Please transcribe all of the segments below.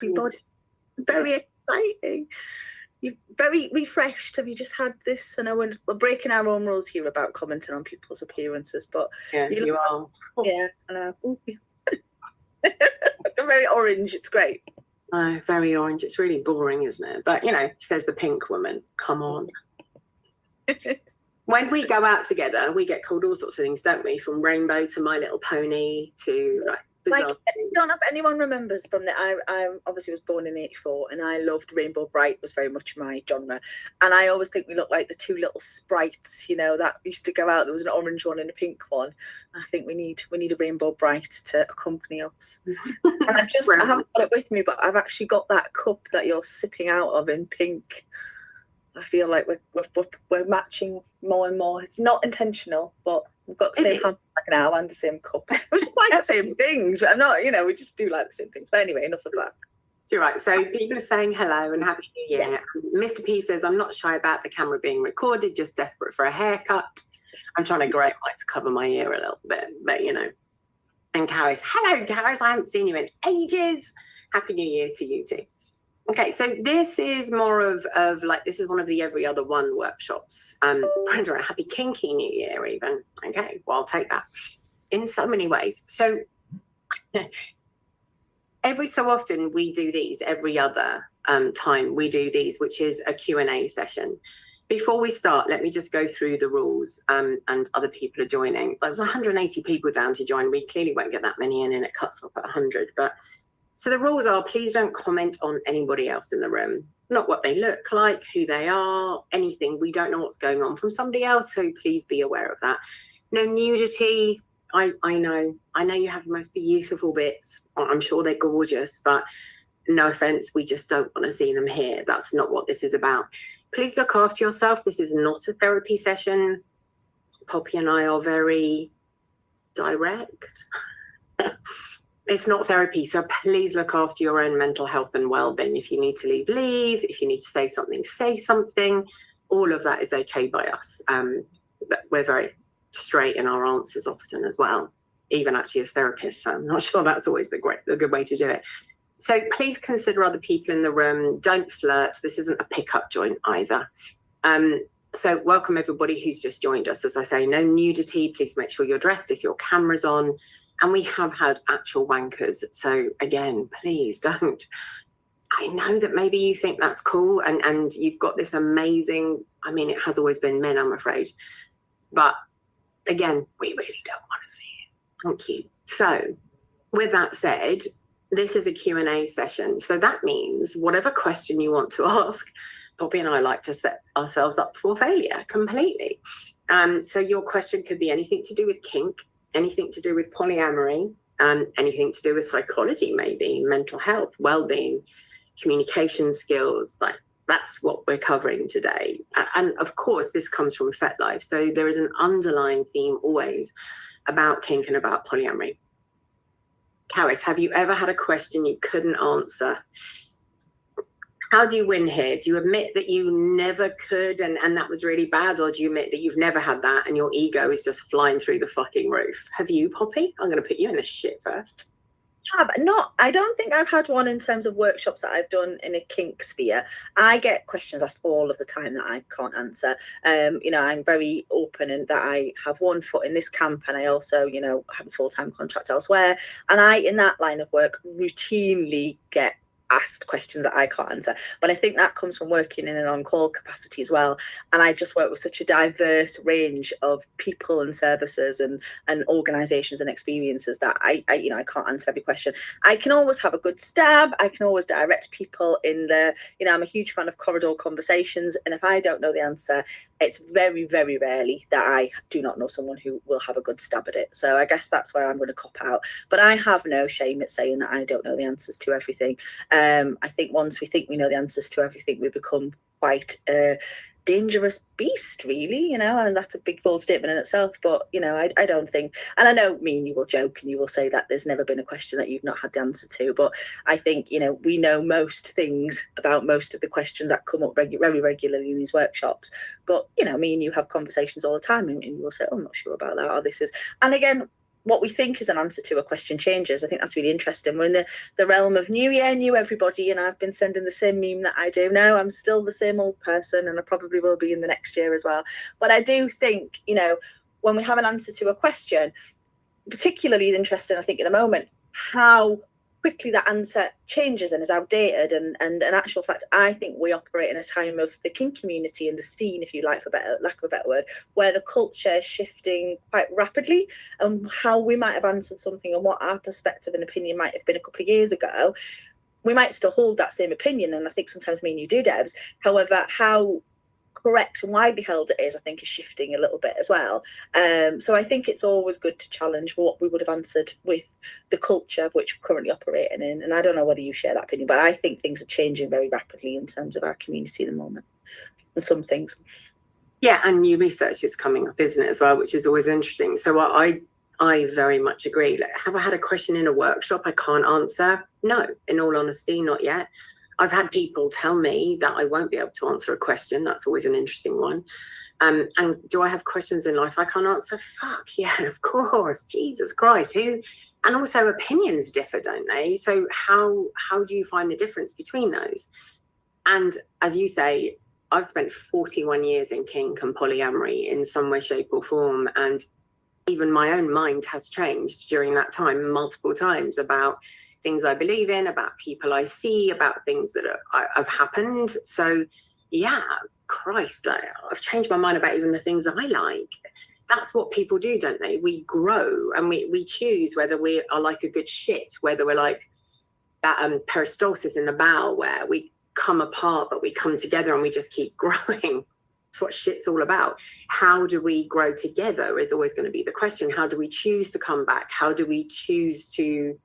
everybody. Very exciting. You're very refreshed. Have you just had this? I know we're breaking our own rules here about commenting on people's appearances, but yeah, you are. Yeah, I know. I'm very orange. It's great. Oh, very orange. It's really boring, isn't it? But, says the pink woman. Come on. When we go out together, we get called all sorts of things, don't we? From rainbow to My Little Pony to bizarre. Like, I don't know if anyone remembers from that. I obviously was born in '84, and I loved Rainbow Bright. Was very much my genre, and I always think we look like the two little sprites, that used to go out. There was an orange one and a pink one. I think we need a Rainbow Bright to accompany us. And I haven't got it with me, but I've actually got that cup that you're sipping out of in pink. I feel like we're matching more and more. It's not intentional, but we've got the same handbag now and the same cup. We just like the same things, but I'm not, we just do like the same things. But anyway, enough of that. You're right. So people are saying hello and happy New Year. Yes. Mr. P says, I'm not shy about the camera being recorded, just desperate for a haircut. I'm trying to grow it to cover my ear a little bit, but And Caris, hello, Caris. I haven't seen you in ages. Happy New Year to you too. Okay, so this is more of like, this is one of the every other one workshops. Brenda, a happy kinky New Year even. Okay, well, I'll take that in so many ways. So every so often we do these, every other time we do these, which is a Q&A session. Before we start, let me just go through the rules and other people are joining. There's 180 people down to join. We clearly won't get that many in and it cuts off at 100, but so the rules are, please don't comment on anybody else in the room, not what they look like, who they are, anything. We don't know what's going on from somebody else, so please be aware of that. No nudity. I know you have the most beautiful bits. I'm sure they're gorgeous, but no offense, we just don't want to see them here. That's not what this is about. Please look after yourself. This is not a therapy session. Poppy and I are very direct. It's not therapy, so please look after your own mental health and well-being. If you need to leave, leave. If you need to say something, say something. All of that is okay by us. But we're very straight in our answers often as well, even actually as therapists. So I'm not sure that's always the good way to do it. So please consider other people in the room. Don't flirt. This isn't a pickup joint either. So welcome everybody who's just joined us. As I say, no nudity. Please make sure you're dressed if your camera's on. And we have had actual wankers. So again, please don't. I know that maybe you think that's cool and you've got this amazing, it has always been men, I'm afraid. But again, we really don't want to see it. Thank you. So with that said, this is a Q&A session. So that means whatever question you want to ask, Poppy and I like to set ourselves up for failure completely. So your question could be anything to do with kink, anything to do with polyamory, anything to do with psychology, maybe mental health, well-being, communication skills. Like that's what we're covering today. And of course, this comes from FetLife. So there is an underlying theme always about kink and about polyamory. Caris, have you ever had a question you couldn't answer? How do you win here? Do you admit that you never could and that was really bad? Or do you admit that you've never had that and your ego is just flying through the fucking roof? Have you, Poppy? I'm going to put you in the shit first. I don't think I've had one in terms of workshops that I've done in a kink sphere. I get questions asked all of the time that I can't answer. I'm very open in that I have one foot in this camp and I also, have a full-time contract elsewhere. And I, in that line of work, routinely get asked questions that I can't answer. But I think that comes from working in an on-call capacity as well. And I just work with such a diverse range of people and services and organizations and experiences that I can't answer every question. I can always have a good stab. I can always direct people in the, I'm a huge fan of corridor conversations. And if I don't know the answer, it's very, very rarely that I do not know someone who will have a good stab at it. So I guess that's where I'm going to cop out. But I have no shame at saying that I don't know the answers to everything. I think once we think we know the answers to everything, we become quite a dangerous beast, really, and that's a big bold statement in itself. But, I don't think, and I know me and you will joke and you will say that there's never been a question that you've not had the answer to. But I think, we know most things about most of the questions that come up very regularly in these workshops. But, me and you have conversations all the time and you will say, oh, I'm not sure about that, or this is, and again, what we think is an answer to a question changes. I think that's really interesting. We're in the realm of new year, new everybody, and I've been sending the same meme that I do now. I'm still the same old person, and I probably will be in the next year as well. But I do think, when we have an answer to a question, particularly interesting, I think, at the moment, how quickly that answer changes and is outdated. And in actual fact, I think we operate in a time of the kink community and the scene, if you like, for lack of a better word, where the culture is shifting quite rapidly, and how we might have answered something and what our perspective and opinion might have been a couple of years ago. We might still hold that same opinion, and I think sometimes me and you do, Debs. However, how correct and widely held it is, I think, is shifting a little bit as well. So I think it's always good to challenge what we would have answered with the culture of which we're currently operating in. And I don't know whether you share that opinion, but I think things are changing very rapidly in terms of our community at the moment, and some things. Yeah, and new research is coming up, isn't it, as well, which is always interesting. So I very much agree. Like, have I had a question in a workshop I can't answer? No, in all honesty, not yet. I've had people tell me that I won't be able to answer a question. That's always an interesting one. And do I have questions in life I can't answer? Fuck yeah, of course. Jesus Christ, who? And also opinions differ, don't they? So how do you find the difference between those? And as you say, I've spent 41 years in kink and polyamory in some way, shape, or form, and even my own mind has changed during that time multiple times about things I believe in, about people I see, about things that have happened. So yeah, Christ, I've changed my mind about even the things I like. That's what people do, don't they? We grow and we choose whether we are like a good shit, whether we're like that peristalsis in the bowel where we come apart but we come together and we just keep growing. That's what shit's all about. How do we grow together is always going to be the question. How do we choose to come back? How do we choose to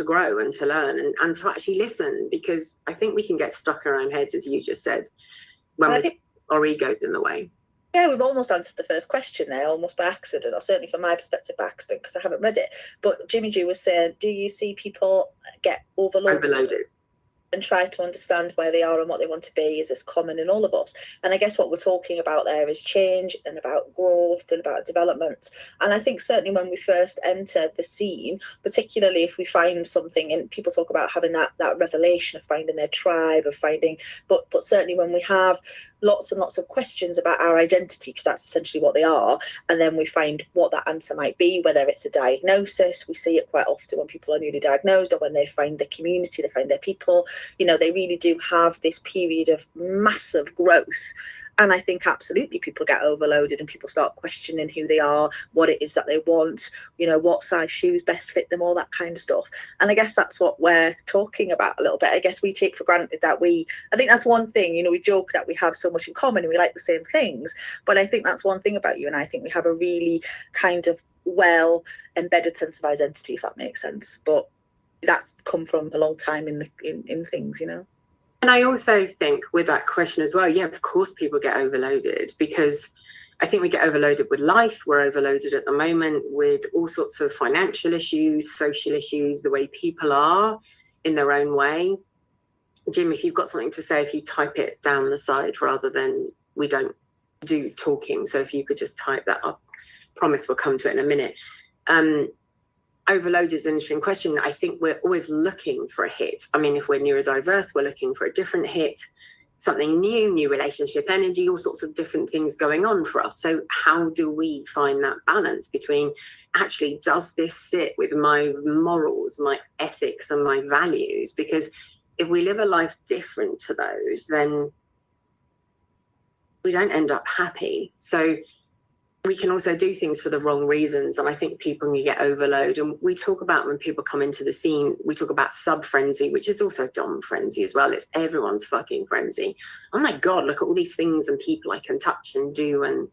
grow and to learn and to actually listen? Because I think we can get stuck in our own heads, as you just said, when our ego's in the way. Yeah, we've almost answered the first question there, almost by accident, or certainly from my perspective by accident, because I haven't read it. But Jimmy G was saying, do you see people get overloaded? And try to understand where they are and what they want to be is as common in all of us. And I guess what we're talking about there is change and about growth and about development. And I think certainly when we first enter the scene, particularly if we find something, and people talk about having that revelation of finding their tribe, of finding, but certainly when we have lots and lots of questions about our identity, because that's essentially what they are, and then we find what that answer might be, whether it's a diagnosis. We see it quite often when people are newly diagnosed, or when they find their community, they find their people. They really do have this period of massive growth. And I think absolutely people get overloaded and people start questioning who they are, what it is that they want, what size shoes best fit them, all that kind of stuff. And I guess that's what we're talking about a little bit. I guess we take for granted that I think that's one thing, we joke that we have so much in common and we like the same things. But I think that's one thing about you and I think we have a really kind of well embedded sense of identity, if that makes sense. But that's come from a long time in things, And I also think with that question as well, yeah, of course people get overloaded, because I think we get overloaded with life. We're overloaded at the moment with all sorts of financial issues, social issues, the way people are in their own way. Jim, if you've got something to say, if you type it down the side rather than we don't do talking. So if you could just type that up, promise we'll come to it in a minute. Overload is an interesting question. I think we're always looking for a hit. I mean, if we're neurodiverse, we're looking for a different hit, something new relationship energy, all sorts of different things going on for us. So how do we find that balance between actually, does this sit with my morals, my ethics, and my values? Because if we live a life different to those, then we don't end up happy. So we can also do things for the wrong reasons. And I think people can get overload. And we talk about, when people come into the scene, we talk about sub frenzy, which is also dom frenzy as well. It's everyone's fucking frenzy. Oh my God, look at all these things and people I can touch and do and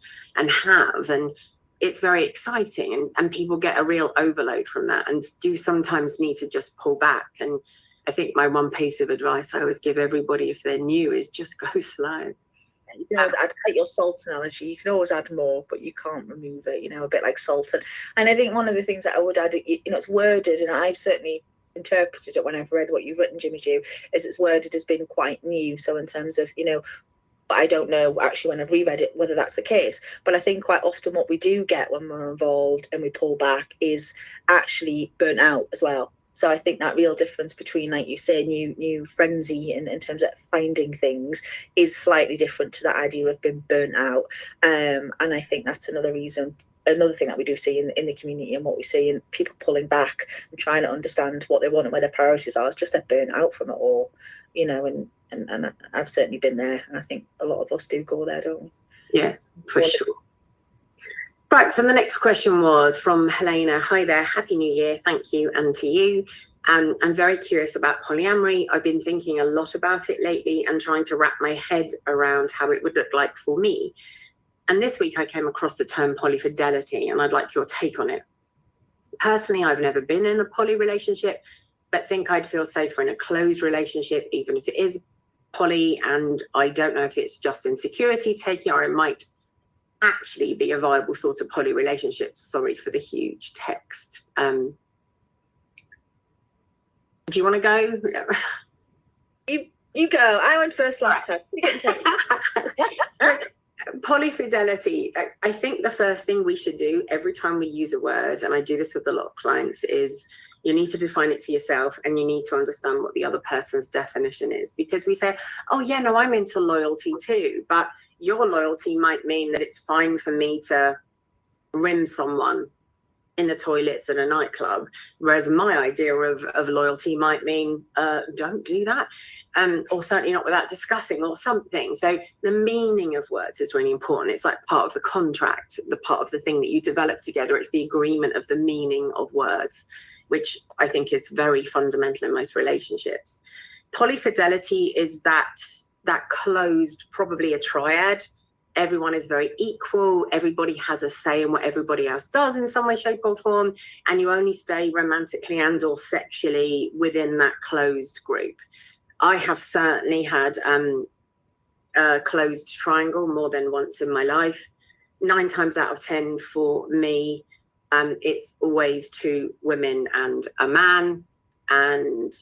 have. And it's very exciting. And people get a real overload from that and do sometimes need to just pull back. And I think my one piece of advice I always give everybody if they're new is just go slow. You can always add, like your salt analogy, you can always add more, but you can't remove it, a bit like salt. And I think one of the things that I would add, it's worded, and I've certainly interpreted it when I've read what you've written, Jimmy Jew, is it's worded as being quite new. So in terms of, But I don't know actually when I've reread it whether that's the case. But I think quite often what we do get when we're involved and we pull back is actually burnt out as well. So I think that real difference between, like you say, new frenzy in terms of finding things is slightly different to that idea of being burnt out. And I think that's another thing that we do see in the community, and what we see in people pulling back and trying to understand what they want and where their priorities are. It's just they're burnt out from it all, and I've certainly been there, and I think a lot of us do go there, don't we? Yeah, for sure. Right, so the next question was from Helena. Hi there, Happy New Year, thank you, and to you. I'm very curious about polyamory. I've been thinking a lot about it lately and trying to wrap my head around how it would look like for me. And this week I came across the term polyfidelity, and I'd like your take on it. Personally, I've never been in a poly relationship, but think I'd feel safer in a closed relationship, even if it is poly. And I don't know if it's just insecurity taking, or it might actually be a viable sort of poly relationship. Sorry for the huge text. Do you want to go? You go. I went first last time. Polyfidelity. I think the first thing we should do every time we use a word, and I do this with a lot of clients, is you need to define it for yourself, and you need to understand what the other person's definition is. Because we say, oh yeah, no, I'm into loyalty too, but your loyalty might mean that it's fine for me to rim someone in the toilets at a nightclub, whereas my idea of loyalty might mean don't do that, or certainly not without discussing or something. So the meaning of words is really important. It's like part of the contract, the part of the thing that you develop together. It's the agreement of the meaning of words, which I think is very fundamental in most relationships. Polyfidelity is that closed, probably a triad. Everyone is very equal. Everybody has a say in what everybody else does in some way, shape, or form. And you only stay romantically and or sexually within that closed group. I have certainly had a closed triangle more than once in my life. 9 times out of 10 for me, it's always 2 women and a man. And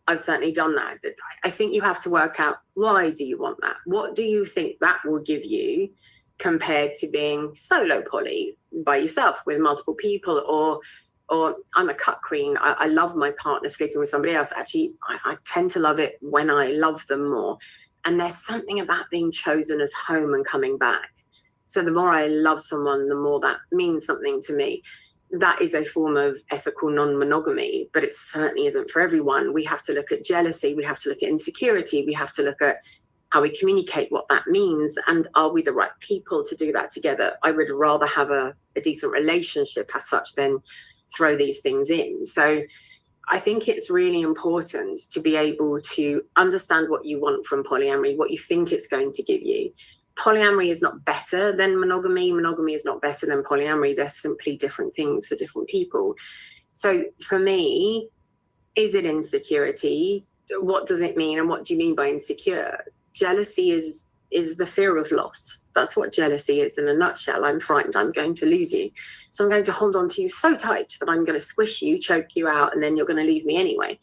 I've certainly done that. I think you have to work out, why do you want that? What do you think that will give you compared to being solo poly by yourself with multiple people? Or I'm a cut queen. I love my partner sleeping with somebody else. Actually, I tend to love it when I love them more. And there's something about being chosen as home and coming back. So the more I love someone, the more that means something to me. That is a form of ethical non-monogamy, but it certainly isn't for everyone. We have to look at jealousy. We have to look at insecurity. We have to look at how we communicate what that means. And are we the right people to do that together? I would rather have a decent relationship as such than throw these things in. So I think it's really important to be able to understand what you want from polyamory, what you think it's going to give you. Polyamory is not better than monogamy. Monogamy is not better than polyamory. They're simply different things for different people. So for me, is it insecurity? What does it mean? And what do you mean by insecure? Jealousy is the fear of loss. That's what jealousy is in a nutshell. I'm frightened I'm going to lose you. So I'm going to hold on to you so tight that I'm going to squish you, choke you out, and then you're going to leave me anyway.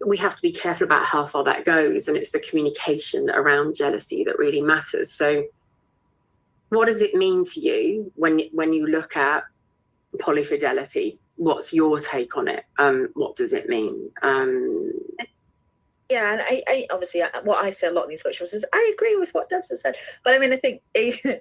We have to be careful about how far that goes, and it's the communication around jealousy that really matters. So what does it mean to you when you look at polyfidelity? What's your take on it? What does it mean? Yeah, and I obviously what I say a lot in these workshops is I agree with what Debs has said, but I mean I think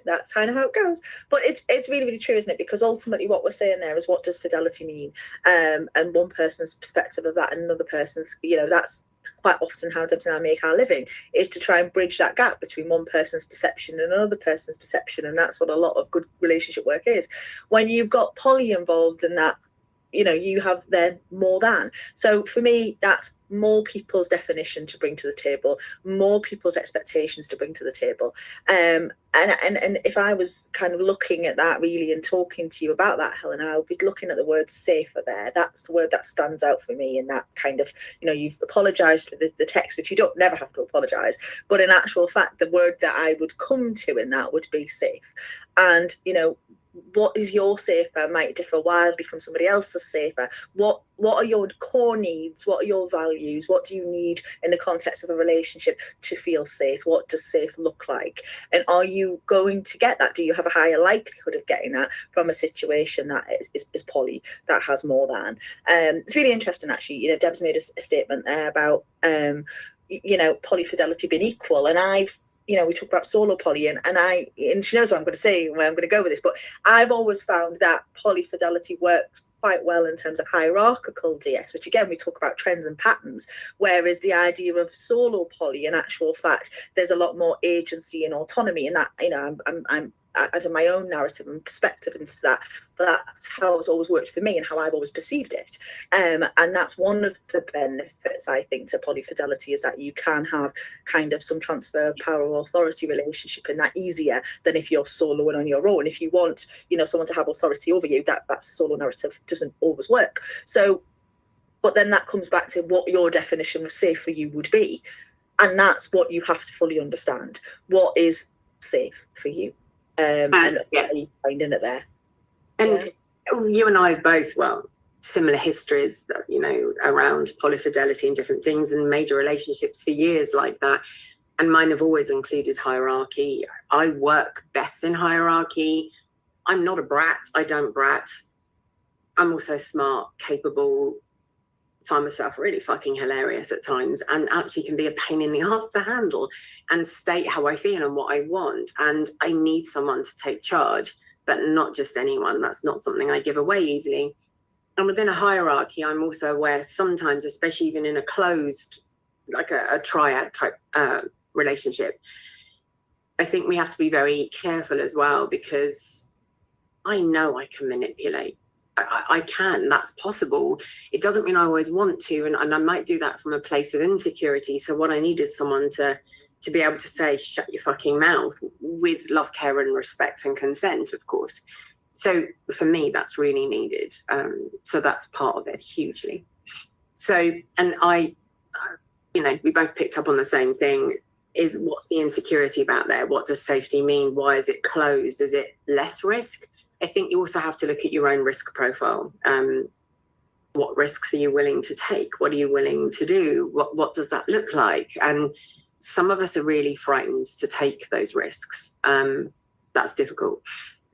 that's kind of how it goes. But it's really, really true, isn't it? Because ultimately what we're saying there is, what does fidelity mean? And one person's perspective of that and another person's, that's quite often how Debs and I make our living, is to try and bridge that gap between one person's perception and another person's perception. And that's what a lot of good relationship work is. When you've got poly involved in that, you have then more than. So for me, that's more people's definition to bring to the table, more people's expectations to bring to the table. And if I was kind of looking at that really and talking to you about that, Helen, I would be looking at the word safer there. That's the word that stands out for me in that kind of, you've apologized for the text, which you don't never have to apologize. But in actual fact, the word that I would come to in that would be safe. And, what is your safer might differ wildly from somebody else's safer. What are your core needs? What are your values? What do you need in the context of a relationship to feel safe? What does safe look like? And are you going to get that? Do you have a higher likelihood of getting that from a situation that is poly, that has more than? It's really interesting, actually. You know, Deb's made a statement there about you know, polyfidelity being equal, and I've, you know, we talk about solo poly, and she knows what I'm going to say, where I'm going to go with this, but I've always found that polyfidelity works quite well in terms of hierarchical DS, which again, we talk about trends and patterns, whereas the idea of solo poly, in actual fact, there's a lot more agency and autonomy, and that, you know, I'm adding my own narrative and perspective into that, but that's how it's always worked for me and how I've always perceived it. And that's one of the benefits, I think, to polyfidelity, is that you can have kind of some transfer of power or authority relationship, and that easier than if you're solo and on your own. If you want, you know, someone to have authority over you, that solo narrative doesn't always work. So, but then that comes back to what your definition of safe for you would be. And that's what you have to fully understand. What is safe for you? And yeah. are you finding it there? And you and I both, well, similar histories, you know, around polyfidelity and different things, and major relationships for years like that. And mine have always included hierarchy. I work best in hierarchy. I'm not a brat. I don't brat. I'm also smart, capable, find myself really fucking hilarious at times, and actually can be a pain in the ass to handle and state how I feel and what I want. And I need someone to take charge, but not just anyone. That's not something I give away easily. And within a hierarchy, I'm also aware sometimes, especially even in a closed, like a triad type relationship, I think we have to be very careful as well, because I know I can manipulate. I can, that's possible. It doesn't mean I always want to, and I might do that from a place of insecurity. So what I need is someone to be able to say, shut your fucking mouth, with love, care and respect and consent, of course. So for me, that's really needed. So that's part of it hugely. So, and I, you know, we both picked up on the same thing, is what's the insecurity about there? What does safety mean? Why is it closed? Is it less risk? I think you also have to look at your own risk profile. What risks are you willing to take? What are you willing to do? What does that look like? And some of us are really frightened to take those risks. That's difficult.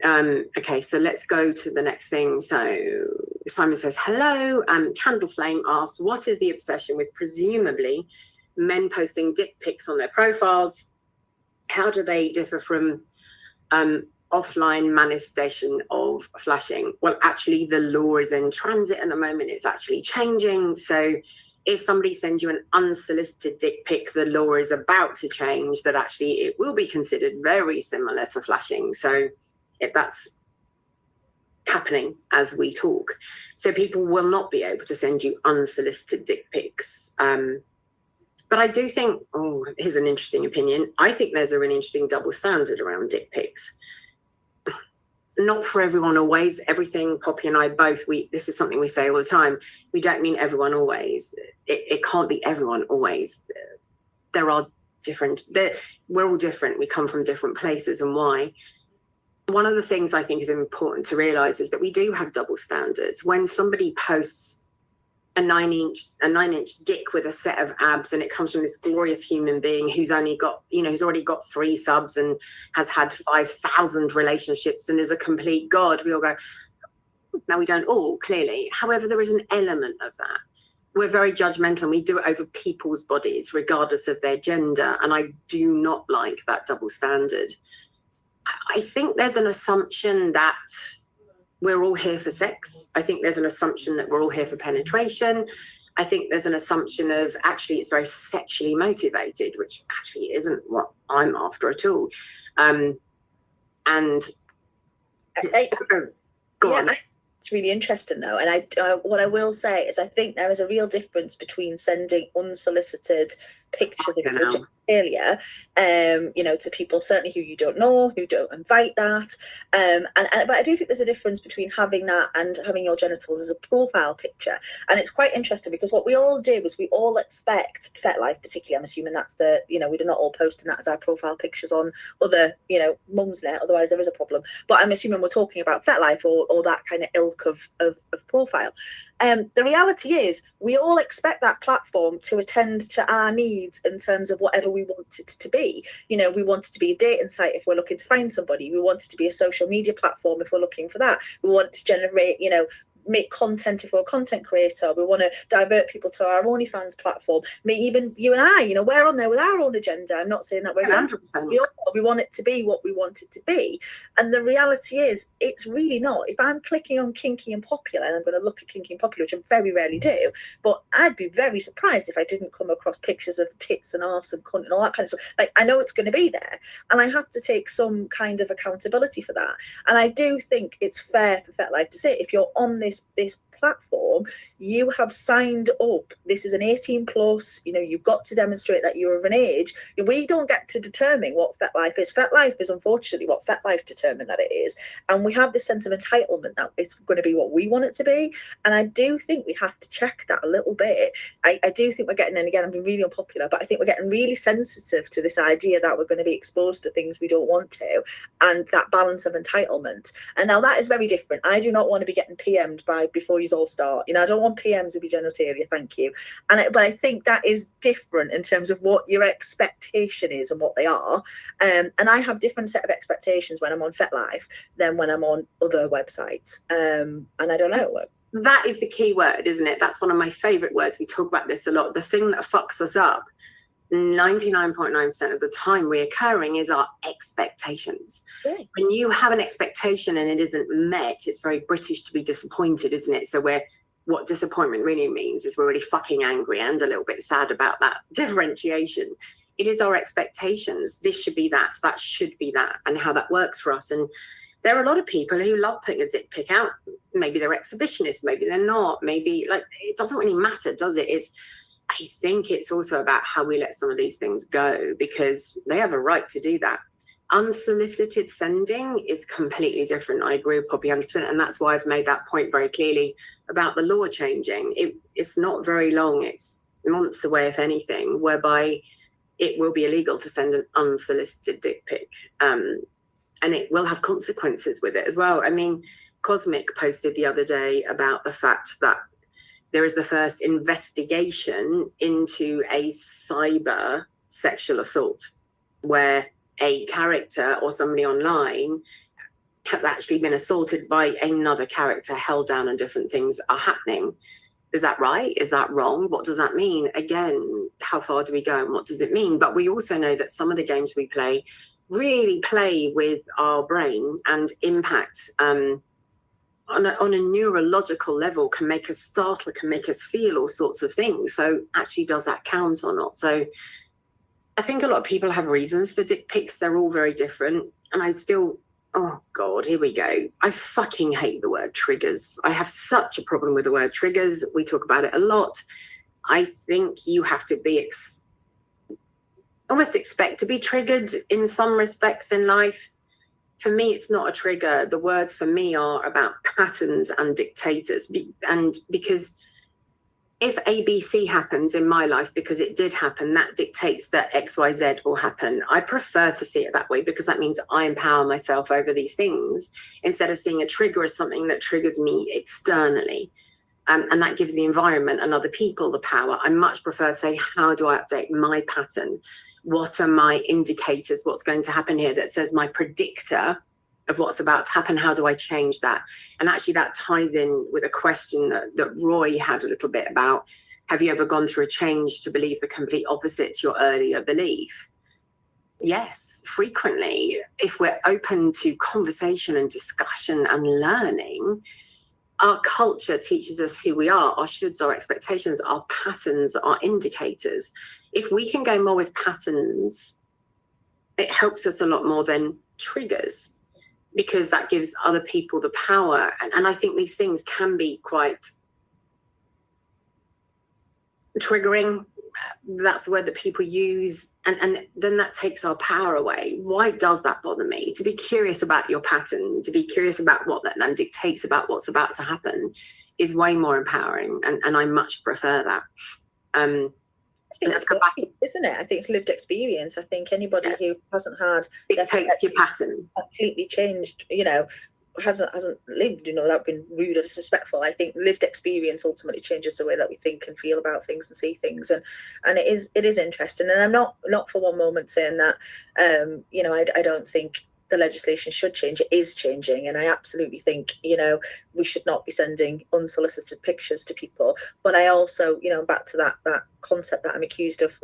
Okay, so let's go to the next thing. So Simon says, hello. Candle Flame asks, what is the obsession with presumably men posting dick pics on their profiles? How do they differ from offline manifestation of flashing? Well, actually, the law is in transit at the moment. It's actually changing. So if somebody sends you an unsolicited dick pic, the law is about to change, that actually it will be considered very similar to flashing. So that's happening as we talk. So people will not be able to send you unsolicited dick pics. But I do think, here's an interesting opinion. I think there's a really interesting double standard around dick pics. Not for everyone always. Everything, Poppy and I both, this is something we say all the time. We don't mean everyone always. It can't be everyone always. There are different, we're all different. We come from different places, and why. One of the things I think is important to realize is that we do have double standards. When somebody posts a 9-inch dick with a set of abs, and it comes from this glorious human being who's only got, who's already got 3 subs and has had 5,000 relationships and is a complete god, we all go, now we don't all, clearly. However, there is an element of that. We're very judgmental, and we do it over people's bodies, regardless of their gender. And I do not like that double standard. I think there's an assumption that we're all here for sex. I think there's an assumption that we're all here for penetration. I think there's an assumption of actually it's very sexually motivated, which actually isn't what I'm after at all. And go on. It's really interesting though, and what I will say is I think there is a real difference between sending unsolicited pictures of your genitalia, to people certainly who you don't know, who don't invite that. But I do think there's a difference between having that and having your genitals as a profile picture. And it's quite interesting because what we all do is we all expect FetLife, particularly, I'm assuming that's we're not all posting that as our profile pictures on other, Mumsnet, otherwise there is a problem. But I'm assuming we're talking about FetLife or that kind of ilk of profile. The reality is we all expect that platform to attend to our needs in terms of whatever we want it to be. We want it to be a dating site if we're looking to find somebody. We want it to be a social media platform if we're looking for that. We want it to generate, make content if we're a content creator. We want to divert people to our OnlyFans platform. Even you and I, we're on there with our own agenda. I'm not saying that we're 100%. We want it to be what we want it to be. And the reality is, it's really not. If I'm clicking on kinky and popular, and I'm going to look at kinky and popular, which I very rarely do, but I'd be very surprised if I didn't come across pictures of tits and arse and cunt and all that kind of stuff. Like, I know it's going to be there, and I have to take some kind of accountability for that. And I do think it's fair for FetLife to say, if you're on this platform, you have signed up. This is an 18 plus. You've got to demonstrate that you're of an age. We don't get to determine what FetLife is. FetLife is unfortunately what FetLife determined that it is, and we have this sense of entitlement that it's going to be what we want it to be. And I do think we have to check that a little bit. I do think we're getting, and again, I'm being really unpopular, but I think we're getting really sensitive to this idea that we're going to be exposed to things we don't want to, and that balance of entitlement. And now that is very different. I do not want to be getting PM'd before you all start. I don't want PMs with your genitalia, thank you. But I think that is different in terms of what your expectation is and what they are. And I have different set of expectations when I'm on FetLife than when I'm on other websites. And I don't know. That is the key word, isn't it? That's one of my favorite words. We talk about this a lot. The thing that fucks us up 99.9% of the time reoccurring is our expectations. Yeah. When you have an expectation and it isn't met, it's very British to be disappointed, isn't it? So what disappointment really means is we're really fucking angry and a little bit sad about that differentiation. It is our expectations. This should be that, that should be that, and how that works for us. And there are a lot of people who love putting a dick pic out. Maybe they're exhibitionists, maybe they're not, maybe it doesn't really matter, does it? I think it's also about how we let some of these things go, because they have a right to do that. Unsolicited sending is completely different. I agree with Poppy 100%. And that's why I've made that point very clearly about the law changing. It's not very long. It's months away, if anything, whereby it will be illegal to send an unsolicited dick pic. And it will have consequences with it as well. I mean, Cosmic posted the other day about the fact that there is the first investigation into a cyber sexual assault, where a character or somebody online has actually been assaulted by another character, held down, and different things are happening. Is that right? Is that wrong? What does that mean? Again, how far do we go and what does it mean? But we also know that some of the games we play really play with our brain and impact on a neurological level, can make us startle, can make us feel all sorts of things. So actually, does that count or not? So I think a lot of people have reasons for dick pics. They're all very different. And I still, oh God, here we go. I fucking hate the word triggers. I have such a problem with the word triggers. We talk about it a lot. I think you have to be almost expect to be triggered in some respects in life. For me, it's not a trigger. The words for me are about patterns and dictators. And because if ABC happens in my life, because it did happen, that dictates that XYZ will happen. I prefer to see it that way, because that means I empower myself over these things, instead of seeing a trigger as something that triggers me externally. And that gives the environment and other people the power. I much prefer to say, how do I update my pattern? What are my indicators? What's going to happen here that says my predictor of what's about to happen? How do I change that? And actually that ties in with a question that Roy had a little bit about, have you ever gone through a change to believe the complete opposite to your earlier belief? Yes, frequently. If we're open to conversation and discussion and learning, our culture teaches us who we are, our shoulds, our expectations, our patterns, our indicators. If we can go more with patterns, it helps us a lot more than triggers, because that gives other people the power. And I think these things can be quite triggering. that's the word that people use, and then that takes our power away. Why does that bother me? To be curious about your pattern, to be curious about what that then dictates about what's about to happen, is way more empowering, and I much prefer that. I think that's lovely, isn't it? I think it's lived experience. I think anybody who hasn't had dictates your pattern, completely changed, you know, hasn't lived, you know, without being rude or disrespectful. I think lived experience ultimately changes the way that we think and feel about things and see things, and it is interesting. And I'm not for one moment saying that you know, I don't think the legislation should change. It is changing, and I absolutely think, you know, we should not be sending unsolicited pictures to people. But I also, you know, back to that concept that I'm accused of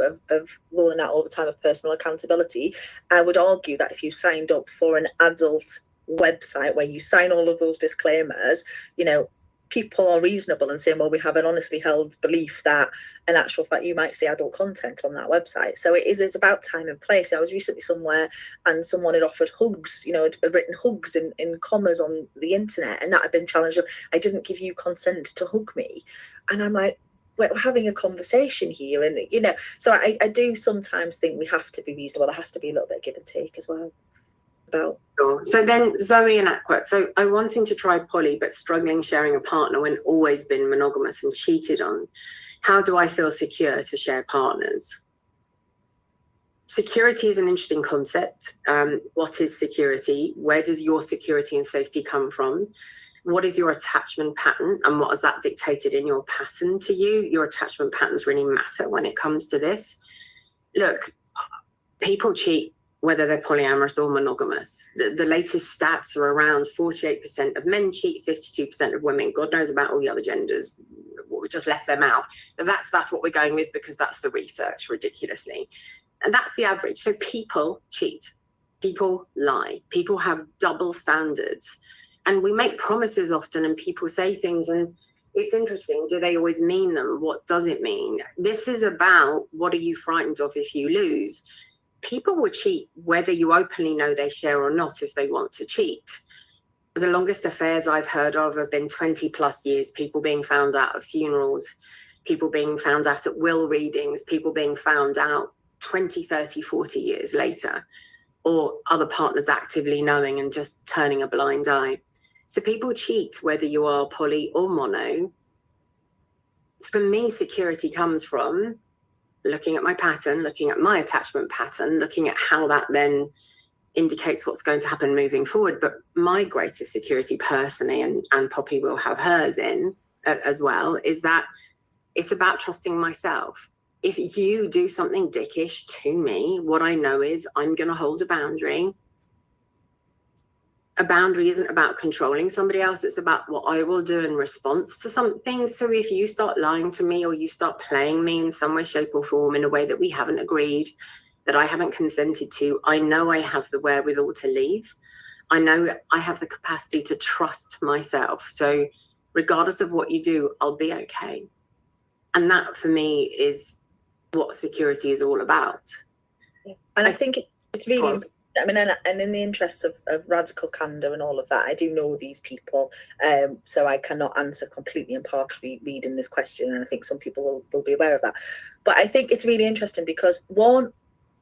rolling out all the time of personal accountability. I would argue that if you signed up for an adult website where you sign all of those disclaimers, you know, people are reasonable and saying, well, we have an honestly held belief that in actual fact you might see adult content on that website. So it's about time and place. I was recently somewhere and someone had offered hugs, you know, had written hugs in commas on the internet, and that had been challenged. I didn't give you consent to hug me. And I'm like, we're having a conversation here. And, you know, so I do sometimes think we have to be reasonable. There has to be a little bit of give and take as well. Sure. So then Zoe and Aqua. So I'm wanting to try poly, but struggling sharing a partner when always been monogamous and cheated on. How do I feel secure to share partners? Security is an interesting concept. What is security? Where does your security and safety come from? What is your attachment pattern, and what has that dictated in your pattern to you? Your attachment patterns really matter when it comes to this. Look, people cheat whether they're polyamorous or monogamous. The latest stats are around 48% of men cheat, 52% of women. God knows about all the other genders. We just left them out. But that's what we're going with, because that's the research, ridiculously. And that's the average. So people cheat. People lie. People have double standards. And we make promises often, and people say things, and it's interesting. Do they always mean them? What does it mean? This is about, what are you frightened of if you lose? People will cheat whether you openly know they share or not if they want to cheat. The longest affairs I've heard of have been 20 plus years, people being found out at funerals, people being found out at will readings, people being found out 20, 30, 40 years later, or other partners actively knowing and just turning a blind eye. So people cheat whether you are poly or mono. For me, security comes from looking at my pattern, looking at my attachment pattern, looking at how that then indicates what's going to happen moving forward. But my greatest security personally, and Poppy will have hers in as well, is that it's about trusting myself. If you do something dickish to me, what I know is I'm going to hold a boundary. A boundary isn't about controlling somebody else. It's about what I will do in response to something. So if you start lying to me, or you start playing me in some way, shape or form in a way that we haven't agreed, that I haven't consented to, I know I have the wherewithal to leave. I know I have the capacity to trust myself. So regardless of what you do, I'll be okay. And that for me is what security is all about. And I think it's really important. I mean, and in the interests of radical candor and all of that, I do know these people, so I cannot answer completely impartially reading this question, and I think some people will be aware of that. But I think it's really interesting because, one,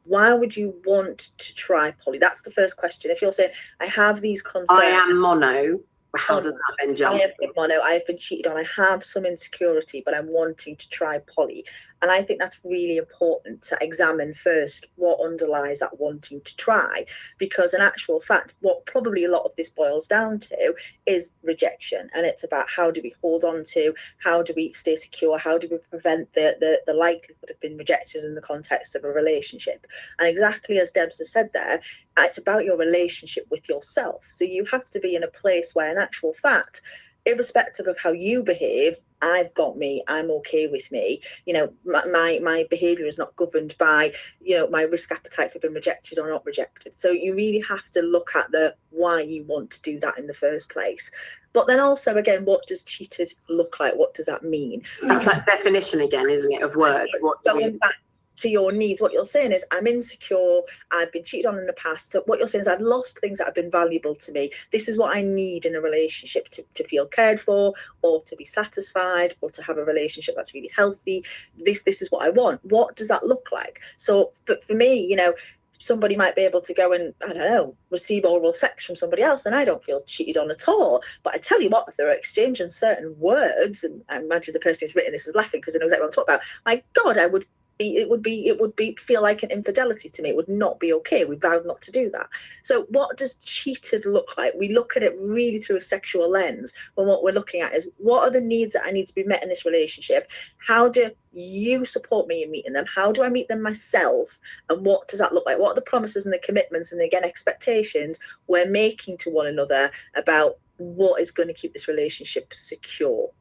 why would you want to try poly? That's the first question. If you're saying, I have these concerns. I am mono. How does that then jump? I have been mono, I have been cheated on, I have some insecurity, but I'm wanting to try poly. And I think that's really important to examine first what underlies that wanting to try. Because in actual fact, what probably a lot of this boils down to is rejection. And it's about, how do we hold on to, how do we stay secure, how do we prevent the likelihood of being rejected in the context of a relationship. And exactly as Debs has said there, it's about your relationship with yourself. So you have to be in a place where, in actual fact, irrespective of how you behave, I've got me, I'm okay with me. You know, my behavior is not governed by, you know, my risk appetite for being rejected or not rejected. So you really have to look at the why you want to do that in the first place. But then also, again, what does cheated look like? What does that mean? That's that definition again, isn't it, of words? Going back to your needs. What you're saying is, I'm insecure, I've been cheated on in the past. So what you're saying is, I've lost things that have been valuable to me. This is what I need in a relationship to feel cared for, or to be satisfied, or to have a relationship that's really healthy. This is what I want. What does that look like? So, but for me, you know, somebody might be able to go and, I don't know, receive oral sex from somebody else, and I don't feel cheated on at all. But I tell you what, if they're exchanging certain words, and I imagine the person who's written this is laughing because they know exactly what I'm talking about, my God, it would be feel like an infidelity to me. It would not be okay. We vowed not to do that. So what does cheated look like? We look at it really through a sexual lens, when what we're looking at is, what are the needs that I need to be met in this relationship? How do you support me in meeting them? How do I meet them myself? And what does that look like? What are the promises and the commitments and, again, expectations we're making to one another about what is going to keep this relationship secure?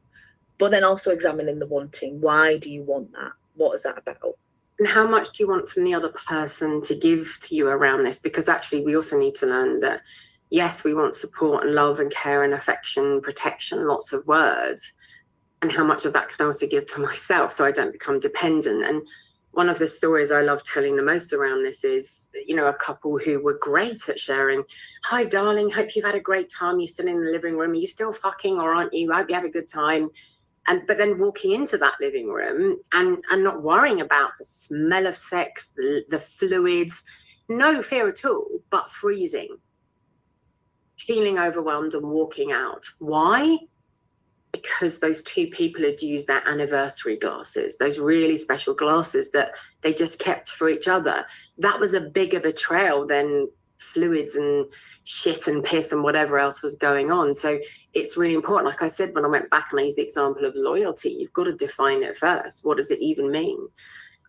But then also examining the wanting. Why do you want that? What is that about? And how much do you want from the other person to give to you around this? Because actually, we also need to learn that, yes, we want support and love and care and affection, protection, lots of words. And how much of that can I also give to myself so I don't become dependent? And one of the stories I love telling the most around this is, you know, a couple who were great at sharing, hi, darling, hope you've had a great time. You're still in the living room. Are you still fucking, or aren't you? I hope you have a good time. But then walking into that living room and not worrying about the smell of sex, the fluids, no fear at all, but freezing, feeling overwhelmed and walking out. Why? Because those two people had used their anniversary glasses, those really special glasses that they just kept for each other. That was a bigger betrayal than fluids and shit and piss and whatever else was going on. So it's really important. Like I said, when I went back and I used the example of loyalty, you've got to define it first. What does it even mean?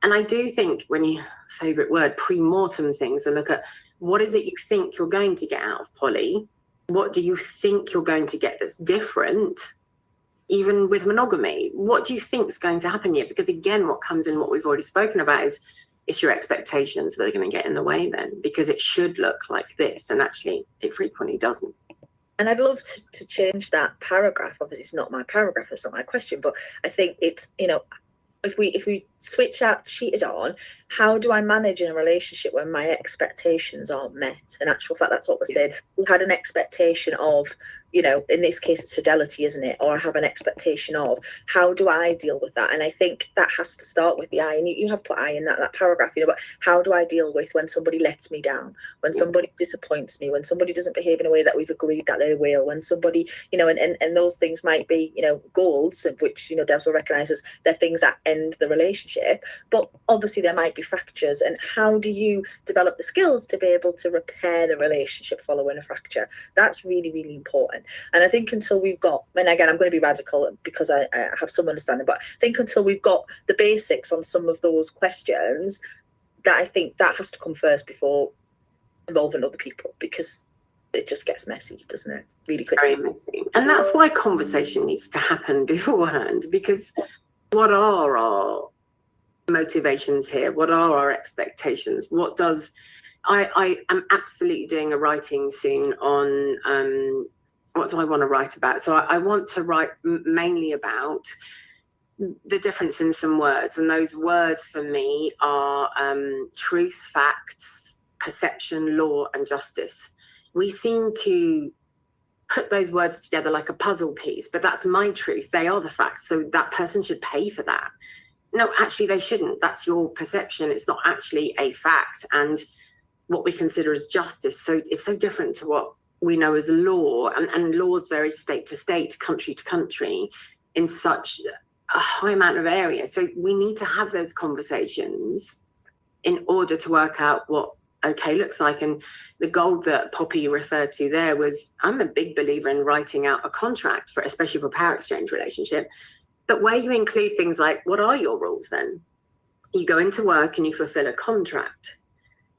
And I do think, when you, favorite word, pre-mortem things, and look at, what is it you think you're going to get out of poly? What do you think you're going to get that's different? Even with monogamy, what do you think is going to happen here? Because again, what comes in, what we've already spoken about, is it's your expectations that are going to get in the way then, because it should look like this, and actually it frequently doesn't. And I'd love to change that paragraph. Obviously, it's not my paragraph, it's not my question, but I think it's, you know, if we switch out cheated on, how do I manage in a relationship when my expectations aren't met? In actual fact, that's what we're saying. We had an expectation of, you know, in this case it's fidelity, isn't it? Or I have an expectation of, how do I deal with that? And I think that has to start with the I. And you have put I in that paragraph, you know, but how do I deal with when somebody lets me down, when somebody disappoints me, when somebody doesn't behave in a way that we've agreed that they will, when somebody, you know, and those things might be, you know, goals, of which, you know, Devs will recognise as they're things that end the relationship, but obviously there might be fractures. And how do you develop the skills to be able to repair the relationship following a fracture? That's really, really important. And I think until we've got, and again, I'm going to be radical because I have some understanding, but I think until we've got the basics on some of those questions, that I think that has to come first before involving other people, because it just gets messy, doesn't it? Really quickly. Very messy. And that's why conversation needs to happen beforehand, because what are our motivations here? What are our expectations? What does, I am absolutely doing a writing soon on what do I want to write about? So I want to write mainly about the difference in some words, and those words for me are truth, facts, perception, law, and justice. We seem to put those words together like a puzzle piece, but that's my truth. They are the facts, so that person should pay for that. No, actually they shouldn't. That's your perception. It's not actually a fact. And what we consider as justice, so it's so different to what we know as law, and laws vary state to state, country to country, in such a high amount of areas. So we need to have those conversations in order to work out what okay looks like. And the goal that Poppy referred to there was, I'm a big believer in writing out a contract, for especially for a power exchange relationship, but where you include things like, what are your rules then? You go into work and you fulfill a contract.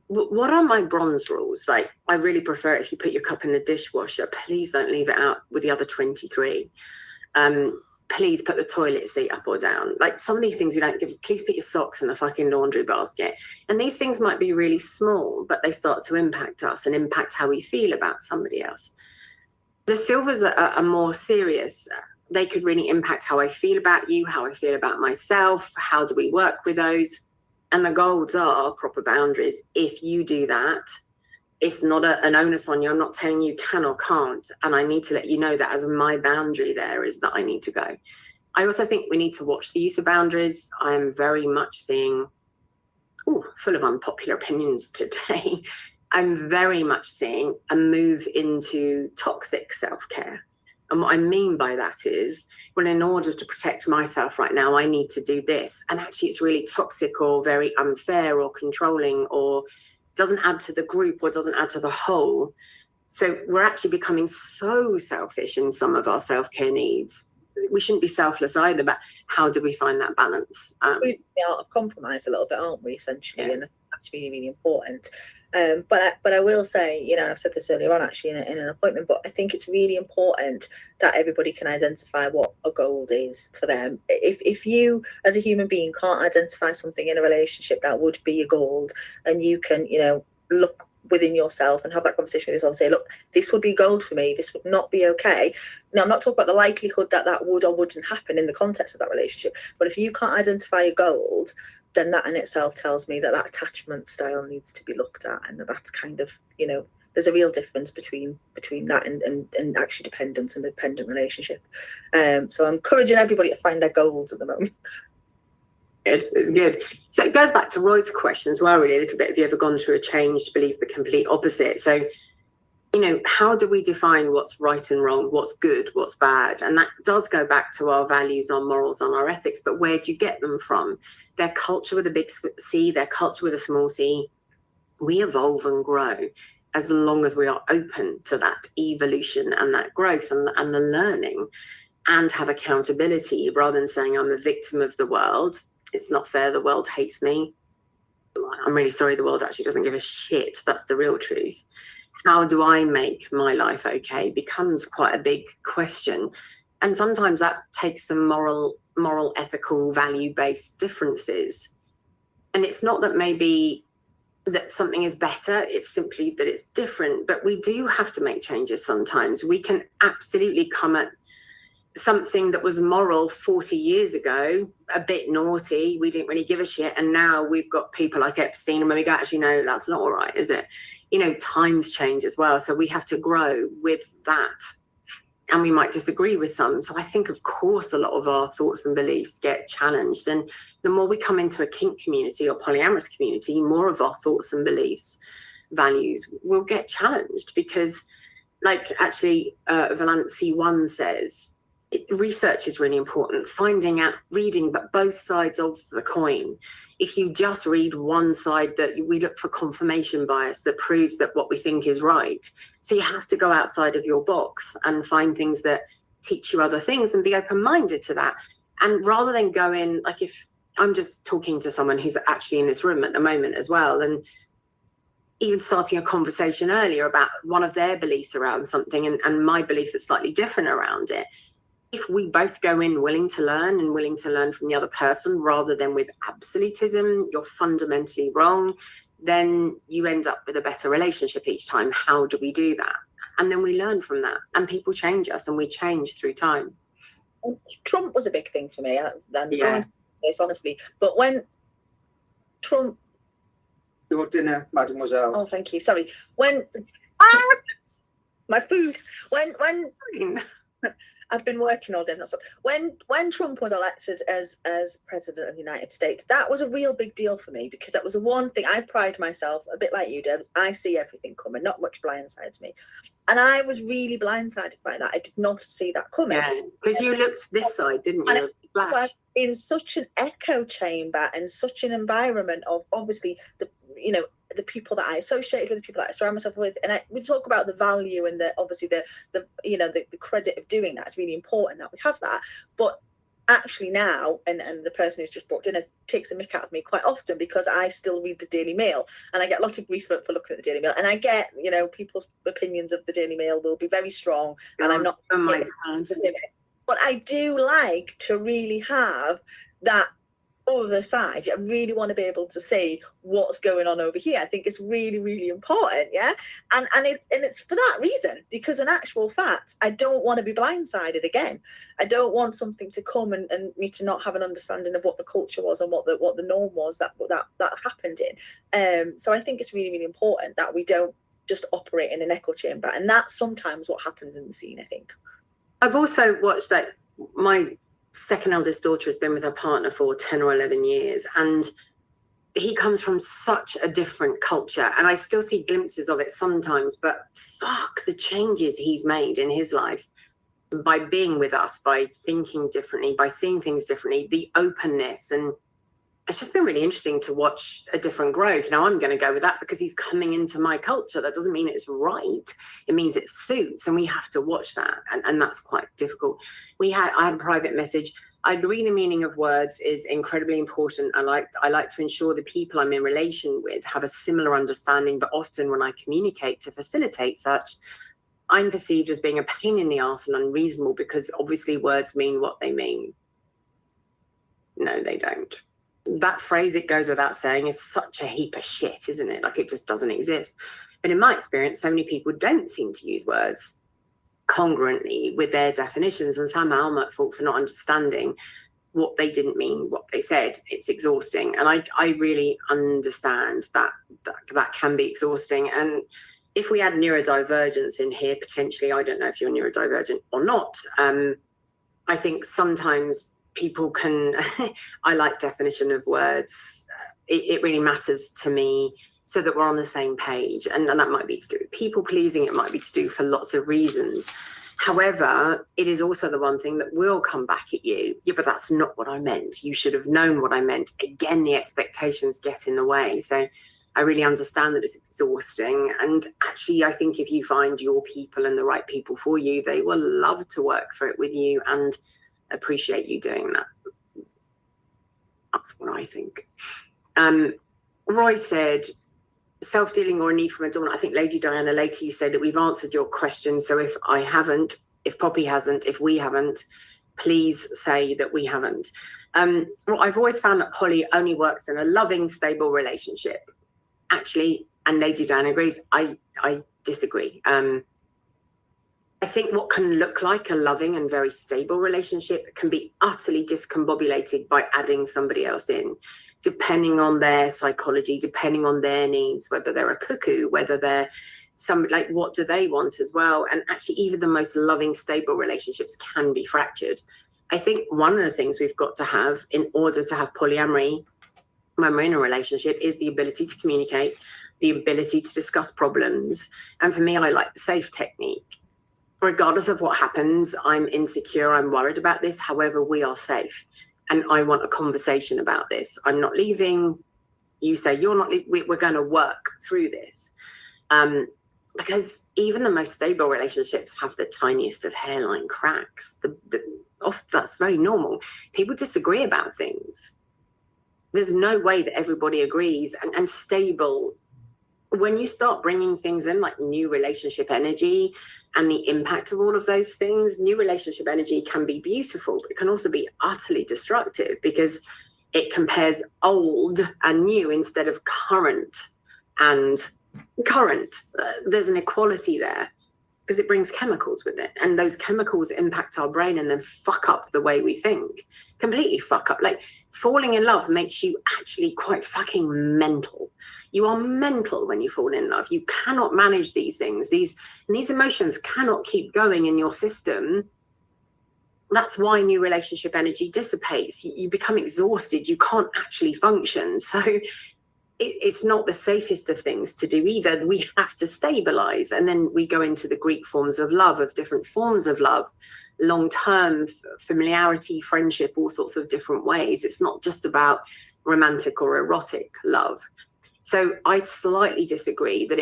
What are my bronze rules? Like, I really prefer it if you put your cup in the dishwasher, please don't leave it out with the other 23. Please put the toilet seat up or down. Like, some of these things we don't give. Please put your socks in the fucking laundry basket. And these things might be really small, but they start to impact us and impact how we feel about somebody else. The silvers are more serious. They could really impact how I feel about you, how I feel about myself. How do we work with those? And the golds are proper boundaries. If you do that, it's not an onus on you. I'm not telling you can or can't. And I need to let you know that as my boundary there is that I need to go. I also think we need to watch the use of boundaries. I'm very much seeing, full of unpopular opinions today. I'm very much seeing a move into toxic self-care. And what I mean by that is, well, in order to protect myself right now, I need to do this. And actually it's really toxic or very unfair or controlling or doesn't add to the group or doesn't add to the whole. So we're actually becoming so selfish in some of our self-care needs. We shouldn't be selfless either, but how do we find that balance? We're the art of compromise a little bit, aren't we, essentially? Yeah. And that's really, really important. But I will say, you know, I've said this earlier on actually in an appointment, but I think it's really important that everybody can identify what a gold is for them. If you as a human being can't identify something in a relationship that would be a gold, and you can, you know, look within yourself and have that conversation with yourself and say, look, this would be gold for me, this would not be okay. Now, I'm not talking about the likelihood that that would or wouldn't happen in the context of that relationship, but if you can't identify a gold, then that in itself tells me that that attachment style needs to be looked at, and that's kind of, you know, there's a real difference between that and actually dependence and dependent relationship. So I'm encouraging everybody to find their goals at the moment. Good, it's good. So it goes back to Roy's question as well, really, a little bit. Have you ever gone through a change to believe the complete opposite? So, you know, how do we define what's right and wrong, what's good, what's bad? And that does go back to our values, our morals, and our ethics. But where do you get them from? Their culture with a big C, their culture with a small c. We evolve and grow as long as we are open to that evolution and that growth and the learning, and have accountability rather than saying I'm a victim of the world. It's not fair. The world hates me. I'm really sorry. The world actually doesn't give a shit. That's the real truth. How do I make my life okay becomes quite a big question. And sometimes that takes some moral, ethical, value-based differences. And it's not that maybe that something is better, it's simply that it's different. But we do have to make changes sometimes. We can absolutely come at something that was moral 40 years ago, a bit naughty, we didn't really give a shit, and now we've got people like Epstein, and when we go, actually, no, that's not all right, is it? You know, times change as well, so we have to grow with that, and we might disagree with some. So I think, of course, a lot of our thoughts and beliefs get challenged, and the more we come into a kink community or polyamorous community, more of our thoughts and beliefs, values will get challenged, because like actually Valancy 1 says, research is really important, finding out, reading but both sides of the coin. If you just read one side, that we look for confirmation bias that proves that what we think is right. So you have to go outside of your box and find things that teach you other things and be open-minded to that. And rather than go in, like, if I'm just talking to someone who's actually in this room at the moment as well, and even starting a conversation earlier about one of their beliefs around something and my belief that's slightly different around it, if we both go in willing to learn and willing to learn from the other person rather than with absolutism, you're fundamentally wrong, then you end up with a better relationship each time. How do we do that? And then we learn from that, and people change us, and we change through time. Trump was a big thing for me. I'm going to this honestly, but when Trump... Your dinner, mademoiselle. Oh, thank you. Sorry. When my food. When I've been working all day. Not so. When Trump was elected as president of the United States, that was a real big deal for me, because that was the one thing I pride myself, a bit like you, Deb. I see everything coming. Not much blindsides me, and I was really blindsided by that. I did not see that coming. Yeah, because you looked this side, didn't you? And in such an echo chamber and such an environment of, obviously, the people that I associated with, the people that I surround myself with, and we talk about the value and the credit of doing that. It's really important that we have that. But actually now, and the person who's just brought dinner takes a mick out of me quite often, because I still read the Daily Mail, and I get a lot of grief for looking at the Daily Mail, and I get, people's opinions of the Daily Mail will be very strong, and I'm not. Oh my God. But I do like to really have that other side. I really want to be able to see what's going on over here. I think it's really, really important. Yeah. And it's for that reason, because in actual fact, I don't want to be blindsided again. I don't want something to come and me to not have an understanding of what the culture was and what the norm was that happened in. So I think it's really, really important that we don't just operate in an echo chamber. And that's sometimes what happens in the scene, I think. I've also watched, like, my second eldest daughter has been with her partner for 10 or 11 years, and he comes from such a different culture, and I still see glimpses of it sometimes, but fuck the changes he's made in his life by being with us, by thinking differently, by seeing things differently, the openness. And it's just been really interesting to watch a different growth. Now I'm going to go with that because he's coming into my culture. That doesn't mean it's right. It means it suits, and we have to watch that. And that's quite difficult. I had a private message. I agree the meaning of words is incredibly important. I like to ensure the people I'm in relation with have a similar understanding, but often when I communicate to facilitate such, I'm perceived as being a pain in the arse and unreasonable because obviously words mean what they mean. No, they don't. That phrase, it goes without saying, is such a heap of shit, isn't it? Like, it just doesn't exist. But in my experience, so many people don't seem to use words congruently with their definitions, and somehow I'm at fault for not understanding what they didn't mean, what they said. It's exhausting. And I really understand that can be exhausting. And if we add neurodivergence in here, potentially, I don't know if you're neurodivergent or not, I think sometimes people can, I like definition of words. It really matters to me so that we're on the same page. And that might be to do with people pleasing. It might be to do for lots of reasons. However, it is also the one thing that will come back at you. Yeah, but that's not what I meant. You should have known what I meant. Again, the expectations get in the way. So I really understand that it's exhausting. And actually, I think if you find your people and the right people for you, they will love to work for it with you and appreciate you doing that. That's what I think. Roy said, self-dealing or a need from a dominant. I think Lady Diana, later you said that we've answered your question. So if I haven't, if Poppy hasn't, if we haven't, please say that we haven't. Well, I've always found that poly only works in a loving, stable relationship. Actually, and Lady Diana agrees, I disagree. I think what can look like a loving and very stable relationship can be utterly discombobulated by adding somebody else in, depending on their psychology, depending on their needs, whether they're a cuckoo, whether they're somebody, like, what do they want as well? And actually, even the most loving, stable relationships can be fractured. I think one of the things we've got to have in order to have polyamory when we're in a relationship is the ability to communicate, the ability to discuss problems. And for me, I like the SAFE technique. Regardless of what happens, I'm insecure, I'm worried about this. However, we are safe. And I want a conversation about this. I'm not leaving. You say you're not leaving. We're going to work through this. Because even the most stable relationships have the tiniest of hairline cracks. That's very normal. People disagree about things. There's no way that everybody agrees. And stable, when you start bringing things in like new relationship energy and the impact of all of those things, new relationship energy can be beautiful, but it can also be utterly destructive because it compares old and new instead of current and current. There's an equality there because it brings chemicals with it, and those chemicals impact our brain and then fuck up the way we think. Completely fuck up. Like, falling in love makes you actually quite fucking mental. You are mental when you fall in love. You cannot manage these things. These emotions cannot keep going in your system. That's why new relationship energy dissipates. You become exhausted. You can't actually function. So it's not the safest of things to do either. We have to stabilize. And then we go into the Greek forms of love, of different forms of love, long-term familiarity, friendship, all sorts of different ways. It's not just about romantic or erotic love. So I slightly disagree that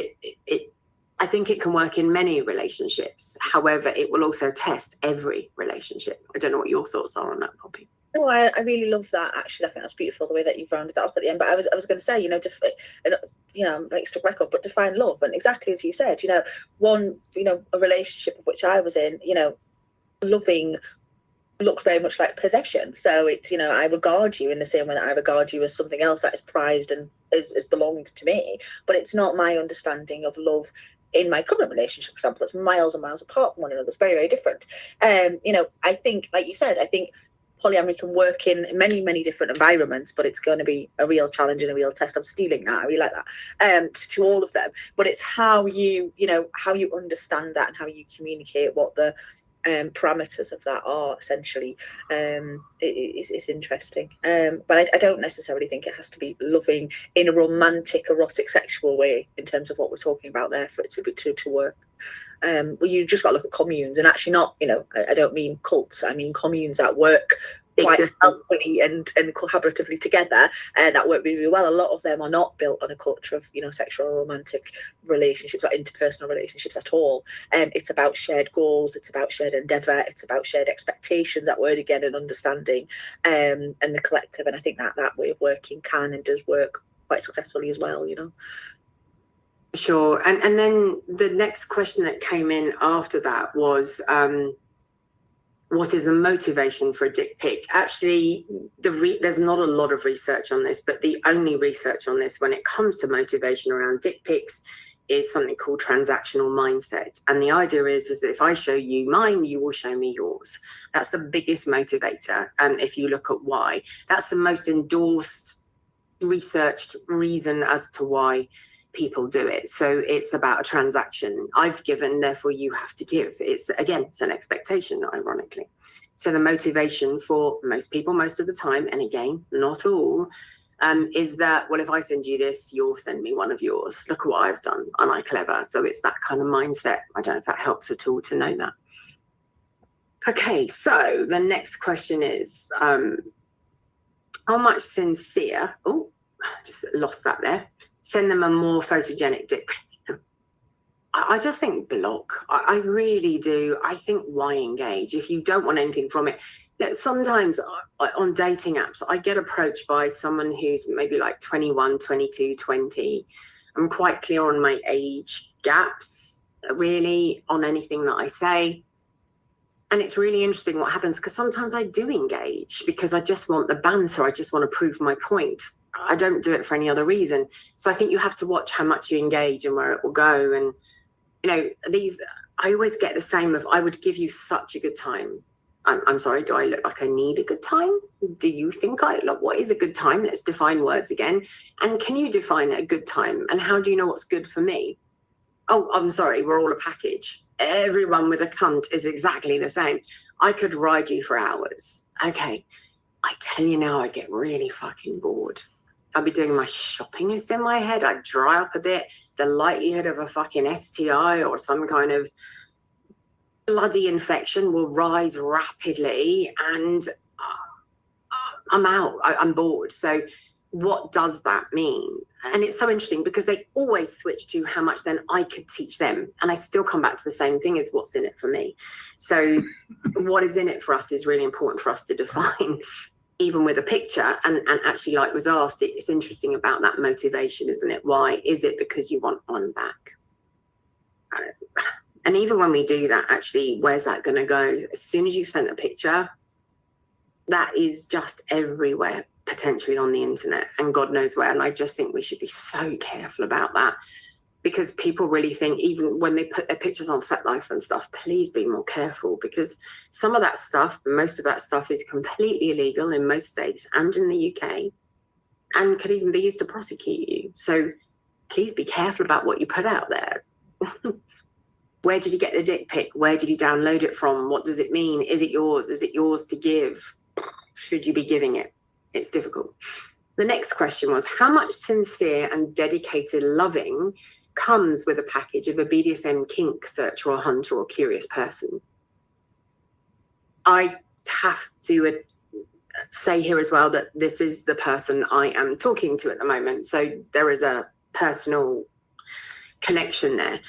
I think it can work in many relationships. However, it will also test every relationship. I don't know what your thoughts are on that, Poppy. No, I really love that. Actually, I think that's beautiful the way that you've rounded that off at the end. But I was going to say, like stuck back up, but define love, and exactly as you said, one, a relationship of which I was in, loving, looks very much like possession. So it's, I regard you in the same way that I regard you as something else that is prized and is belonged to me. But it's not my understanding of love in my current relationship, for example. It's miles and miles apart from one another. It's very, very different. I think, like you said, I think polyamory can work in many, many different environments, but it's going to be a real challenge and a real test. I'm stealing that. I really like that, to all of them. But it's how you understand that and how you communicate what the parameters of that are, essentially. It's interesting. But I don't necessarily think it has to be loving in a romantic, erotic, sexual way in terms of what we're talking about there for it to work. Well, you just got to look at communes, and actually not, I don't mean cults, I mean communes that work quite helpfully and collaboratively together, and that work really, really well. A lot of them are not built on a culture of sexual or romantic relationships or interpersonal relationships at all. It's about shared goals, it's about shared endeavour, it's about shared expectations, that word again, and understanding, and the collective. And I think that way of working can and does work quite successfully as well. Sure. And then the next question that came in after that was, what is the motivation for a dick pic? Actually, there's not a lot of research on this, but the only research on this when it comes to motivation around dick pics is something called transactional mindset. And the idea is that if I show you mine, you will show me yours. That's the biggest motivator. And if you look at why, that's the most endorsed, researched reason as to why people do it. So it's about a transaction. I've given, therefore you have to give. It's an expectation, ironically. So the motivation for most people, most of the time, and again, not all, is that, well, if I send you this, you'll send me one of yours. Look at what I've done. Am I clever? So it's that kind of mindset. I don't know if that helps at all to know that. Okay, so the next question is, how much sincere, just lost that there. Send them a more photogenic dick pic. I just think block. I really do. I think why engage if you don't want anything from it? That sometimes on dating apps, I get approached by someone who's maybe like 21, 22, 20. I'm quite clear on my age gaps, really, on anything that I say. And it's really interesting what happens, because sometimes I do engage because I just want the banter. I just want to prove my point. I don't do it for any other reason. So I think you have to watch how much you engage and where it will go. And, I always get the same of, I would give you such a good time. I'm sorry, do I look like I need a good time? Do you think I look, what is a good time? Let's define words again. And can you define a good time? And how do you know what's good for me? Oh, I'm sorry, we're all a package. Everyone with a cunt is exactly the same. I could ride you for hours. Okay. I tell you now, I get really fucking bored. I'll be doing my shopping list in my head. I dry up a bit. The likelihood of a fucking STI or some kind of bloody infection will rise rapidly, and I'm out. I'm bored. So what does that mean? And it's so interesting because they always switch to how much then I could teach them. And I still come back to the same thing as what's in it for me. So what is in it for us is really important for us to define, even with a picture. And actually, like was asked, it's interesting about that motivation, isn't it? Why? Is it because you want one back? And even when we do that, actually, where's that going to go? As soon as you've sent a picture, that is just everywhere, potentially on the internet, and God knows where. And I just think we should be so careful about that, because people really think, even when they put their pictures on FetLife and stuff, please be more careful, because some of that stuff, most of that stuff is completely illegal in most states and in the UK, and could even be used to prosecute you. So please be careful about what you put out there. Where did you get the dick pic? Where did you download it from? What does it mean? Is it yours? Is it yours to give? Should you be giving it? It's difficult. The next question was, how much sincere and dedicated loving comes with a package of a BDSM kink searcher or hunter or curious person? I have to say here as well that this is the person I am talking to at the moment. So there is a personal connection there.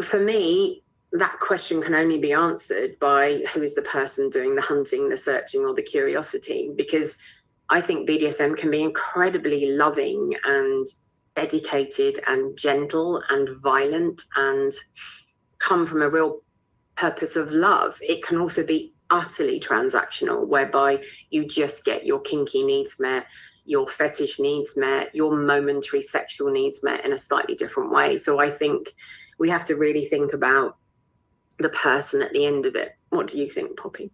For me, that question can only be answered by who is the person doing the hunting, the searching, or the curiosity, because I think BDSM can be incredibly loving and dedicated and gentle and violent and come from a real purpose of love. It can also be utterly transactional, whereby you just get your kinky needs met, your fetish needs met, your momentary sexual needs met in a slightly different way. So I think we have to really think about the person at the end of it. What do you think, Poppy?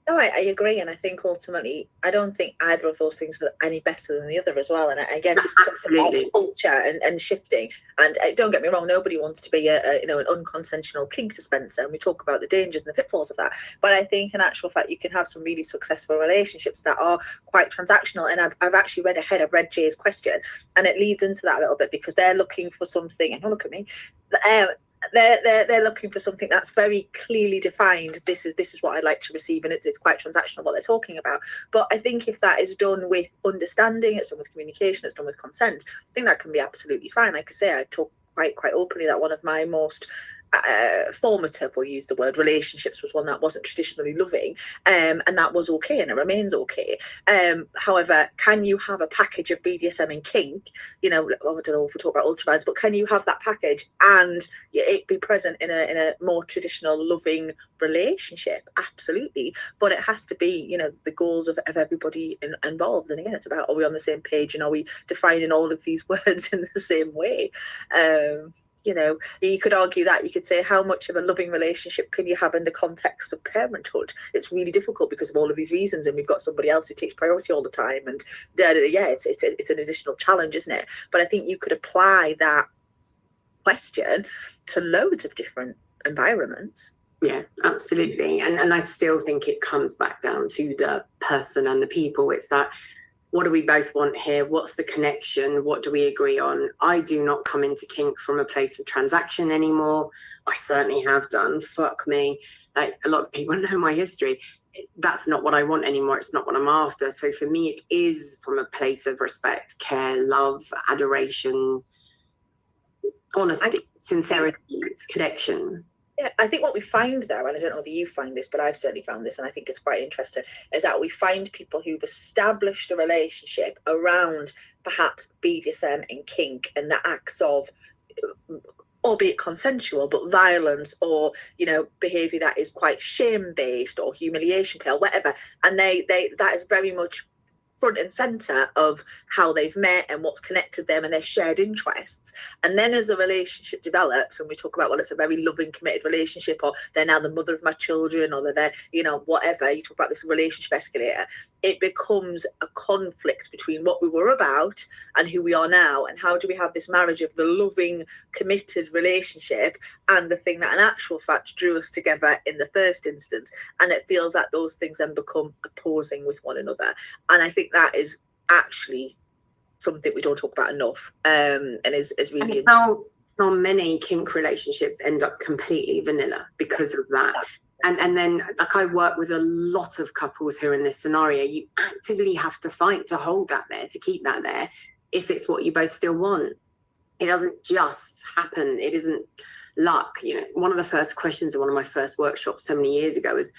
No, I agree, and I think ultimately, I don't think either of those things are any better than the other as well. And again, absolutely, culture and shifting. And don't get me wrong, nobody wants to be an unconventional kink dispenser, and we talk about the dangers and the pitfalls of that. But I think, in actual fact, you can have some really successful relationships that are quite transactional. And I've actually read ahead. I've read Jay's question, and it leads into that a little bit because they're looking for something. And look at me. They're looking for something that's very clearly defined. This is what I'd like to receive, and it's quite transactional what they're talking about. But I think if that is done with understanding, it's done with communication, it's done with consent, I think that can be absolutely fine. Like I say, I talk quite openly that one of my most formative, or use the word relationships, was one that wasn't traditionally loving, and that was okay, and it remains okay. However, can you have a package of BDSM and kink? I don't know if we talk about ultramarines, but can you have that package and it be present in a more traditional loving relationship? Absolutely. But it has to be the goals of everybody involved. And again, it's about, are we on the same page, and are we defining all of these words in the same way? You could argue that. You could say, how much of a loving relationship can you have in the context of parenthood? It's really difficult because of all of these reasons, and we've got somebody else who takes priority all the time, and it's an additional challenge, isn't it? But I think you could apply that question to loads of different environments. Yeah, absolutely. And I still think it comes back down to the person and the people. It's that, what do we both want here? What's the connection? What do we agree on? I do not come into kink from a place of transaction anymore. I certainly have done. Fuck me. Like, a lot of people know my history. That's not what I want anymore. It's not what I'm after. So for me, it is from a place of respect, care, love, adoration, honesty, sincerity, connection. Yeah, I think what we find there, and I don't know whether you find this, but I've certainly found this, and I think it's quite interesting, is that we find people who've established a relationship around perhaps BDSM and kink and the acts of, albeit consensual, but violence or behavior that is quite shame-based or humiliation or whatever, and they that is very much front and center of how they've met and what's connected them and their shared interests. And then as a relationship develops, and we talk about, well, it's a very loving, committed relationship, or they're now the mother of my children, or they're whatever, you talk about this relationship escalator, it becomes a conflict between what we were about and who we are now, and how do we have this marriage of the loving, committed relationship and the thing that in actual fact drew us together in the first instance. And it feels that those things then become opposing with one another. And I think that is actually something we don't talk about enough, and is really how many kink relationships end up completely vanilla because of that. And then, like, I work with a lot of couples who are in this scenario. You actively have to fight to hold that there, to keep that there, if it's what you both still want. It doesn't just happen. It isn't luck. One of the first questions in one of my first workshops so many years ago is,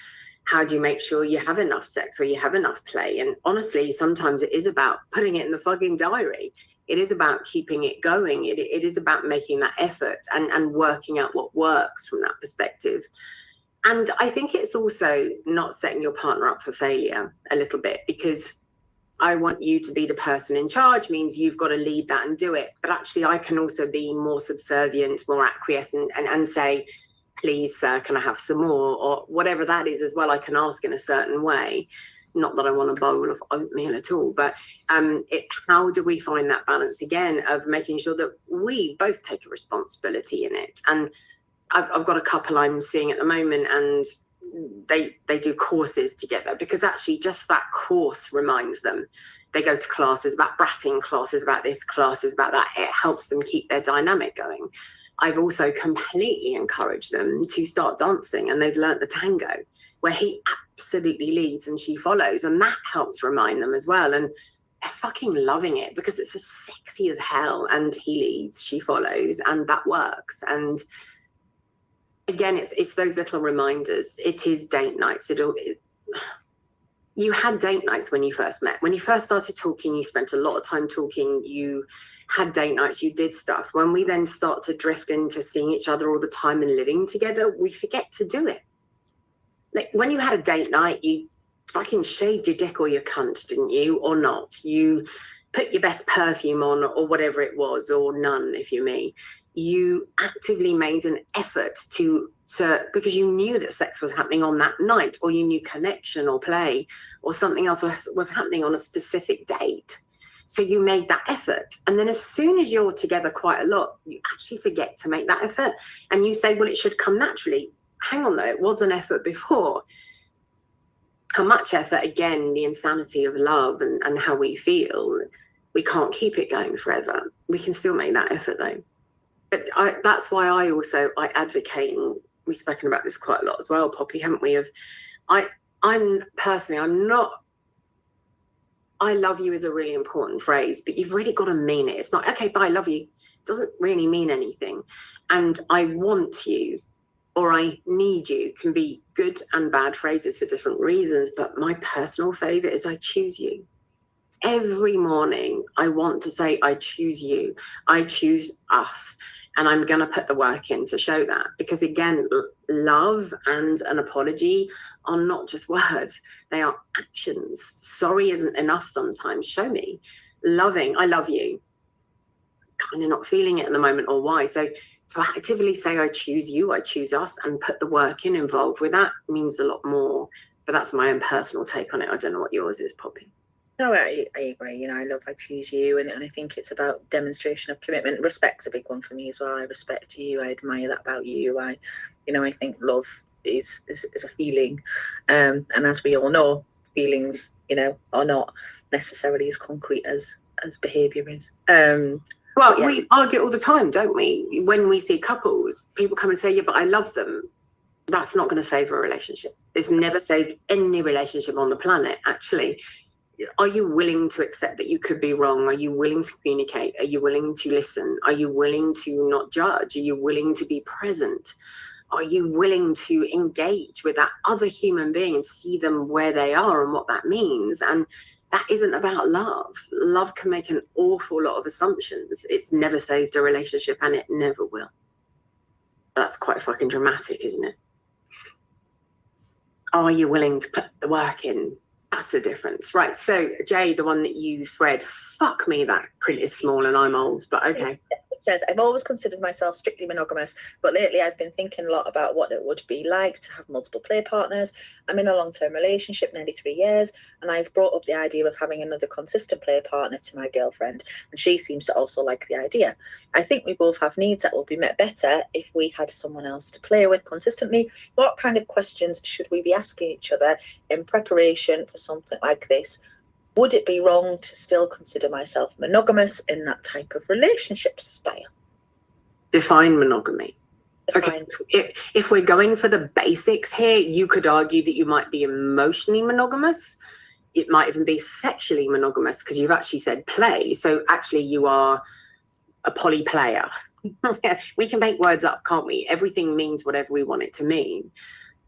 how do you make sure you have enough sex or you have enough play? And honestly, sometimes it is about putting it in the fucking diary. It is about keeping it going. It is about making that effort and working out what works from that perspective. And I think it's also not setting your partner up for failure a little bit, because I want you to be the person in charge means you've got to lead that and do it. But actually, I can also be more subservient, more acquiescent, and say, please, sir, can I have some more? Or whatever that is as well, I can ask in a certain way. Not that I want a bowl of oatmeal at all, but how do we find that balance again of making sure that we both take a responsibility in it? And I've got a couple I'm seeing at the moment, and they do courses together, because actually just that course reminds them. They go to classes about bratting, classes about this, classes about that. It helps them keep their dynamic going. I've also completely encouraged them to start dancing, and they've learnt the tango, where he absolutely leads and she follows, and that helps remind them as well. And they're fucking loving it, because it's as sexy as hell, and he leads, she follows, and that works. And again, it's those little reminders. It is date nights. You had date nights when you first met. When you first started talking, you spent a lot of time talking. You had date nights, you did stuff. When we then start to drift into seeing each other all the time and living together, we forget to do it. like when you had a date night, you fucking shaved your dick or your cunt, didn't you? Or not? You put your best perfume on or whatever it was, or none, if you me. You actively made an effort to because you knew that sex was happening on that night, or you knew connection or play or something else was happening on a specific date. So you made that effort. And then as soon as you're together quite a lot, you actually forget to make that effort. And you say, well, it should come naturally. Hang on though, it was an effort before. How much effort? Again, the insanity of love and how we feel. We can't keep it going forever. We can still make that effort though. But that's why I advocate, and we've spoken about this quite a lot as well, Poppy, haven't we? I'm not, I love you is a really important phrase, but you've really got to mean it. It's not, okay, bye, love you. It doesn't really mean anything. And I want you, or I need you, can be good and bad phrases for different reasons. But my personal favorite is I choose you. Every morning, I want to say, I choose you. I choose us. And I'm going to put the work in to show that. Because again, love and an apology are not just words. They are actions. Sorry isn't enough sometimes. Show me. Loving, I love you. Kind of not feeling it at the moment, or why. So to actively say, I choose you, I choose us, and put the work in involved with that means a lot more. But that's my own personal take on it. I don't know what yours is, Poppy. No, I agree. You know, I love I choose you, and I think it's about demonstration of commitment. Respect's a big one for me as well. I respect you. I admire that about you. I think love is a feeling, and as we all know, feelings, are not necessarily as concrete as behaviour is. Well, yeah. We argue all the time, don't we? When we see couples, people come and say, yeah, but I love them. That's not going to save a relationship. It's never saved any relationship on the planet, actually. Are you willing to accept that you could be wrong? Are you willing to communicate? Are you willing to listen? Are you willing to not judge? Are you willing to be present? Are you willing to engage with that other human being and see them where they are and what that means? And that isn't about love. Love can make an awful lot of assumptions. It's never saved a relationship, and it never will. That's quite fucking dramatic, isn't it? Are you willing to put the work in? That's the difference. Right, so Jay, the one that you read, fuck me, that print is small and I'm old, but okay. It says, I've always considered myself strictly monogamous, but lately I've been thinking a lot about what it would be like to have multiple play partners. I'm in a long-term relationship, nearly 3 years, and I've brought up the idea of having another consistent play partner to my girlfriend, and she seems to also like the idea. I think we both have needs that will be met better if we had someone else to play with consistently. What kind of questions should we be asking each other in preparation for something like this? Would it be wrong to still consider myself monogamous in that type of relationship style? Define monogamy. Okay, if we're going for the basics here, you could argue that you might be emotionally monogamous. It might even be sexually monogamous, because you've actually said play. So actually you are a poly player. We can make words up, can't we? Everything means whatever we want it to mean.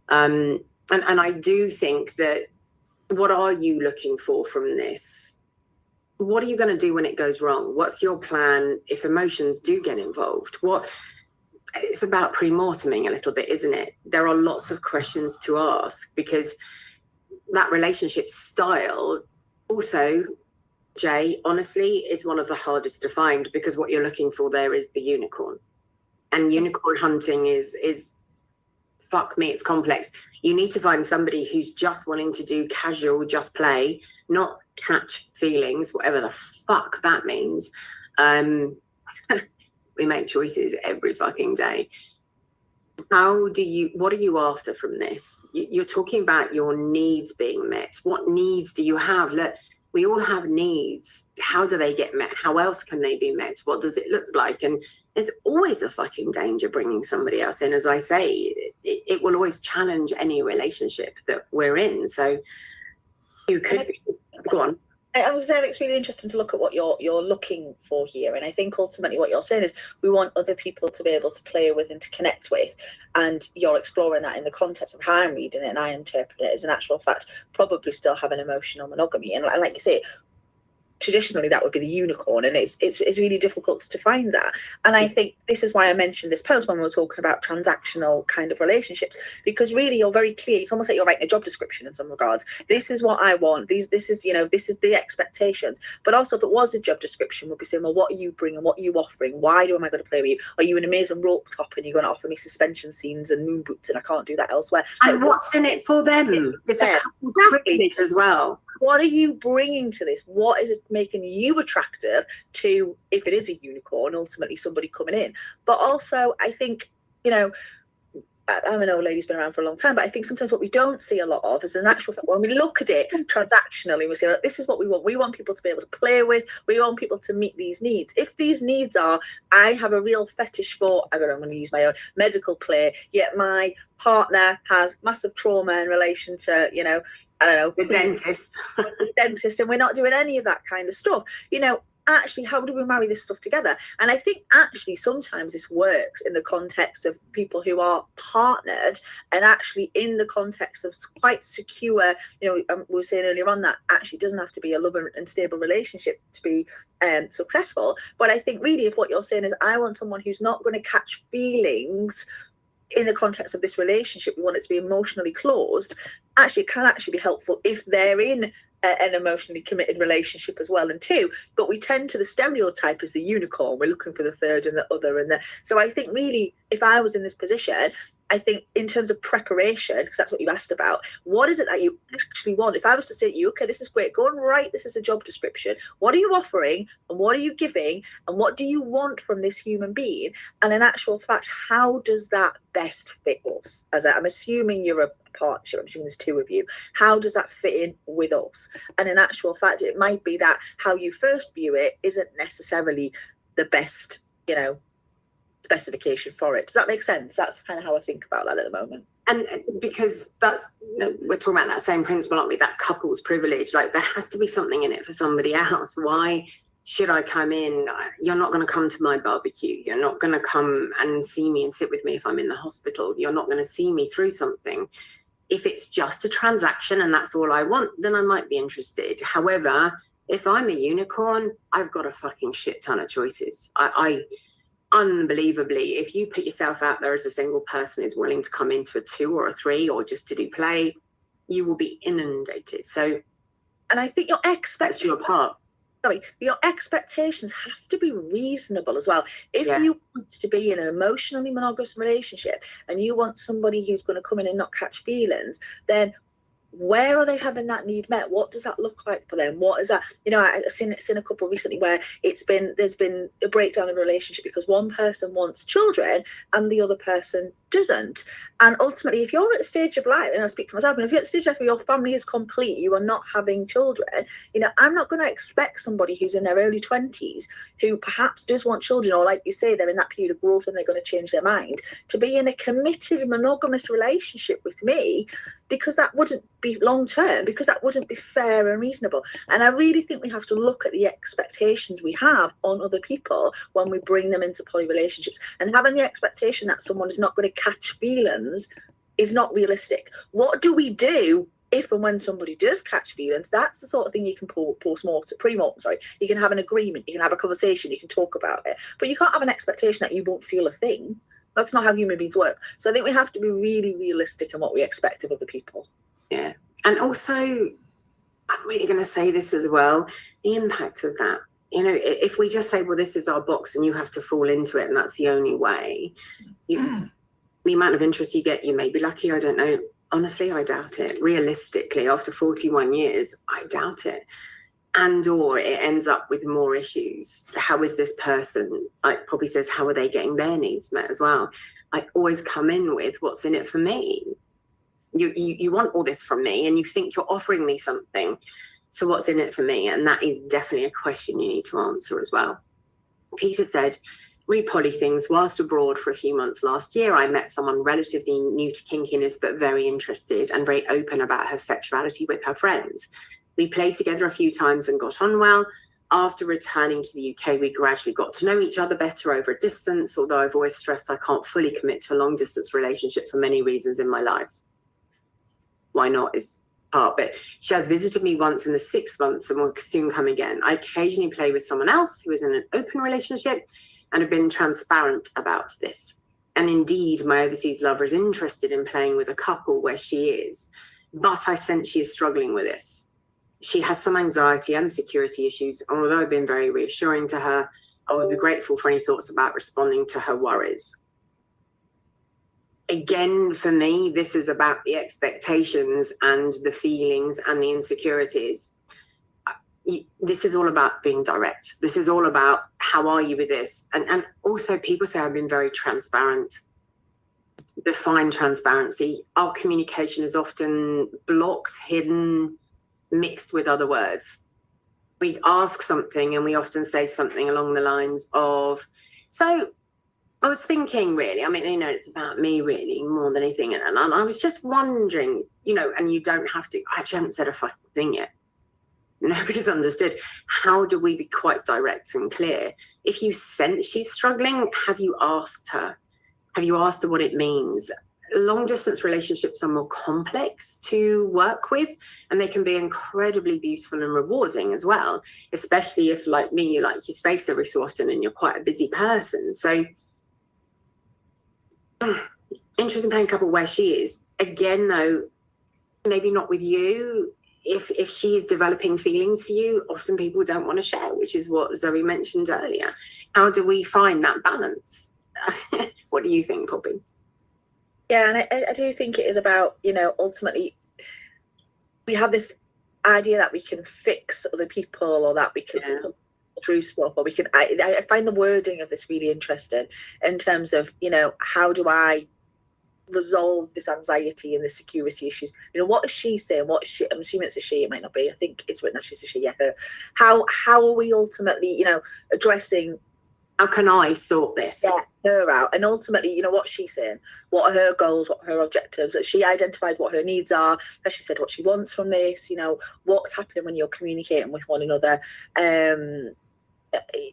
And I do think that, what are you looking for from this? What are you going to do when it goes wrong? What's your plan if emotions do get involved? It's about pre-morteming a little bit, isn't it? There are lots of questions to ask, because that relationship style also, Jay, honestly, is one of the hardest to find, because what you're looking for there is the unicorn. And unicorn hunting is fuck me, it's complex. You need to find somebody who's just wanting to do casual, just play, not catch feelings, whatever the fuck that means. We make choices every fucking day. What are you after from this? You're talking about your needs being met. What needs do you have? Look, we all have needs. How do they get met? How else can they be met? What does it look like? And there's always a fucking danger bringing somebody else in. As I say, it will always challenge any relationship that we're in. So you could go on. I was saying it's really interesting to look at what you're looking for here, and I think ultimately what you're saying is we want other people to be able to play with and to connect with, and you're exploring that in the context of how I'm reading it, and I interpret it as an actual fact probably still have an emotional monogamy, and like you say, traditionally that would be the unicorn, and it's really difficult to find that. And I think this is why I mentioned this post when we were talking about transactional kind of relationships, because really you're very clear. It's almost like you're writing a job description in some regards. This is what I want. This is the expectations. But also, if it was a job description, we'd be saying, well, what are you bringing? What are you offering? Why am I going to play with you? Are you an amazing rope top and you're going to offer me suspension scenes and moon boots and I can't do that elsewhere? And like, what's in it for them? It's a couple's privilege as well. What are you bringing to this? What is it making you attractive to, if it is a unicorn, ultimately somebody coming in? But also, I think, I'm an old lady who's been around for a long time, but I think sometimes what we don't see a lot of is an actual fact. When we look at it transactionally, we say, like, this is what we want. We want people to be able to play with. We want people to meet these needs. If these needs are, I have a real fetish for, I'm going to use my own medical play, yet my partner has massive trauma in relation to, I don't know, the dentist. And we're not doing any of that kind of stuff. Actually, how do we marry this stuff together? And I think actually sometimes this works in the context of people who are partnered, and actually in the context of quite secure, we were saying earlier on that actually doesn't have to be a love and stable relationship to be successful. But I think really if what you're saying is I want someone who's not going to catch feelings in the context of this relationship, we want it to be emotionally closed, actually it can actually be helpful if they're in an emotionally committed relationship as well. And two, but we tend to, the stereotype is the unicorn, we're looking for the third and the other, so I think really if I was in this position, I think in terms of preparation, because that's what you asked about, what is it that you actually want? If I was to say to you, okay, this is great, go and write, this is a job description. What are you offering and what are you giving and what do you want from this human being? And in actual fact, how does that best fit us? I'm assuming you're a partnership, I'm assuming there's two of you. How does that fit in with us? And in actual fact, it might be that how you first view it isn't necessarily the best, specification for it. Does that make sense? That's kind of how I think about that at the moment. And because that's, we're talking about that same principle, aren't we? That couple's privilege. Like there has to be something in it for somebody else. Why should I come in? You're not going to come to my barbecue. You're not going to come and see me and sit with me if I'm in the hospital. You're not going to see me through something. If it's just a transaction and that's all I want, then I might be interested. However, if I'm a unicorn, I've got a fucking shit ton of choices. I unbelievably, if you put yourself out there as a single person who's willing to come into a 2 or a 3 or just to do play, you will be inundated. So, and I think your expectations have to be reasonable as well. If you want to be in an emotionally monogamous relationship and you want somebody who's going to come in and not catch feelings, then where are they having that need met? What does that look like for them? What is that? I've seen a couple recently where there's been a breakdown in a relationship because one person wants children and the other person doesn't. And ultimately, if you're at a stage of life, and I speak for myself, and if you're at a stage of life where your family is complete, you are not having children, I'm not going to expect somebody who's in their early 20s who perhaps does want children, or like you say, they're in that period of growth and they're going to change their mind, to be in a committed monogamous relationship with me, because that wouldn't be long term, because that wouldn't be fair and reasonable. And I really think we have to look at the expectations we have on other people when we bring them into poly relationships, and having the expectation that someone is not going to catch feelings is not realistic. What do we do if and when somebody does catch feelings? That's the sort of thing you can pre-mortem, you can have an agreement, you can have a conversation, you can talk about it, but you can't have an expectation that you won't feel a thing. That's not how human beings work. So I think we have to be really realistic in what we expect of other people. Yeah. And also, I'm really going to say this as well, the impact of that. If we just say, well, this is our box and you have to fall into it and that's the only way, the amount of interest you get, you may be lucky, I don't know. Honestly, I doubt it. Realistically, after 41 years, I doubt it. And or it ends up with more issues. How is this person, like probably says, how are they getting their needs met as well? I always come in with what's in it for me. You want all this from me and you think you're offering me something. So what's in it for me? And that is definitely a question you need to answer as well. Peter said, re-poly things. Whilst abroad for a few months last year, I met someone relatively new to kinkiness, but very interested and very open about her sexuality with her friends. We played together a few times and got on well. After returning to the UK, we gradually got to know each other better over a distance, although I've always stressed I can't fully commit to a long distance relationship for many reasons in my life. Why not is part, but she has visited me once in the 6 months and will soon come again. I occasionally play with someone else who is in an open relationship and have been transparent about this. And indeed, my overseas lover is interested in playing with a couple where she is, but I sense she is struggling with this. She has some anxiety and security issues, and although I've been very reassuring to her, I would be grateful for any thoughts about responding to her worries. Again, for me, this is about the expectations and the feelings and the insecurities. This is all about being direct. This is all about how are you with this? And also people say I've been very transparent. Define transparency. Our communication is often blocked, hidden, mixed with other words. We ask something and we often say something along the lines of, so I was thinking really, I mean, you know, it's about me really more than anything. And I was just wondering, you know, and you don't have to, I actually haven't said a fucking thing yet. Nobody's understood. How do we be quite direct and clear? If you sense she's struggling, have you asked her? Have you asked her what it means? Long distance relationships are more complex to work with, and they can be incredibly beautiful and rewarding as well, especially if, like me, you like your space every so often and you're quite a busy person. So interesting playing couple where she is. Again, though, maybe not with you. If she is developing feelings for you, often people don't want to share, which is what Zoe mentioned earlier. How do we find that balance? What do you think, Poppy? Yeah, and I do think it is about, you know, ultimately we have this idea that we can fix other people, or that we can put through stuff, or we can, I find the wording of this really interesting in terms of, you know, how do I resolve this anxiety and the security issues? You know, what is she saying? What is she? I'm assuming it's a she. It might not be. I think it's written that she's a she. Yeah. Her. How are we ultimately, you know, addressing? How can I sort this? Yeah, her out. And ultimately, you know, what's she saying? What are her goals? What are her objectives? Has she identified what her needs are? Has she said what she wants from this? You know, what's happening when you're communicating with one another?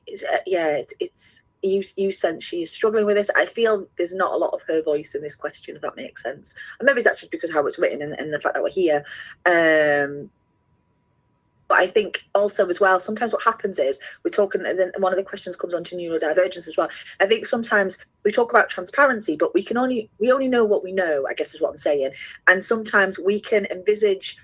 It's you sense she's struggling with this. I feel there's not a lot of her voice in this question, if that makes sense. And maybe that's just because of how it's written and the fact that we're here. But I think also as well, sometimes what happens is we're talking, and then one of the questions comes on to neurodivergence as well. I think sometimes we talk about transparency, but we only know what we know, I guess is what I'm saying. And sometimes we can envisage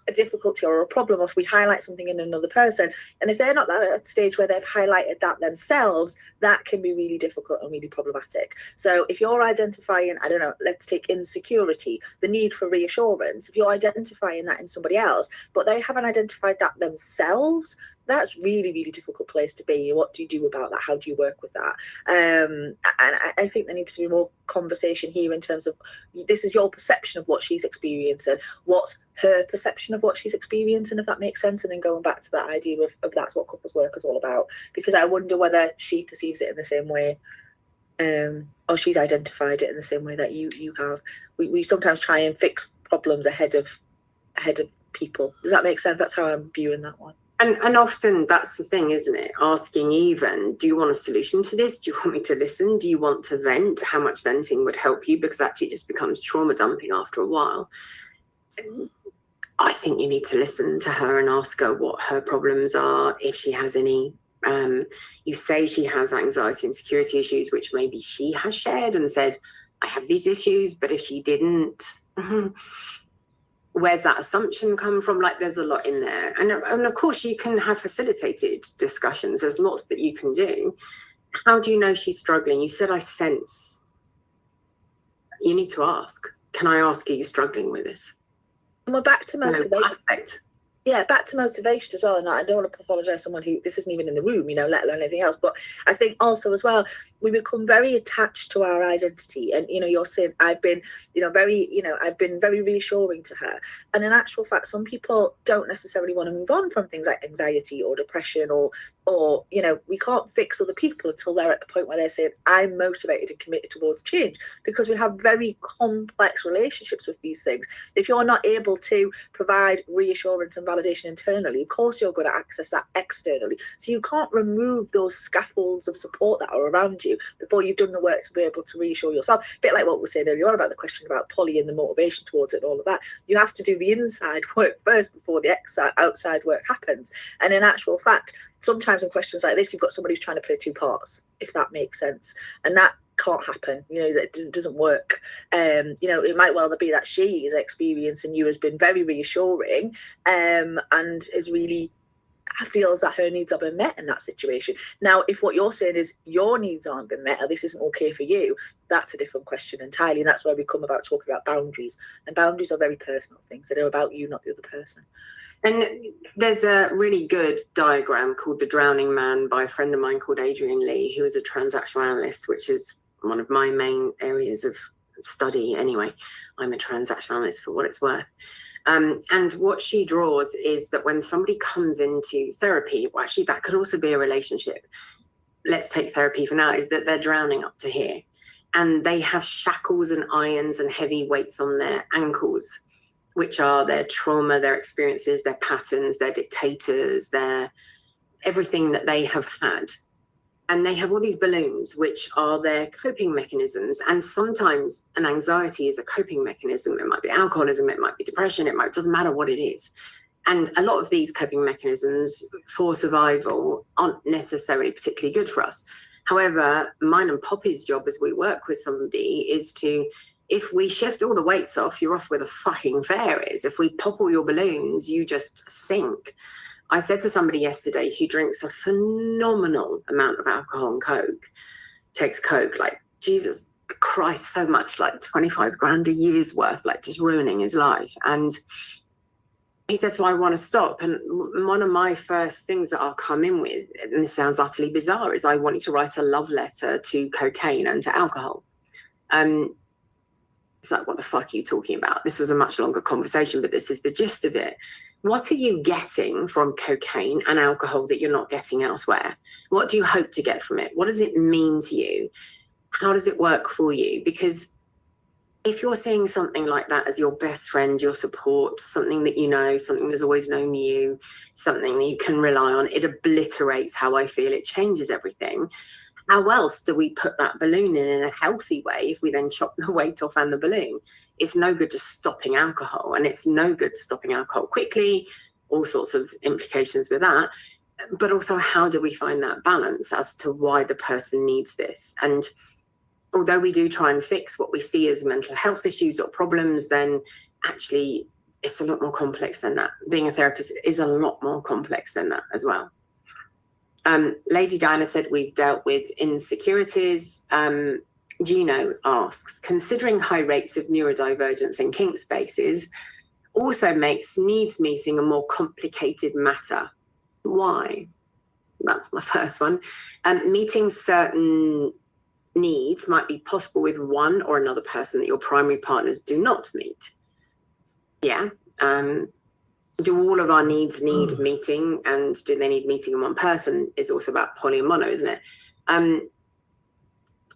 a difficulty or a problem if we highlight something in another person, and if they're not at a stage where they've highlighted that themselves, that can be really difficult and really problematic. So if you're identifying, I don't know, let's take insecurity, the need for reassurance, if you're identifying that in somebody else but they haven't identified that themselves, that's really, really difficult place to be. What do you do about that? How do you work with that? And I think there needs to be more conversation here in terms of, this is your perception of what she's experiencing, what's her perception of what she's experiencing, if that makes sense. And then going back to that idea of that's what couples work is all about, because I wonder whether she perceives it in the same way, or she's identified it in the same way that you have. We sometimes try and fix problems ahead of people. Does that make sense? That's how I'm viewing that one. And often that's the thing, isn't it? Asking even, do you want a solution to this? Do you want me to listen? Do you want to vent? How much venting would help you? Because actually it just becomes trauma dumping after a while. I think you need to listen to her and ask her what her problems are, if she has any. You say she has anxiety and security issues, which maybe she has shared and said, I have these issues, but if she didn't... where's that assumption come from? Like, there's a lot in there. And of course, you can have facilitated discussions. There's lots that you can do. How do you know she's struggling? You said, I sense. You need to ask. Can I ask, are you struggling with this? And we're back to motivation. Yeah, back to motivation as well. And I don't want to pathologize someone who this isn't even in the room, you know, let alone anything else. But I think also as well, we become very attached to our identity. And, you know, you're saying I've been very reassuring to her. And in actual fact, some people don't necessarily want to move on from things like anxiety or depression or Or, you know, we can't fix other people until they're at the point where they're saying, I'm motivated and committed towards change, because we have very complex relationships with these things. If you're not able to provide reassurance and validation internally, of course you're going to access that externally. So you can't remove those scaffolds of support that are around you before you've done the work to be able to reassure yourself. A bit like what we were saying earlier on about the question about poly and the motivation towards it and all of that. You have to do the inside work first before the outside work happens. And in actual fact, sometimes in questions like this, you've got somebody who's trying to play two parts, if that makes sense. And that can't happen, you know, that doesn't work. You know, it might well be that she is experiencing you has been very reassuring, and is really feels that her needs have been met in that situation. Now, if what you're saying is your needs aren't been met, or this isn't okay for you, that's a different question entirely. And that's where we come about talking about boundaries. And boundaries are very personal things. They're about you, not the other person. And there's a really good diagram called The Drowning Man by a friend of mine called Adrian Lee, who is a transactional analyst, which is one of my main areas of study anyway. I'm a transactional analyst for what it's worth. And what she draws is that when somebody comes into therapy, well, actually that could also be a relationship. Let's take therapy for now, is that they're drowning up to here. And they have shackles and irons and heavy weights on their ankles, which are their trauma, their experiences, their patterns, their dictators, their everything that they have had. And they have all these balloons, which are their coping mechanisms. And sometimes an anxiety is a coping mechanism. It might be alcoholism, it might be depression, it doesn't matter what it is. And a lot of these coping mechanisms for survival aren't necessarily particularly good for us. However, mine and Poppy's job as we work with somebody is to, if we shift all the weights off, you're off where the fucking fair is. If we pop all your balloons, you just sink. I said to somebody yesterday who drinks a phenomenal amount of alcohol and Coke, takes Coke, like, Jesus Christ, so much, like 25 grand a year's worth, like just ruining his life. And he said, so I want to stop. And one of my first things that I'll come in with, and this sounds utterly bizarre, is I want you to write a love letter to cocaine and to alcohol. It's like, what the fuck are you talking about? This was a much longer conversation, but this is the gist of it. What are you getting from cocaine and alcohol that you're not getting elsewhere? What do you hope to get from it? What does it mean to you? How does it work for you? Because if you're seeing something like that as your best friend, your support, something that you know, something that's always known you, something that you can rely on, it obliterates how I feel, it changes everything. How else do we put that balloon in a healthy way if we then chop the weight off and the balloon? It's no good just stopping alcohol, and it's no good stopping alcohol quickly, all sorts of implications with that. But also, how do we find that balance as to why the person needs this? And although we do try and fix what we see as mental health issues or problems, then actually it's a lot more complex than that. Being a therapist is a lot more complex than that as well. Lady Diana said we've dealt with insecurities. Gino asks, considering high rates of neurodivergence in kink spaces also makes needs meeting a more complicated matter. Why? That's my first one. Meeting certain needs might be possible with one or another person that your primary partners do not meet. Yeah. Do all of our needs need meeting, and do they need meeting in one person is also about poly and mono, isn't it?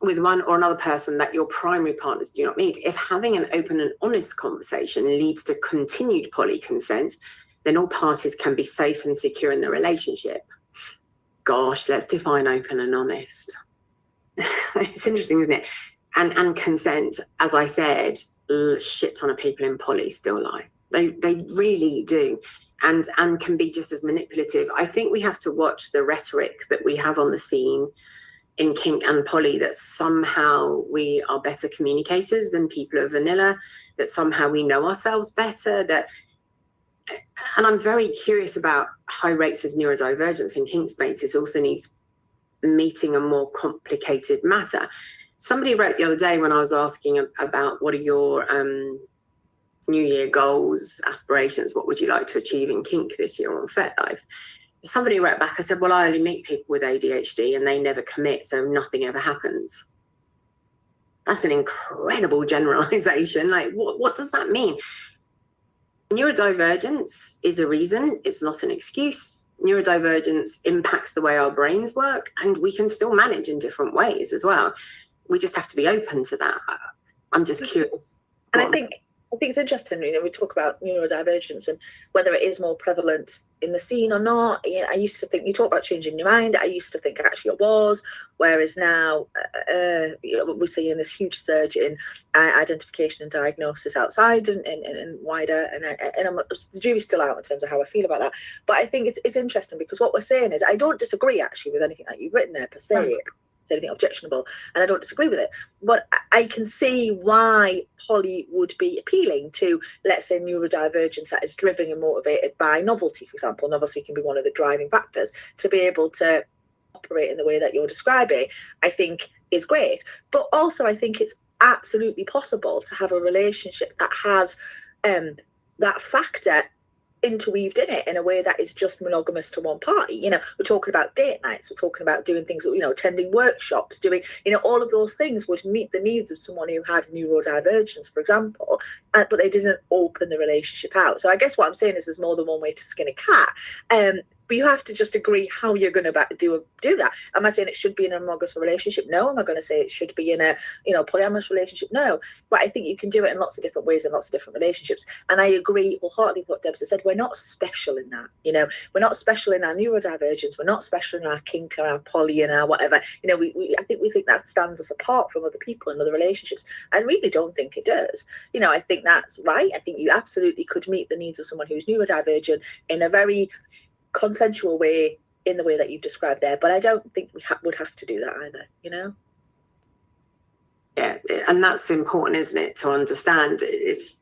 With one or another person that your primary partners do not meet, if having an open and honest conversation leads to continued poly consent, then all parties can be safe and secure in the relationship. Gosh, let's define open and honest. It's interesting, isn't it? And consent, as I said, shit ton of people in poly still lie. They really do, and can be just as manipulative. I think we have to watch the rhetoric that we have on the scene in kink and poly, that somehow we are better communicators than people of vanilla, that somehow we know ourselves better. And I'm very curious about high rates of neurodivergence in kink spaces also needs meeting a more complicated matter. Somebody wrote the other day when I was asking about what are your New Year goals, aspirations, what would you like to achieve in kink this year on FetLife? Somebody wrote back, I said, well, I only meet people with ADHD and they never commit, so nothing ever happens. That's an incredible generalization. Like, what does that mean? Neurodivergence is a reason, it's not an excuse. Neurodivergence impacts the way our brains work, and we can still manage in different ways as well. We just have to be open to that. I'm just curious. And I think it's interesting, we talk about neurodivergence and whether it is more prevalent in the scene or not. I used to think, you talk about changing your mind, I used to think actually it was, whereas now we're seeing this huge surge in identification and diagnosis outside and wider, and the jury's still out in terms of how I feel about that. But I think it's interesting, because what we're saying is, I don't disagree actually with anything that you've written there per se. It's anything objectionable, and I don't disagree with it, but I can see why poly would be appealing to, let's say, neurodivergence that is driven and motivated by novelty. For example, novelty can be one of the driving factors to be able to operate in the way that you're describing. I think is great, but also I think it's absolutely possible to have a relationship that has that factor interweaved in it in a way that is just monogamous to one party. We're talking about date nights, we're talking about doing things, attending workshops, doing, all of those things would meet the needs of someone who had neurodivergence, for example, but they didn't open the relationship out. So I guess what I'm saying is there's more than one way to skin a cat. But you have to just agree how you're going to do that. Am I saying it should be in a monogamous relationship? No. Am I going to say it should be in a polyamorous relationship? No. But I think you can do it in lots of different ways in lots of different relationships. And I agree wholeheartedly with what Debs has said. We're not special in that. We're not special in our neurodivergence. We're not special in our kink or our poly and our whatever. I think that stands us apart from other people in other relationships. I really don't think it does. I think that's right. I think you absolutely could meet the needs of someone who's neurodivergent in a very consensual way, in the way that you've described there, but I don't think we would have to do that either. Yeah, and that's important, isn't it, to understand. It's,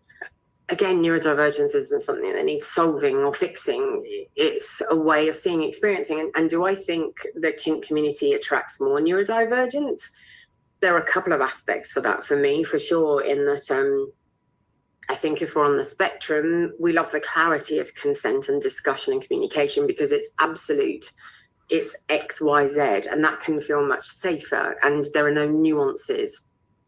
again, neurodivergence isn't something that needs solving or fixing. It's a way of seeing, experiencing. And do I think the kink community attracts more neurodivergence? There are a couple of aspects for that for me, for sure, in that I think if we're on the spectrum, we love the clarity of consent and discussion and communication, because it's absolute, it's X, Y, Z, and that can feel much safer, and there are no nuances,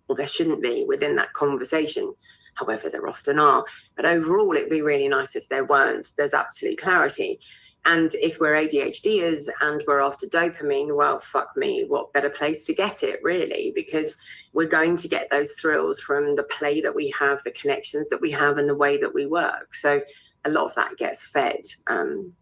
or there shouldn't be, within that conversation. However, there often are. But overall, it'd be really nice if there weren't. There's absolute clarity. And if we're ADHDers and we're after dopamine, well, fuck me, what better place to get it, really? Because we're going to get those thrills from the play that we have, the connections that we have, and the way that we work. So a lot of that gets fed. And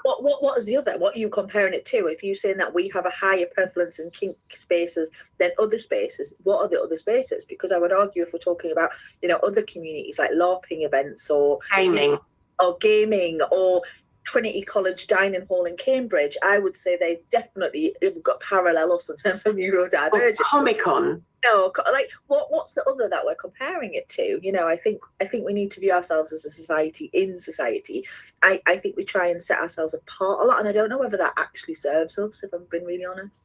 what is the other? What are you comparing it to? If you're saying that we have a higher prevalence in kink spaces than other spaces, what are the other spaces? Because I would argue, if we're talking about, other communities like LARPing events or gaming or Trinity College Dining Hall in Cambridge, I would say they definitely have got parallel us in terms of neurodivergence. Comic-Con. No, like what's the other that we're comparing it to? I think we need to view ourselves as a society in society. I think we try and set ourselves apart a lot, and I don't know whether that actually serves us, if I'm being really honest.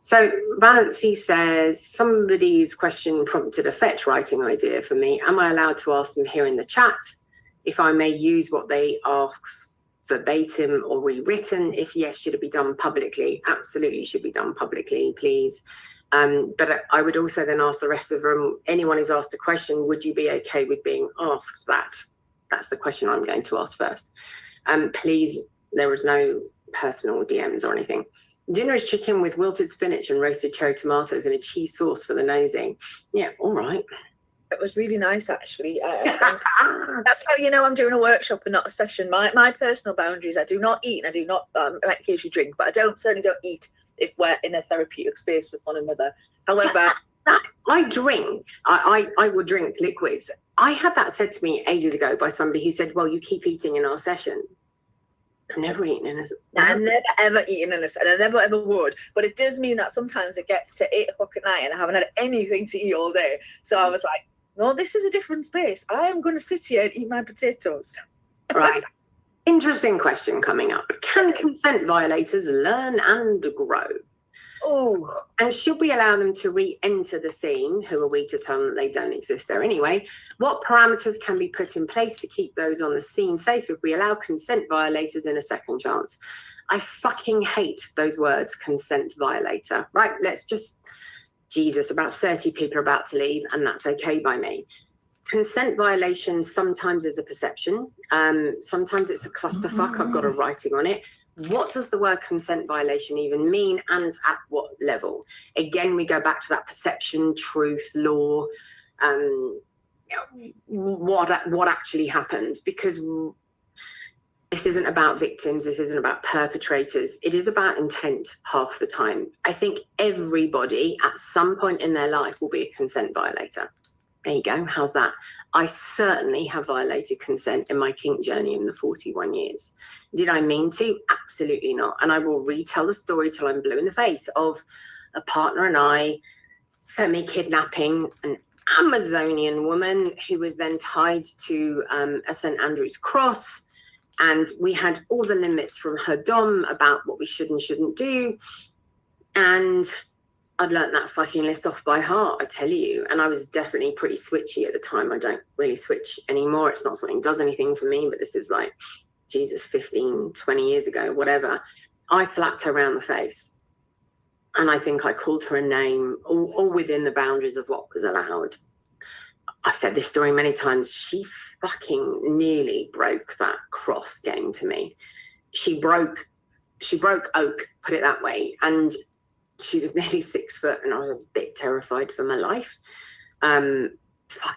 So Valency says, somebody's question prompted a fetch writing idea for me. Am I allowed to ask them here in the chat if I may use what they ask verbatim or rewritten? If yes, should it be done publicly? Absolutely should be done publicly, please. But I would also then ask the rest of them, anyone who's asked a question, would you be okay with being asked that? That's the question I'm going to ask first. Please, there was no personal DMs or anything. Dinner is chicken with wilted spinach and roasted cherry tomatoes and a cheese sauce for the nosy. Yeah, all right. It was really nice, actually. That's how I'm doing a workshop and not a session. My personal boundaries: I do not eat, and I do not occasionally drink, but certainly don't eat if we're in a therapeutic space with one another. However, I drink. I will drink liquids. I had that said to me ages ago by somebody who said, "Well, you keep eating in our session." I've never eaten in a session. I've never ever eaten in a session. I never ever would. But it does mean that sometimes it gets to 8 o'clock at night and I haven't had anything to eat all day. So I was like, no, this is a different space. I am going to sit here and eat my potatoes. Right. Interesting question coming up. Can consent violators learn and grow? Oh. And should we allow them to re-enter the scene? Who are we to tell them they don't exist there anyway? What parameters can be put in place to keep those on the scene safe if we allow consent violators in a second chance? I fucking hate those words, consent violator. Right, let's just... Jesus, about 30 people are about to leave, and that's okay by me. consent violation sometimes is a perception. Sometimes it's a clusterfuck. I've got a writing on it. What does the word consent violation even mean, and at what level? Again, we go back to that perception, truth, law, what actually happened, because this isn't about victims, this isn't about perpetrators, it is about intent half the time. I think everybody at some point in their life will be a consent violator. There you go, how's that? I certainly have violated consent in my kink journey in the 41 years. Did I mean to? Absolutely not. And I will retell the story till I'm blue in the face of a partner and I semi-kidnapping an Amazonian woman who was then tied to a St. Andrew's cross. And we had all the limits from her dom about what we should and shouldn't do. And I'd learnt that fucking list off by heart, I tell you. And I was definitely pretty switchy at the time. I don't really switch anymore. It's not something that does anything for me, but this is like, Jesus, 15, 20 years ago, whatever. I slapped her around the face. And I think I called her a name, all within the boundaries of what was allowed. I've said this story many times. She fucking nearly broke that cross getting to me. She broke oak, put it that way. And she was nearly 6 foot and I was a bit terrified for my life.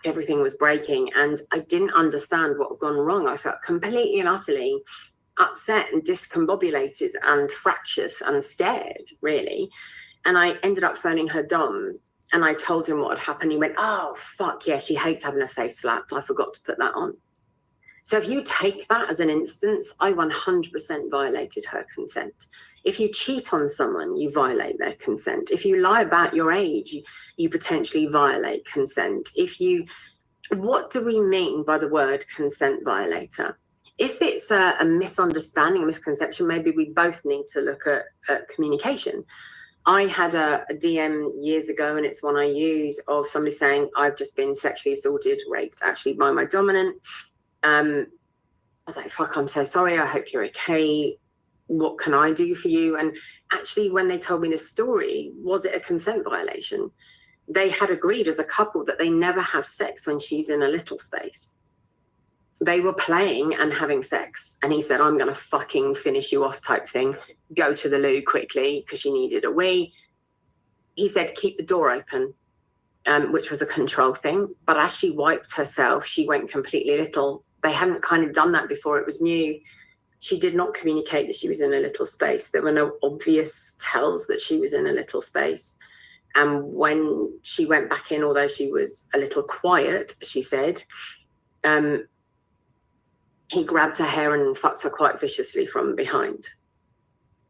Everything was breaking and I didn't understand what had gone wrong. I felt completely and utterly upset and discombobulated and fractious and scared, really. And I ended up phoning her dom and I told him what had happened. He went, oh, fuck yeah, she hates having her face slapped. I forgot to put that on. So if you take that as an instance, I 100% violated her consent. If you cheat on someone, you violate their consent. If you lie about your age, you potentially violate consent. What do we mean by the word consent violator? If it's a misunderstanding, a misconception, maybe we both need to look at communication. I had a DM years ago, and it's one I use, of somebody saying, I've just been sexually assaulted, raped, actually by my dominant. I was like, fuck, I'm so sorry. I hope you're okay. What can I do for you? And actually, when they told me this story, was it a consent violation? They had agreed as a couple that they never have sex when she's in a little space. They were playing and having sex. And he said, I'm going to fucking finish you off type thing. Go to the loo quickly because she needed a wee. He said, keep the door open, which was a control thing. But as she wiped herself, she went completely little. They hadn't kind of done that before. It was new. She did not communicate that she was in a little space. There were no obvious tells that she was in a little space. And when she went back in, although she was a little quiet, she said, he grabbed her hair and fucked her quite viciously from behind.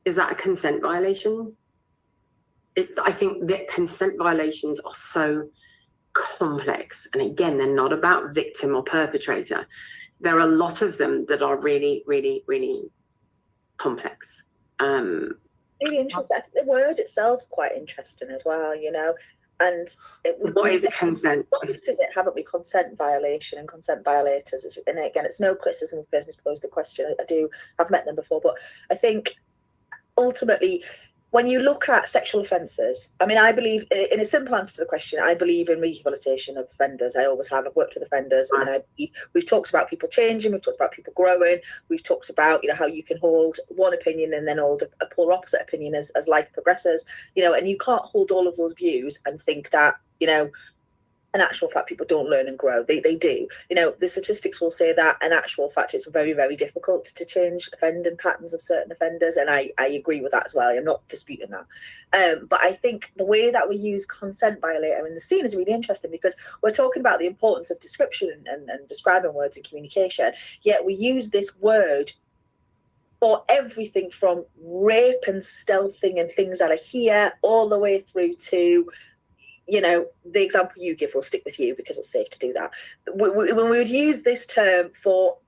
Is that a consent violation? I think that consent violations are so complex. And again, they're not about victim or perpetrator. There are a lot of them that are really, really, really complex. Really interesting. The word itself is quite interesting as well, you know. And what is consent? What is it, haven't we? Consent violation and consent violators. And again, it's no criticism of the person who's posed the question. I've met them before, but I think ultimately, when you look at sexual offences, I mean, I believe, in a simple answer to the question, I believe in rehabilitation of offenders. I always have. I've worked with offenders, and I believe we've talked about people changing, we've talked about people growing, we've talked about, you know, how you can hold one opinion and then hold a polar opposite opinion as life progresses, you know, and you can't hold all of those views and think that, you know, in actual fact, people don't learn and grow. They do. You know, the statistics will say that in actual fact, it's very, very difficult to change offending patterns of certain offenders. And I agree with that as well. I'm not disputing that. But I think the way that we use consent violator in the scene is really interesting, because we're talking about the importance of description and describing words in communication. Yet we use this word for everything from rape and stealthing and things that are here all the way through to, you know, the example you give will stick with you because it's safe to do that. When we would use this term for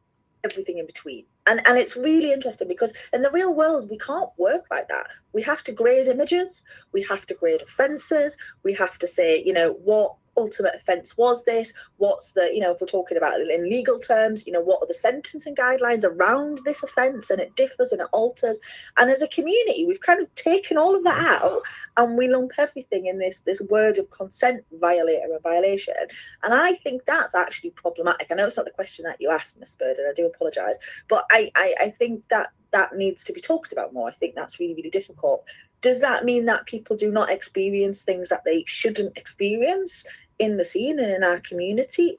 everything in between. And it's really interesting because in the real world, we can't work like that. We have to grade images. We have to grade offences. We have to say, you know, what ultimate offence was this? What's the, if we're talking about it in legal terms, what are the sentencing guidelines around this offence? And it differs and it alters. And as a community, we've kind of taken all of that out and we lump everything in this word of consent violator or violation. And I think that's actually problematic. I know it's not the question that you asked, Miss Bird, and I do apologise, but I think that needs to be talked about more. I think that's really, really difficult. Does that mean that people do not experience things that they shouldn't experience in the scene and in our community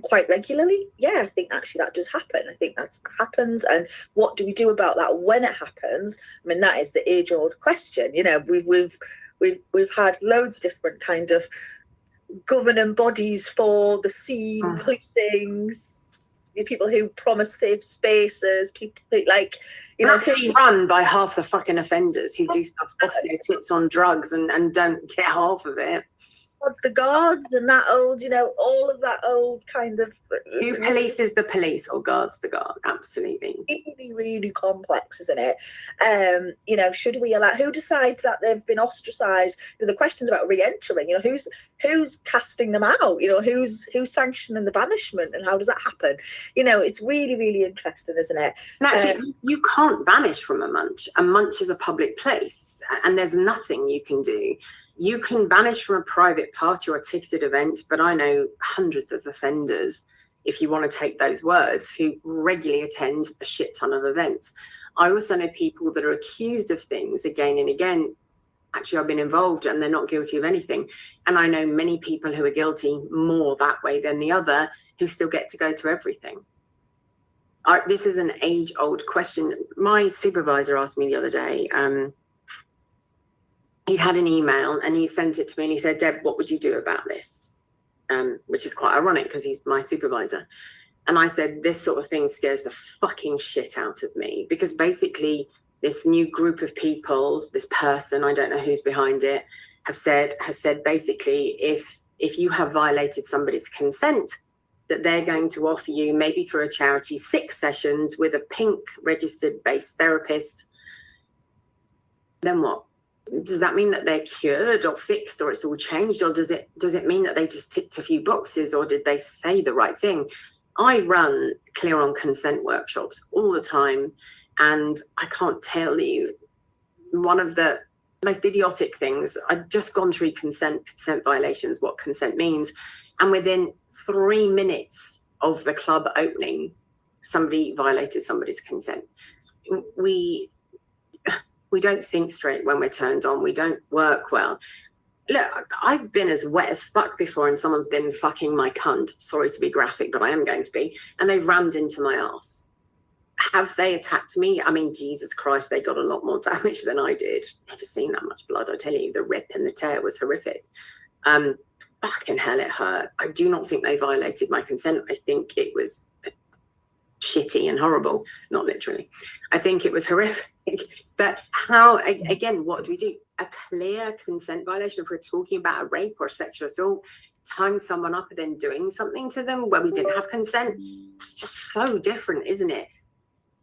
quite regularly? Yeah, I think actually that does happen. I think that happens. And what do we do about that when it happens? I mean, that is the age-old question. We've had loads of different kind of governing bodies for the scene, policing, people who promise safe spaces, people who, actually run by half the fucking offenders who do stuff off their tits on drugs and don't get half of it. What's the guards and that old, all of that old kind of... Who polices the police or guards the guard? Absolutely. Really, really complex, isn't it? Should we allow... Who decides that they've been ostracised? The questions about re-entering, who's casting them out? Who's sanctioning the banishment and how does that happen? It's really, really interesting, isn't it? And actually, you can't banish from a munch. A munch is a public place and there's nothing you can do. You can banish from a private party or a ticketed event, but I know hundreds of offenders, if you want to take those words, who regularly attend a shit ton of events. I also know people that are accused of things again and again. Actually, I've been involved and they're not guilty of anything. And I know many people who are guilty more that way than the other who still get to go to everything. This is an age-old question. My supervisor asked me the other day, he'd had an email and he sent it to me and he said, Deb, what would you do about this? Which is quite ironic because he's my supervisor. And I said, this sort of thing scares the fucking shit out of me, because basically this new group of people, this person, I don't know who's behind it, has said basically, if you have violated somebody's consent, that they're going to offer you, maybe through a charity, 6 sessions with a pink registered based therapist. Then what? Does that mean that they're cured or fixed or it's all changed? Or does it mean that they just ticked a few boxes, or did they say the right thing? I run clear on consent workshops all the time, and I can't tell you, one of the most idiotic things, I've just gone through consent violations, what consent means, and within 3 minutes of the club opening, somebody violated somebody's consent. We don't think straight when we're turned on. We don't work well. Look, I've been as wet as fuck before and someone's been fucking my cunt. Sorry to be graphic, but I am going to be. And they've rammed into my arse. Have they attacked me? I mean, Jesus Christ, they got a lot more damage than I did. Never seen that much blood, I tell you. The rip and the tear was horrific. Fucking hell, it hurt. I do not think they violated my consent. I think it was shitty and horrible. Not literally. I think it was horrific. But how, again, what do we do? A clear consent violation, if we're talking about a rape or sexual assault, tying someone up and then doing something to them where we didn't have consent, it's just so different, isn't it?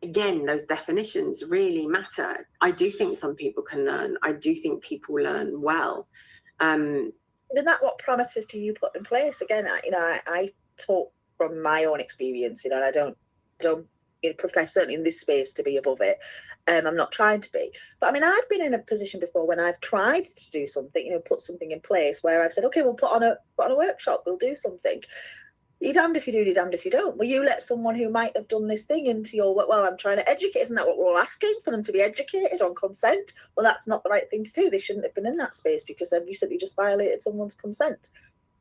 Again, those definitions really matter. I do think some people can learn. I do think people learn well. And that, what parameters do you put in place? Again, I talk from my own experience, and I don't profess, certainly in this space, to be above it. I'm not trying to be, but I mean, I've been in a position before when I've tried to do something, put something in place where I've said, okay, we'll put on a workshop, we'll do something. You're damned if you do, you're damned if you don't. Will you let someone who might have done this thing into your, well, I'm trying to educate, isn't that what we're all asking, for them to be educated on consent? Well, that's not the right thing to do. They shouldn't have been in that space because they've recently just violated someone's consent.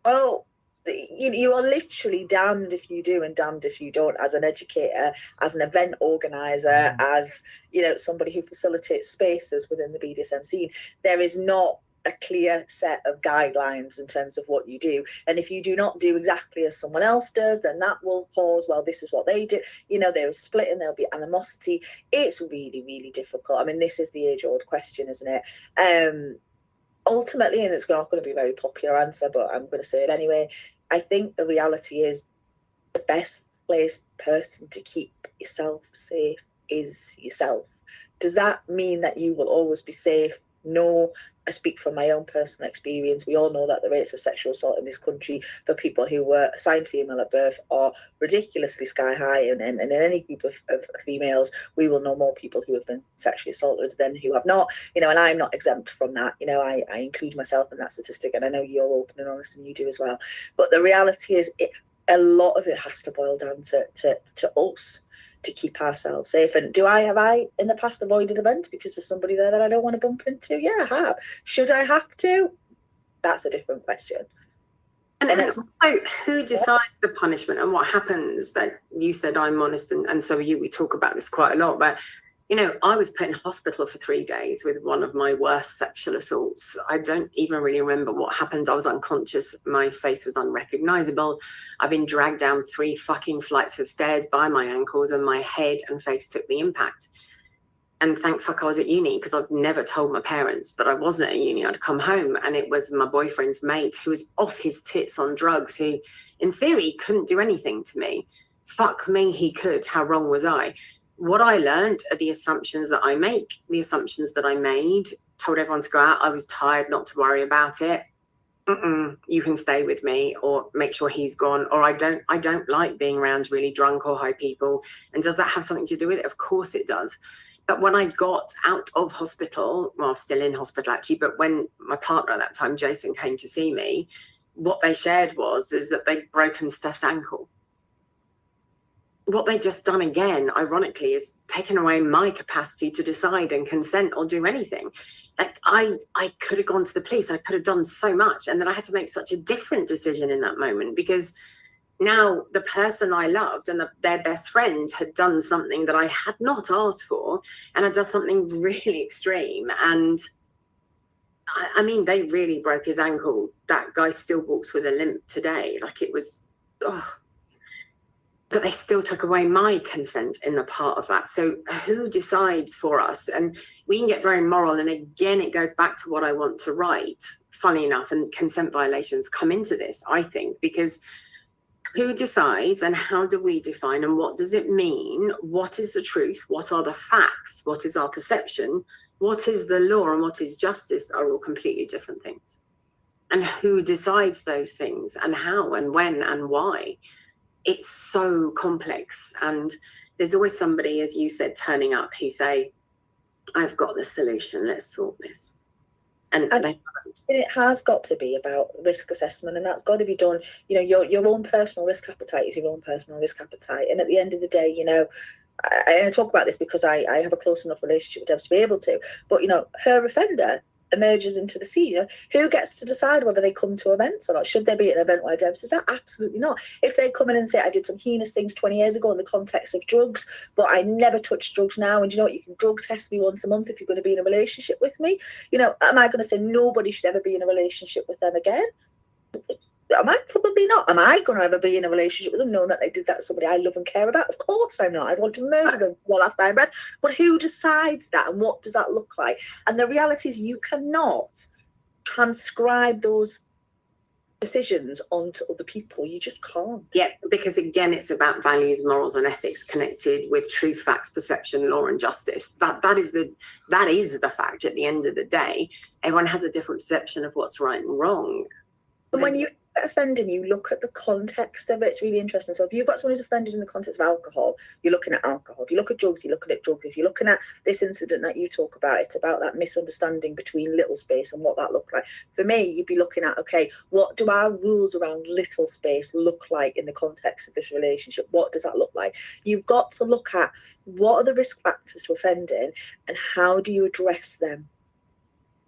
Well, you are literally damned if you do and damned if you don't, as an educator, as an event organizer, as somebody who facilitates spaces within the BDSM scene. There is not a clear set of guidelines in terms of what you do, and if you do not do exactly as someone else does, then that will cause, well, this is what they did, there is splitting, there'll be animosity. It's really, really difficult. I mean, this is the age-old question, isn't it? Ultimately, and it's not going to be a very popular answer, but I'm going to say it anyway, I think the reality is the best placed person to keep yourself safe is yourself. Does that mean that you will always be safe? know, I speak from my own personal experience. We all know that the rates of sexual assault in this country for people who were assigned female at birth are ridiculously sky high. And in any group of females, we will know more people who have been sexually assaulted than who have not. And I'm not exempt from that. I include myself in that statistic, and I know you're open and honest, and you do as well. But the reality is, a lot of it has to boil down to us, to keep ourselves safe. And have I in the past avoided events because there's somebody there that I don't want to bump into? Yeah, I have. Should I have to? That's a different question. And it's like, who decides the punishment and what happens? That you said I'm honest, and so are you. We talk about this quite a lot, but I was put in hospital for 3 days with one of my worst sexual assaults. I don't even really remember what happened. I was unconscious. My face was unrecognizable. I've been dragged down 3 fucking flights of stairs by my ankles, and my head and face took the impact. And thank fuck I was at uni, because I've never told my parents, but I wasn't at uni. I'd come home and it was my boyfriend's mate who was off his tits on drugs, who in theory couldn't do anything to me. Fuck me, he could. How wrong was I? What I learned are the assumptions that I make, the assumptions that I made, told everyone to go out. I was tired, not to worry about it. You can stay with me, or make sure he's gone, or I don't like being around really drunk or high people. And does that have something to do with it? Of course it does. But when I got out of hospital, well, still in hospital actually, but when my partner at that time, Jason, came to see me, what they shared is that they'd broken Steph's ankle. What they just done again, ironically, is taken away my capacity to decide and consent or do anything. Like I could have gone to the police. I could have done so much. And then I had to make such a different decision in that moment, because now the person I loved and their best friend had done something that I had not asked for, and had done something really extreme. And I mean, they really broke his ankle. That guy still walks with a limp today. Like, it was, but they still took away my consent in the part of that. So who decides for us? And we can get very moral. And again, it goes back to what I want to write, funny enough, and consent violations come into this, I think, because who decides and how do we define, and what does it mean? What is the truth? What are the facts? What is our perception? What is the law and what is justice are all completely different things. And who decides those things, and how and when and why? It's so complex. And there's always somebody, as you said, turning up who say, I've got the solution, let's sort this. And it has got to be about risk assessment, and that's got to be done. Your own personal risk appetite is your own personal risk appetite. And at the end of the day, I talk about this because I have a close enough relationship with Debs to be able to. But her offender emerges into the scene. Who gets to decide whether they come to events or not? Should there be an event where Debs is that? Absolutely not. If they come in and say, I did some heinous things 20 years ago in the context of drugs, but I never touched drugs now, and you know what, you can drug test me once a month if you're going to be in a relationship with me, am I going to say nobody should ever be in a relationship with them again? Am I? Probably not. Am I going to ever be in a relationship with them knowing that they did that to somebody I love and care about? Of course I'm not. I'd want to murder them for the last I read. But who decides that, and what does that look like? And the reality is, you cannot transcribe those decisions onto other people. You just can't. Yeah, because again, it's about values, morals, and ethics connected with truth, facts, perception, law, and justice. That is the fact. At the end of the day, everyone has a different perception of what's right and wrong. And when you offending, you look at the context of it. It's really interesting. So if you've got someone who's offended in the context of alcohol, you're looking at alcohol. If you look at drugs, you're looking at drugs. If you're looking at this incident that you talk about, it's about that misunderstanding between little space and what that looked like. For me, you'd be looking at, okay, what do our rules around little space look like in the context of this relationship? What does that look like? You've got to look at what are the risk factors to offending, and how do you address them?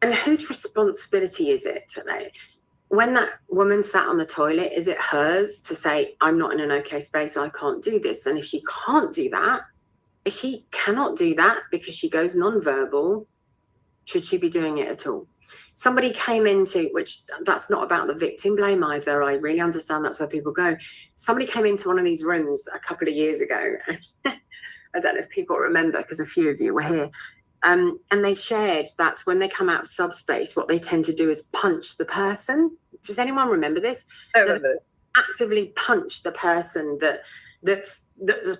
And whose responsibility is it today? When that woman sat on the toilet, is it hers to say, I'm not in an okay space, I can't do this? And if she can't do that, if she cannot do that because she goes non-verbal, should she be doing it at all? Somebody came into, which that's not about the victim blame either. I really understand that's where people go. Somebody came into one of these rooms a couple of years ago. I don't know if people remember, because a few of you were here. And they shared that when they come out of subspace, what they tend to do is punch the person. Does anyone remember this? I remember. They actively punch the person that's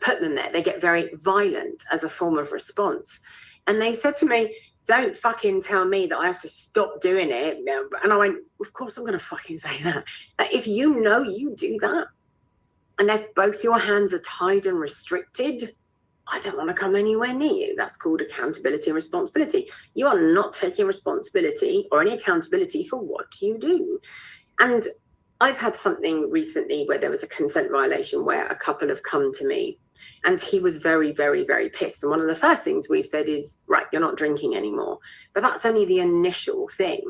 put them there. They get very violent as a form of response. And they said to me, Don't fucking tell me that I have to stop doing it. And I went, of course I'm going to fucking say that. If you know you do that, unless both your hands are tied and restricted, I don't want to come anywhere near you. That's called accountability and responsibility. You are not taking responsibility or any accountability for what you do. And I've had something recently where there was a consent violation where a couple have come to me and he was very, very, very pissed. And one of the first things we've said is, right, you're not drinking anymore. But that's only the initial thing.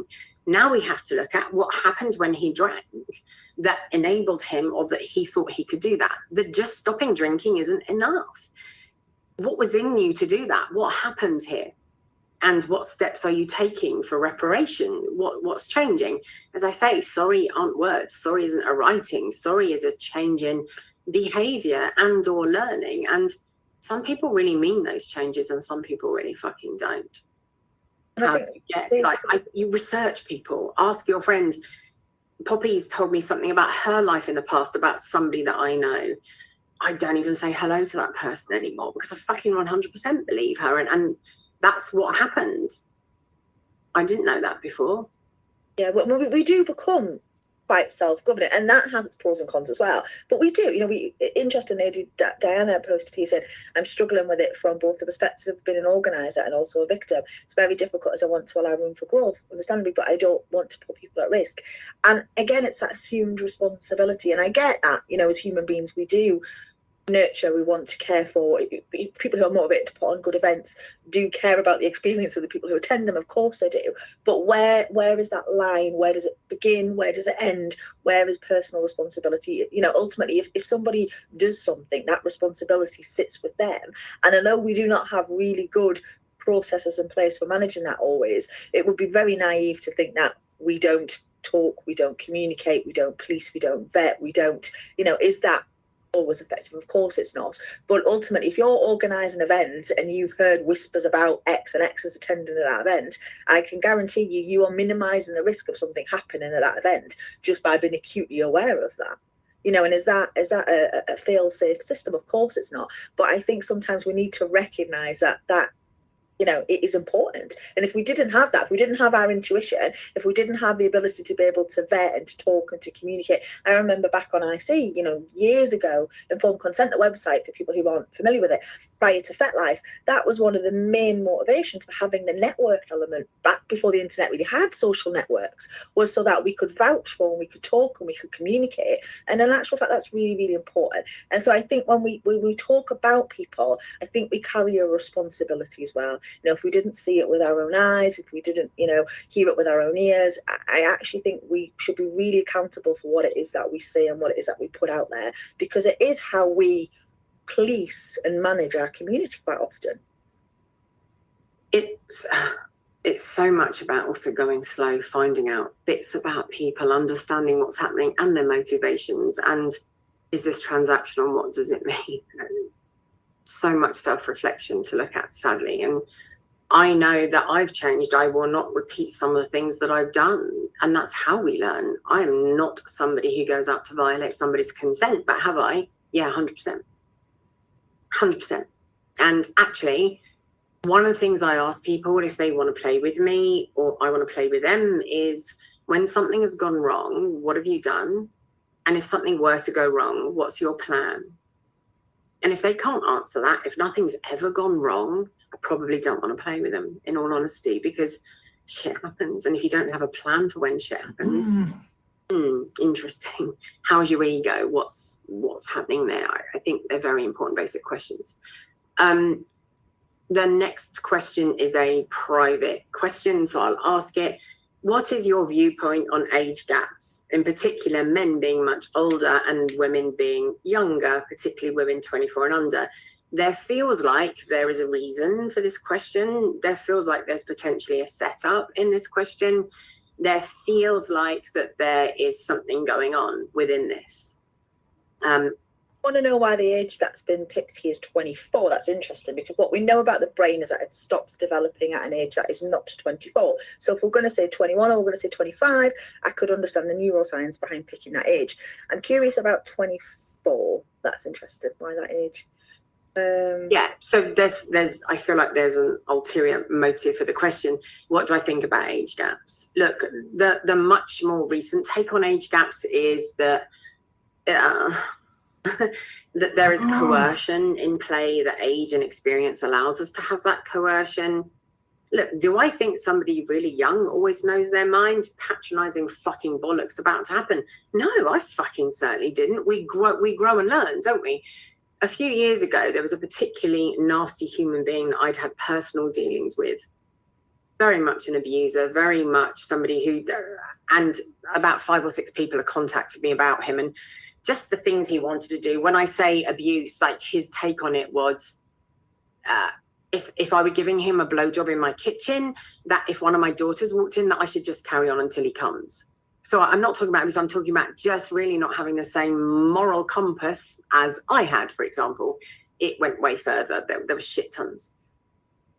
Now we have to look at what happened when he drank that enabled him, or that he thought he could do that. That just stopping drinking isn't enough. What was in you to do that? What happened here? And what steps are you taking for reparation? What's changing? As I say, sorry aren't words. Sorry isn't a writing. Sorry is a change in behavior and or learning. And some people really mean those changes and some people really fucking don't. You research people, ask your friends. Poppy's told me something about her life in the past about somebody that I know. I don't even say hello to that person anymore because I fucking 100% believe her. And that's what happened. I didn't know that before. Yeah, well, we do become quite self-governing, and that has its pros and cons as well. But we do, interestingly, Diana posted, he said, I'm struggling with it from both the perspective of being an organizer and also a victim. It's very difficult as I want to allow room for growth, understandably, but I don't want to put people at risk. And again, it's that assumed responsibility. And I get that, as human beings, we do nurture, we want to care for people who are motivated to put on good events, do care about the experience of the people who attend them, of course they do, but where is that line? Where does it begin? Where does it end? Where is personal responsibility? Ultimately, if somebody does something, that responsibility sits with them. And although we do not have really good processes in place for managing that always, it would be very naive to think that we don't talk, we don't communicate, we don't police, we don't vet, we don't, is that always effective? Of course it's not. But ultimately, if you're organising an event and you've heard whispers about X and X is attending that event, I can guarantee you are minimising the risk of something happening at that event just by being acutely aware of that. And is that a fail-safe system? Of course it's not. But I think sometimes we need to recognise that it is important. And if we didn't have that, if we didn't have our intuition, if we didn't have the ability to be able to vet and to talk and to communicate, I remember back on IC, years ago, Informed Consent, the website, for people who aren't familiar with it, prior to FetLife, that was one of the main motivations for having the network element back before the internet really had social networks, was so that we could vouch for and we could talk and we could communicate. And in actual fact, that's really, really important. And so I think when we talk about people, I think we carry a responsibility as well. If we didn't see it with our own eyes, if we didn't, hear it with our own ears, I actually think we should be really accountable for what it is that we say and what it is that we put out there, because it is how we police and manage our community quite often. It's so much about also going slow, finding out bits about people, understanding what's happening and their motivations, and is this transactional? What does it mean? So much self-reflection to look at, sadly. And I know that I've changed. I will not repeat some of the things that I've done, and that's how we learn. I am not somebody who goes out to violate somebody's consent, but have I? Yeah, 100%. 100%. And actually, one of the things I ask people if they want to play with me or I want to play with them is, when something has gone wrong, what have you done? And if something were to go wrong, what's your plan? And if they can't answer that, if nothing's ever gone wrong, I probably don't want to play with them, in all honesty, because shit happens. And if you don't have a plan for when shit happens, interesting. How's your ego? What's happening there? I think they're very important basic questions. The next question is a private question, so I'll ask it. What is your viewpoint on age gaps, in particular men being much older and women being younger, particularly women 24 and under? There feels like there is a reason for this question. There feels like there's potentially a setup in this question. There feels like that there is something going on within this. I want to know why the age that's been picked here is 24. That's interesting, because what we know about the brain is that it stops developing at an age that is not 24. So if we're going to say 21 or we're going to say 25, I could understand the neuroscience behind picking that age. I'm curious about 24. That's interesting. Why that age? Yeah, so there's I feel like there's an ulterior motive for the question. What do I think about age gaps? Look, the much more recent take on age gaps is that that there is coercion in play, that age and experience allows us to have that coercion. Look, do I think somebody really young always knows their mind? Patronizing fucking bollocks about to happen. No, I fucking certainly didn't. We grow and learn, don't we? A few years ago, there was a particularly nasty human being that I'd had personal dealings with. Very much an abuser, very much somebody who, and about 5 or 6 people have contacted me about him and just the things he wanted to do. When I say abuse, like his take on it was, if I were giving him a blowjob in my kitchen, that if one of my daughters walked in, that I should just carry on until he comes. So I'm not talking about abuse, I'm talking about just really not having the same moral compass as I had, for example. It went way further. There were shit tons.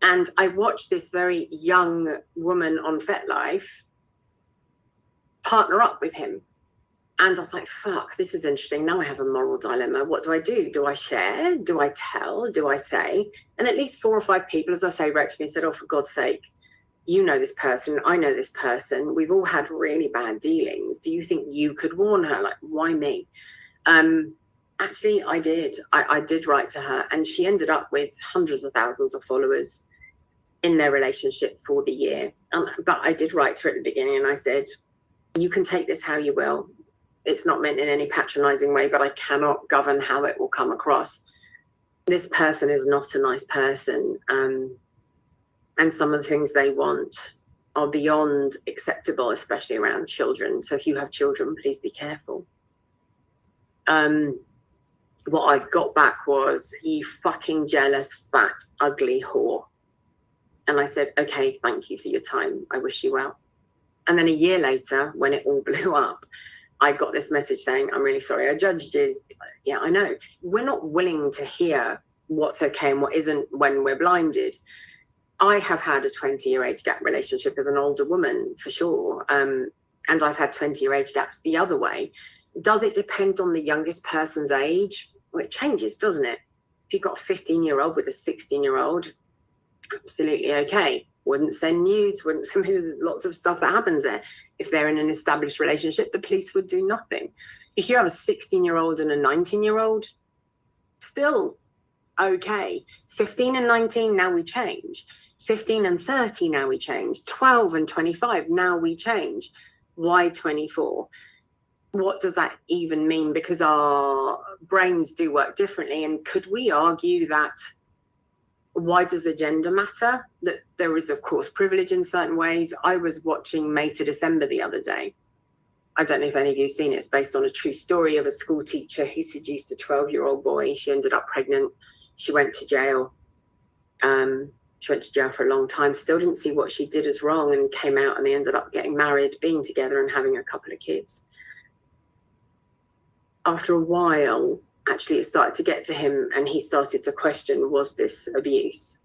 And I watched this very young woman on FetLife partner up with him. And I was like, fuck, this is interesting. Now I have a moral dilemma. What do I do? Do I share? Do I tell? Do I say? And at least 4 or 5 people, as I say, wrote to me and said, oh, for God's sake, you know this person, I know this person, we've all had really bad dealings. Do you think you could warn her? Like, why me? Actually, I did. I did write to her, and she ended up with hundreds of thousands of followers in their relationship for the year. But I did write to her at the beginning, and I said, you can take this how you will. It's not meant in any patronizing way, but I cannot govern how it will come across. This person is not a nice person. And some of the things they want are beyond acceptable, especially around children. So if you have children, please be careful. What I got back was, you fucking jealous, fat, ugly whore. And I said, okay, thank you for your time. I wish you well. And then a year later, when it all blew up, I got this message saying, I'm really sorry, I judged you. Yeah, I know. We're not willing to hear what's okay and what isn't when we're blinded. I have had a 20-year age gap relationship as an older woman, for sure. And I've had 20-year age gaps the other way. Does it depend on the youngest person's age? Well, it changes, doesn't it? If you've got a 15-year-old with a 16-year-old, absolutely okay. Wouldn't send nudes, wouldn't send, there's lots of stuff that happens there. If they're in an established relationship, the police would do nothing. If you have a 16-year-old and a 19-year-old, still okay. 15 and 19, now we change. 15 and 30, now we change. 12 and 25, now we change. Why 24? What does that even mean? Because our brains do work differently. And could we argue that, why does the gender matter? That there is, of course, privilege in certain ways. I was watching May to December the other day. I don't know if any of you have seen it. It's based on a true story of a school teacher who seduced a 12-year-old boy. She ended up pregnant. She went to jail. She went to jail for a long time, still didn't see what she did as wrong, and came out, and they ended up getting married, being together and having a couple of kids. After a while, actually, it started to get to him, and he started to question, was this abuse?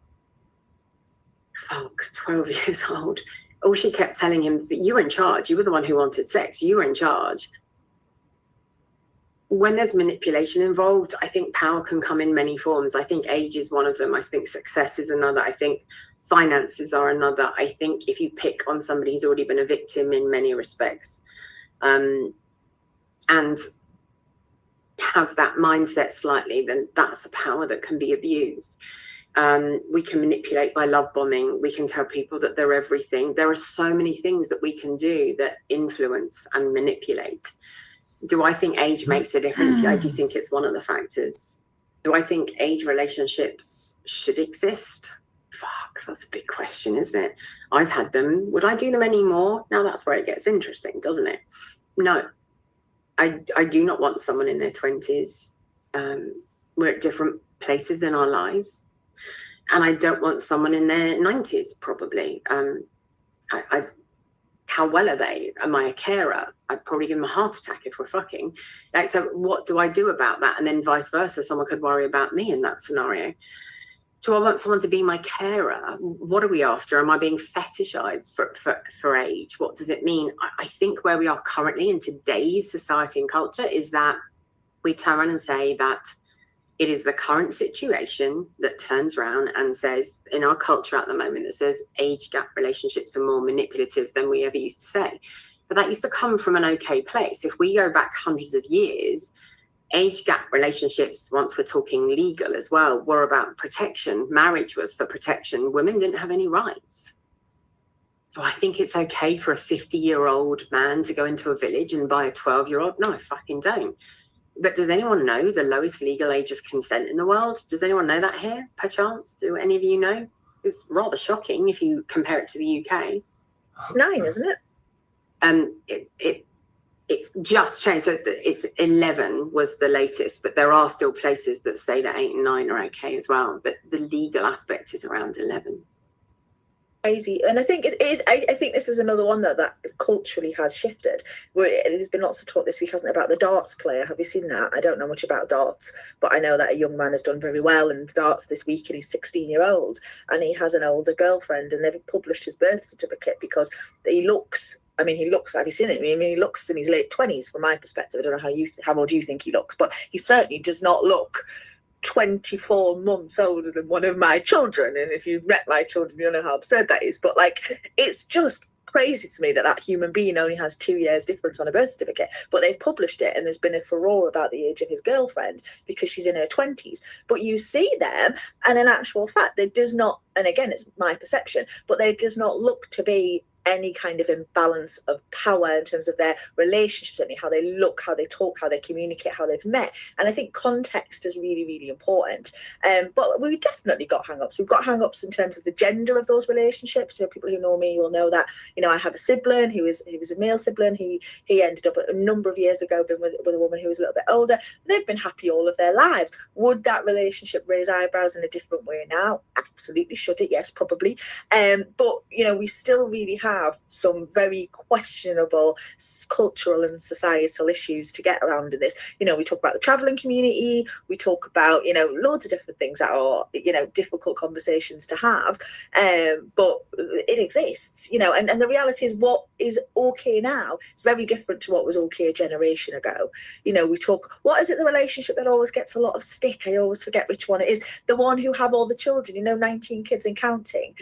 Fuck, 12 years old. All she kept telling him is that you were in charge. You were the one who wanted sex. You were in charge. When there's manipulation involved, I think power can come in many forms. I think age is one of them. I think success is another. I think finances are another. I think if you pick on somebody who's already been a victim in many respects, and have that mindset slightly, then that's a power that can be abused. We can manipulate by love bombing. We can tell people that they're everything. There are so many things that we can do that influence and manipulate. Do I think age makes a difference? Yeah, I do think it's one of the factors. Do I think age relationships should exist? Fuck, that's a big question, isn't it? I've had them. Would I do them anymore? Now that's where it gets interesting, doesn't it? No, I do not want someone in their 20s. We're at different places in our lives. And I don't want someone in their 90s, probably. How well are they? Am I a carer? I'd probably give them a heart attack if we're fucking. Like, so what do I do about that? And then vice versa, someone could worry about me in that scenario. Do I want someone to be my carer? What are we after? Am I being fetishized for age? What does it mean? I think where we are currently in today's society and culture is that we turn around and say that It is the current situation that turns around and says, in our culture at the moment, that says age gap relationships are more manipulative than we ever used to say. But that used to come from an okay place. If we go back hundreds of years, age gap relationships, once we're talking legal as well, were about protection. Marriage was for protection. Women didn't have any rights. So I think it's okay for a 50-year-old man to go into a village and buy a 12-year-old. No, I fucking don't. But does anyone know the lowest legal age of consent in the world? Does anyone know that here, perchance? Do any of you know? It's rather shocking if you compare it to the UK. It's 9, isn't it? It's just changed. So it's 11 was the latest, but there are still places that say that 8 and 9 are okay as well. But the legal aspect is around 11. Crazy. And I think it is, I think this is another one that culturally has shifted. There's been lots of talk this week, hasn't it, about the darts player. Have you seen that? I don't know much about darts, but I know that a young man has done very well in darts this week, and he's 16-year-old, and he has an older girlfriend, and they've published his birth certificate because he looks, have you seen it? I mean, he looks in his late 20s from my perspective. I don't know how old you think he looks, but he certainly does not look 24 months older than one of my children. And if you've met my children, you'll know how absurd that is. But like, it's just crazy to me that human being only has 2 years difference on a birth certificate. But they've published it, and there's been a furore about the age of his girlfriend because she's in her 20s. But you see them, and in actual fact, there does not, and again, it's my perception, but there does not look to be any kind of imbalance of power in terms of their relationships, certainly how they look, how they talk, how they communicate, how they've met. And I think context is really, really important. But we've definitely got hang-ups. We've got hang-ups in terms of the gender of those relationships. So people who know me will know that, I have a sibling who was a male sibling. He ended up a number of years ago being with a woman who was a little bit older. They've been happy all of their lives. Would that relationship raise eyebrows in a different way now? Absolutely. Should it? Yes, probably. But we still really have some very questionable cultural and societal issues to get around in this. We talk about the traveling community, we talk about loads of different things that are difficult conversations to have, but it exists, and the reality is what is okay now is very different to what was okay a generation ago. We talk, what is it, the relationship that always gets a lot of stick? I always forget which one it is. The one who have all the children, 19 kids and counting.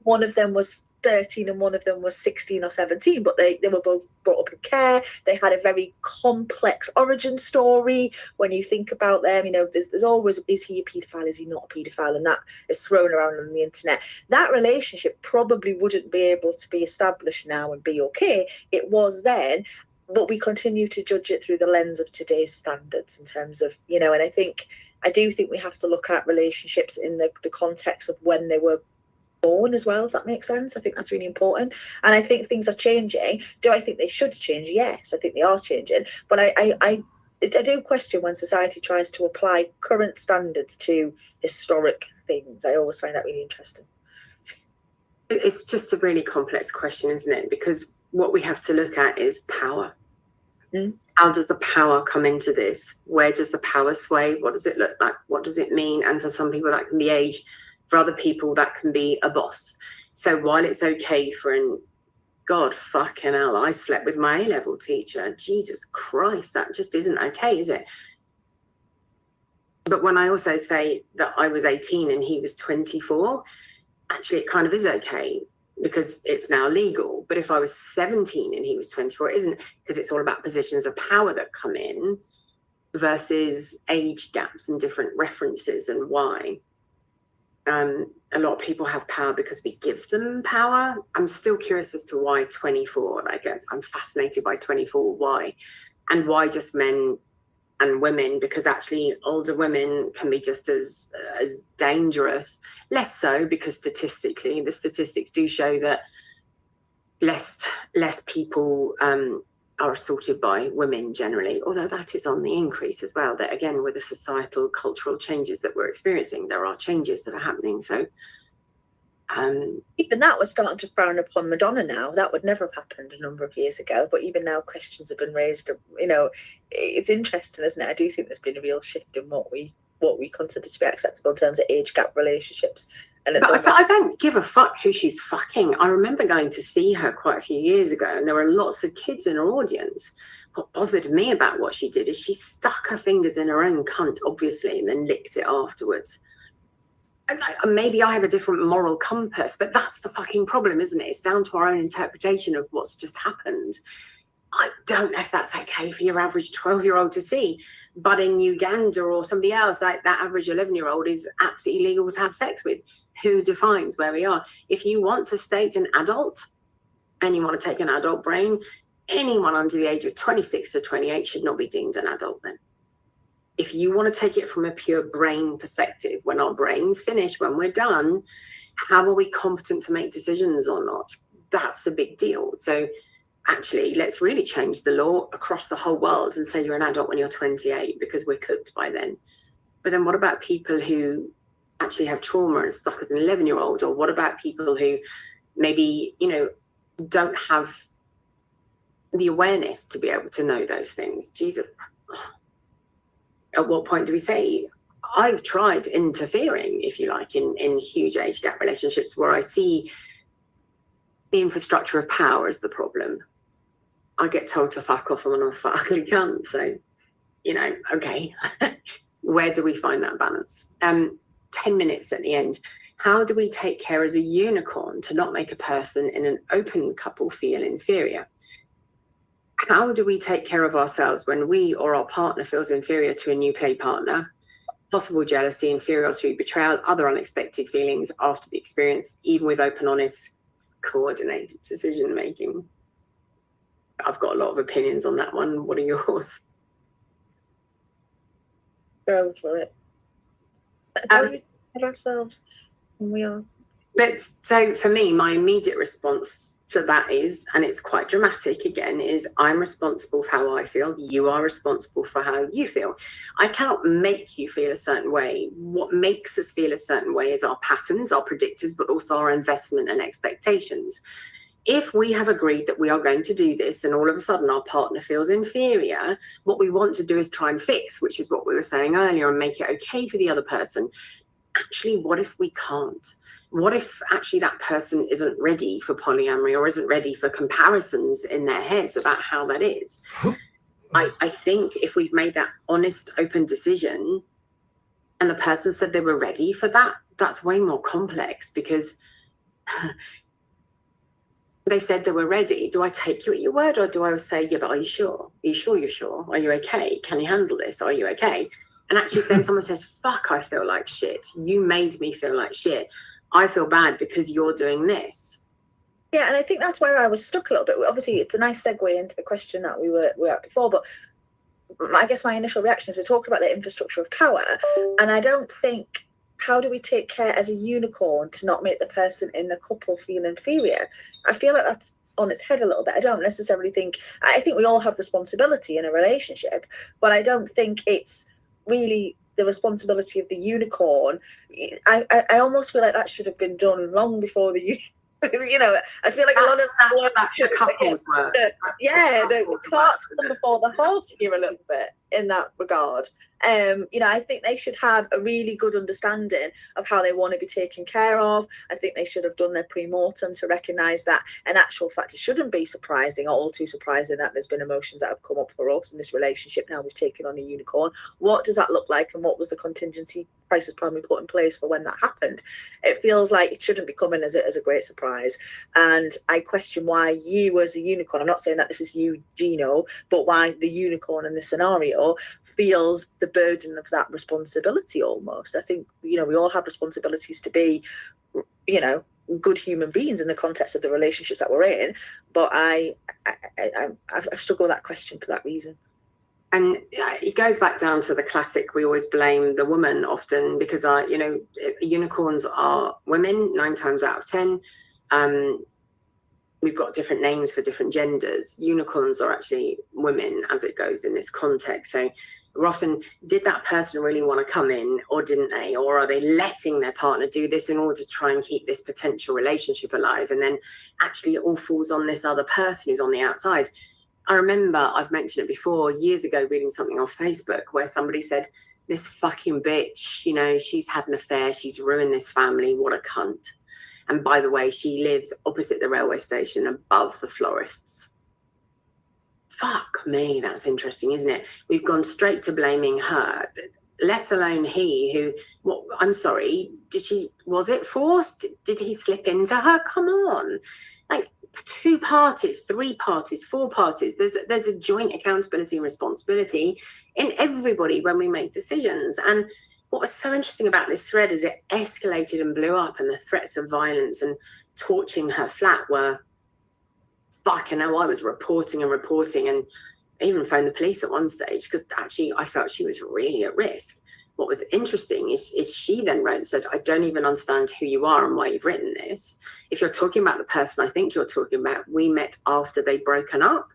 One of them was 13 and one of them was 16 or 17, but they were both brought up in care. They had a very complex origin story. When you think about them, there's always, is he a paedophile, is he not a paedophile, and that is thrown around on the internet. That relationship probably wouldn't be able to be established now and be okay. It was then, but we continue to judge it through the lens of today's standards in terms of, and I do think we have to look at relationships in the context of when they were born as well, if that makes sense. I think that's really important, and I think things are changing. Do I think they should change? Yes, I think they are changing, but I do question when society tries to apply current standards to historic things. I always find that really interesting. It's just a really complex question, isn't it? Because what we have to look at is power. How does the power come into this? Where does the power sway? What does it look like? What does it mean? And for some people that can be age. For other people, that can be a boss. So while it's okay for God fucking hell, I slept with my A-level teacher. Jesus Christ, that just isn't okay, is it? But when I also say that I was 18 and he was 24, actually it kind of is okay because it's now legal. But if I was 17 and he was 24, it isn't, because it's all about positions of power that come in versus age gaps and different references and why. A lot of people have power because we give them power. I'm still curious as to why 24. I'm fascinated by 24. Why? And why just men and women? Because actually older women can be just as dangerous. Less so, because statistically, the statistics do show that less people are assaulted by women generally, although that is on the increase as well. That again, with the societal cultural changes that we're experiencing, there are changes that are happening. So even that was starting to frown upon Madonna now. That would never have happened a number of years ago, but even now questions have been raised. It's interesting, isn't it? I do think there's been a real shift in what we consider to be acceptable in terms of age gap relationships. And I don't give a fuck who she's fucking. I remember going to see her quite a few years ago, and there were lots of kids in her audience. what bothered me about what she did is she stuck her fingers in her own cunt, obviously, and then licked it afterwards. And maybe I have a different moral compass, but that's the fucking problem, isn't it? It's down to our own interpretation of what's just happened. I don't know if that's okay for your average 12-year-old to see, but in Uganda or somebody else, like that average 11-year-old is absolutely legal to have sex with. Who defines where we are? If you want to state an adult and you want to take an adult brain, anyone under the age of 26 to 28 should not be deemed an adult then. If you want to take it from a pure brain perspective, when our brains finish, when we're done, how are we competent to make decisions or not? That's a big deal. So actually, let's really change the law across the whole world and say you're an adult when you're 28, because we're cooked by then. But then what about people who actually have trauma and stuck as an 11-year-old? Or what about people who maybe, don't have the awareness to be able to know those things? Jesus. At what point do we say, I've tried interfering, if you like, in huge age gap relationships where I see the infrastructure of power as the problem. I get told to fuck off and I'm a fucking cunt. So, okay, where do we find that balance? 10 minutes at the end. How do we take care as a unicorn to not make a person in an open couple feel inferior? How do we take care of ourselves when we or our partner feels inferior to a new play partner? Possible jealousy, inferiority, betrayal, other unexpected feelings after the experience, even with open, honest, coordinated decision making. I've got a lot of opinions on that one. What are yours? Go for it. How do we tell ourselves when we are? So for me, my immediate response to that is, and it's quite dramatic again, is I'm responsible for how I feel. You are responsible for how you feel. I cannot make you feel a certain way. What makes us feel a certain way is our patterns, our predictors, but also our investment and expectations. If we have agreed that we are going to do this and all of a sudden our partner feels inferior, what we want to do is try and fix, which is what we were saying earlier, and make it okay for the other person. Actually, what if we can't? What if actually that person isn't ready for polyamory or isn't ready for comparisons in their heads about how that is? I think if we've made that honest, open decision and the person said they were ready for that, that's way more complex, because they said they were ready. Do I take you at your word, or do I say, yeah, but are you sure? Are you sure you're sure? Are you okay? Can you handle this? Are you okay? And actually, if then someone says, fuck, I feel like shit. You made me feel like shit. I feel bad because you're doing this. Yeah, and I think that's where I was stuck a little bit. Obviously, it's a nice segue into the question that we were at before, but I guess my initial reaction is we're talking about the infrastructure of power, and I don't think, how do we take care as a unicorn to not make the person in the couple feel inferior? I feel like that's on its head a little bit. I don't necessarily think, I think we all have responsibility in a relationship, but I don't think it's really the responsibility of the unicorn. I almost feel like that should have been done long before the I feel like a lot of couples work. The carts come before the horse here a little bit in that regard. I think they should have a really good understanding of how they want to be taken care of. I think they should have done their pre-mortem to recognise that, in actual fact, it shouldn't be surprising or all too surprising that there's been emotions that have come up for us in this relationship. Now we've taken on a unicorn. What does that look like, and what was the contingency crisis plan we put in place for when that happened? It feels like it shouldn't be coming as a great surprise, and I question why you as a unicorn, I'm not saying that this is you, Gino, but why the unicorn in this scenario feels the burden of that responsibility almost. I think, we all have responsibilities to be, good human beings in the context of the relationships that we're in, but I struggle with that question for that reason. And it goes back down to the classic, we always blame the woman often because, unicorns are women 9 times out of 10. We've got different names for different genders. Unicorns are actually women as it goes in this context. So we're often, did that person really want to come in or didn't they? Or are they letting their partner do this in order to try and keep this potential relationship alive? And then actually it all falls on this other person who's on the outside. I remember, I've mentioned it before, years ago, reading something on Facebook where somebody said, this fucking bitch, she's had an affair, she's ruined this family, what a cunt. And by the way, she lives opposite the railway station above the florists. fuck me, that's interesting, isn't it? We've gone straight to blaming her, let alone he who, what, I'm sorry, was it forced? Did he slip into her? Come on. Like, 2 parties, 3 parties, 4 parties. There's a joint accountability and responsibility in everybody when we make decisions. And what was so interesting about this thread is it escalated and blew up, and the threats of violence and torching her flat were fucking hell. I was reporting and even phoned the police at one stage because actually I felt she was really at risk. What was interesting is she then wrote and said, I don't even understand who you are and why you've written this. If you're talking about the person I think you're talking about, we met after they'd broken up.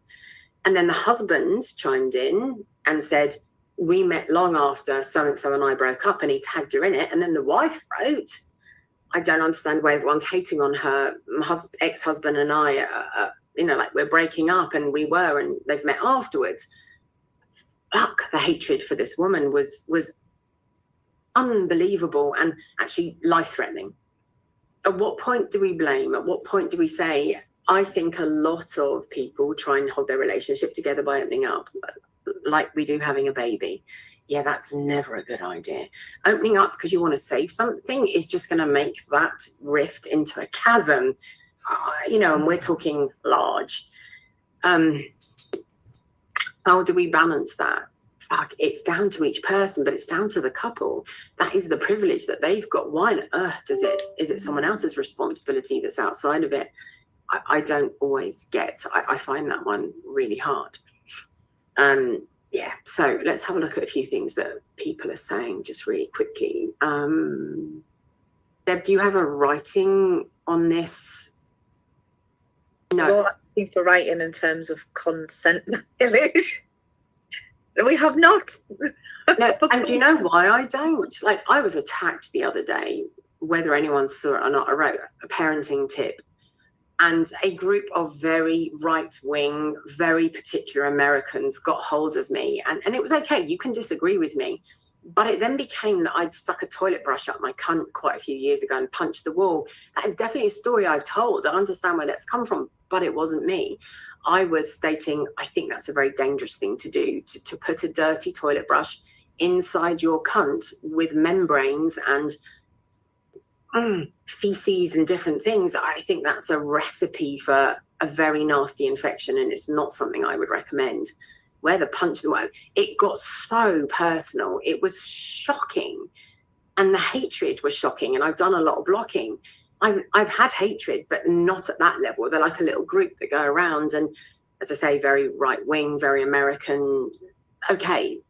And then the husband chimed in and said, we met long after so-and-so and I broke up, and he tagged her in it. And then the wife wrote, I don't understand why everyone's hating on her. My ex-husband and I, like we're breaking up, and we were, and they've met afterwards. Fuck, the hatred for this woman was unbelievable and actually life-threatening. At what point do we blame? At what point do we say, I think a lot of people try and hold their relationship together by opening up, like we do having a baby. Yeah, that's never a good idea. Opening up because you want to save something is just going to make that rift into a chasm, and we're talking large. How do we balance that? Fuck, it's down to each person, but it's down to the couple. That is the privilege that they've got. Why on earth is it someone else's responsibility that's outside of it? I don't always get. I find that one really hard. Yeah, so let's have a look at a few things that people are saying just really quickly. Deb, do you have a writing on this? No. Well, I think for writing in terms of consent violation, we have not. No, and you know why I don't? Like, I was attacked the other day, whether anyone saw it or not. I wrote a parenting tip, and a group of very right-wing, very particular Americans got hold of me. And it was okay, you can disagree with me. But it then became that I'd stuck a toilet brush up my cunt quite a few years ago and punched the wall. That is definitely a story I've told. I understand where that's come from, but it wasn't me. I was stating, I think that's a very dangerous thing to do, to put a dirty toilet brush inside your cunt with membranes and feces and different things. I think that's a recipe for a very nasty infection, and it's not something I would recommend. Where the punch, it got so personal. It was shocking, and the hatred was shocking. And I've done a lot of blocking. I've had hatred, but not at that level. They're like a little group that go around, and as I say, very right wing, very American. Okay,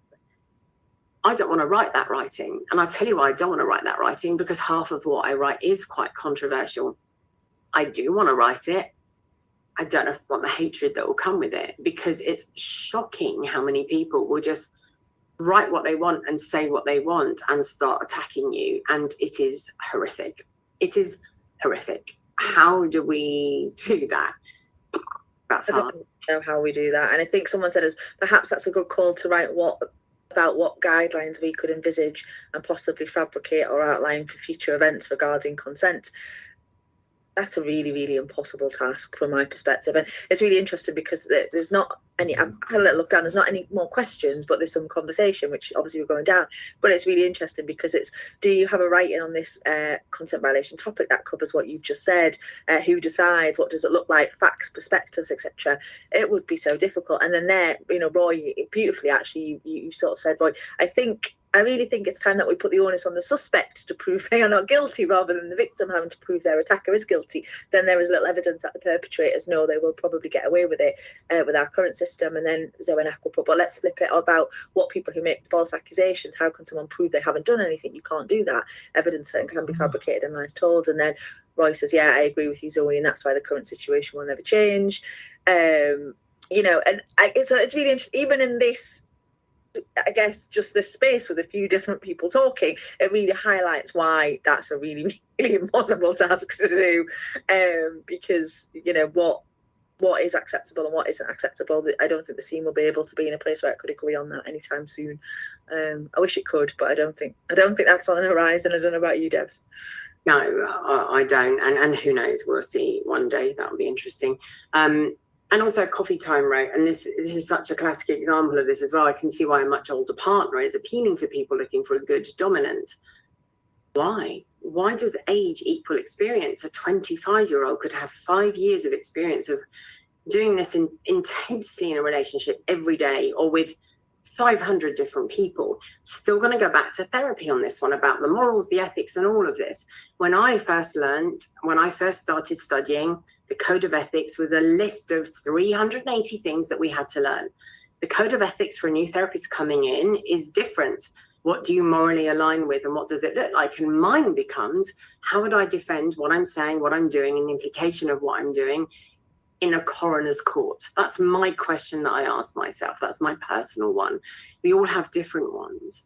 I don't want to write that writing. And I'll tell you why I don't want to write that writing, because half of what I write is quite controversial. I do want to write it. I don't want the hatred that will come with it, because it's shocking how many people will just write what they want and say what they want and start attacking you. And it is horrific. It is horrific. How do we do that? That's hard. I don't know how we do that. And I think someone said perhaps that's a good call to write about what guidelines we could envisage and possibly fabricate or outline for future events regarding consent. That's a really, really impossible task from my perspective. And it's really interesting because there's not any, I've had a little look down, there's not any more questions, but there's some conversation, which obviously we're going down. But it's really interesting because it's, do you have a writing on this consent violation topic that covers what you've just said? Who decides? What does it look like? Facts, perspectives, etc. It would be so difficult. And then there, Roy, beautifully, actually, you sort of said, Roy, I really think it's time that we put the onus on the suspect to prove they are not guilty, rather than the victim having to prove their attacker is guilty. Then there is little evidence that the perpetrators know they will probably get away with it with our current system. And then Zoe and Aqua put, but let's flip it about what people who make false accusations, how can someone prove they haven't done anything? You can't do that. Evidence can be fabricated and lies told. And then Roy says, yeah, I agree with you, Zoe, and that's why the current situation will never change. And it's really interesting, even in this, I guess, just this space with a few different people talking, it really highlights why that's a really, really impossible task to do, because what is acceptable and what isn't acceptable. I don't think the scene will be able to be in a place where it could agree on that anytime soon. I wish it could, but I don't think that's on the horizon. I don't know about you, Debs. No, I don't, and who knows, we'll see one day. That'll be interesting. And also Coffee Time wrote, and this is such a classic example of this as well. I can see why a much older partner is appealing for people looking for a good dominant. Why? Why does age equal experience? A 25-year-old could have 5 years of experience of doing this intensely in a relationship every day, or with 500 different people. Still going to go back to therapy on this one about the morals, the ethics, and all of this. When I first started studying, the Code of Ethics was a list of 380 things that we had to learn. The Code of Ethics for a new therapist coming in is different. What do you morally align with, and what does it look like? And mine becomes, how would I defend what I'm saying, what I'm doing, and the implication of what I'm doing in a coroner's court? That's my question that I ask myself. That's my personal one. We all have different ones.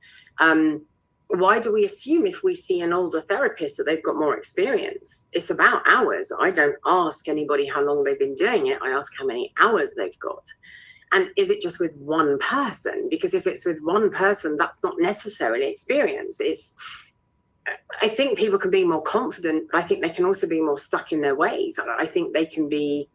Why do we assume if we see an older therapist that they've got more experience? It's about hours. I don't ask anybody how long they've been doing it. I ask how many hours they've got. And is it just with one person? Because if it's with one person, that's not necessarily experience. I think people can be more confident, but I think they can also be more stuck in their ways. I think they can be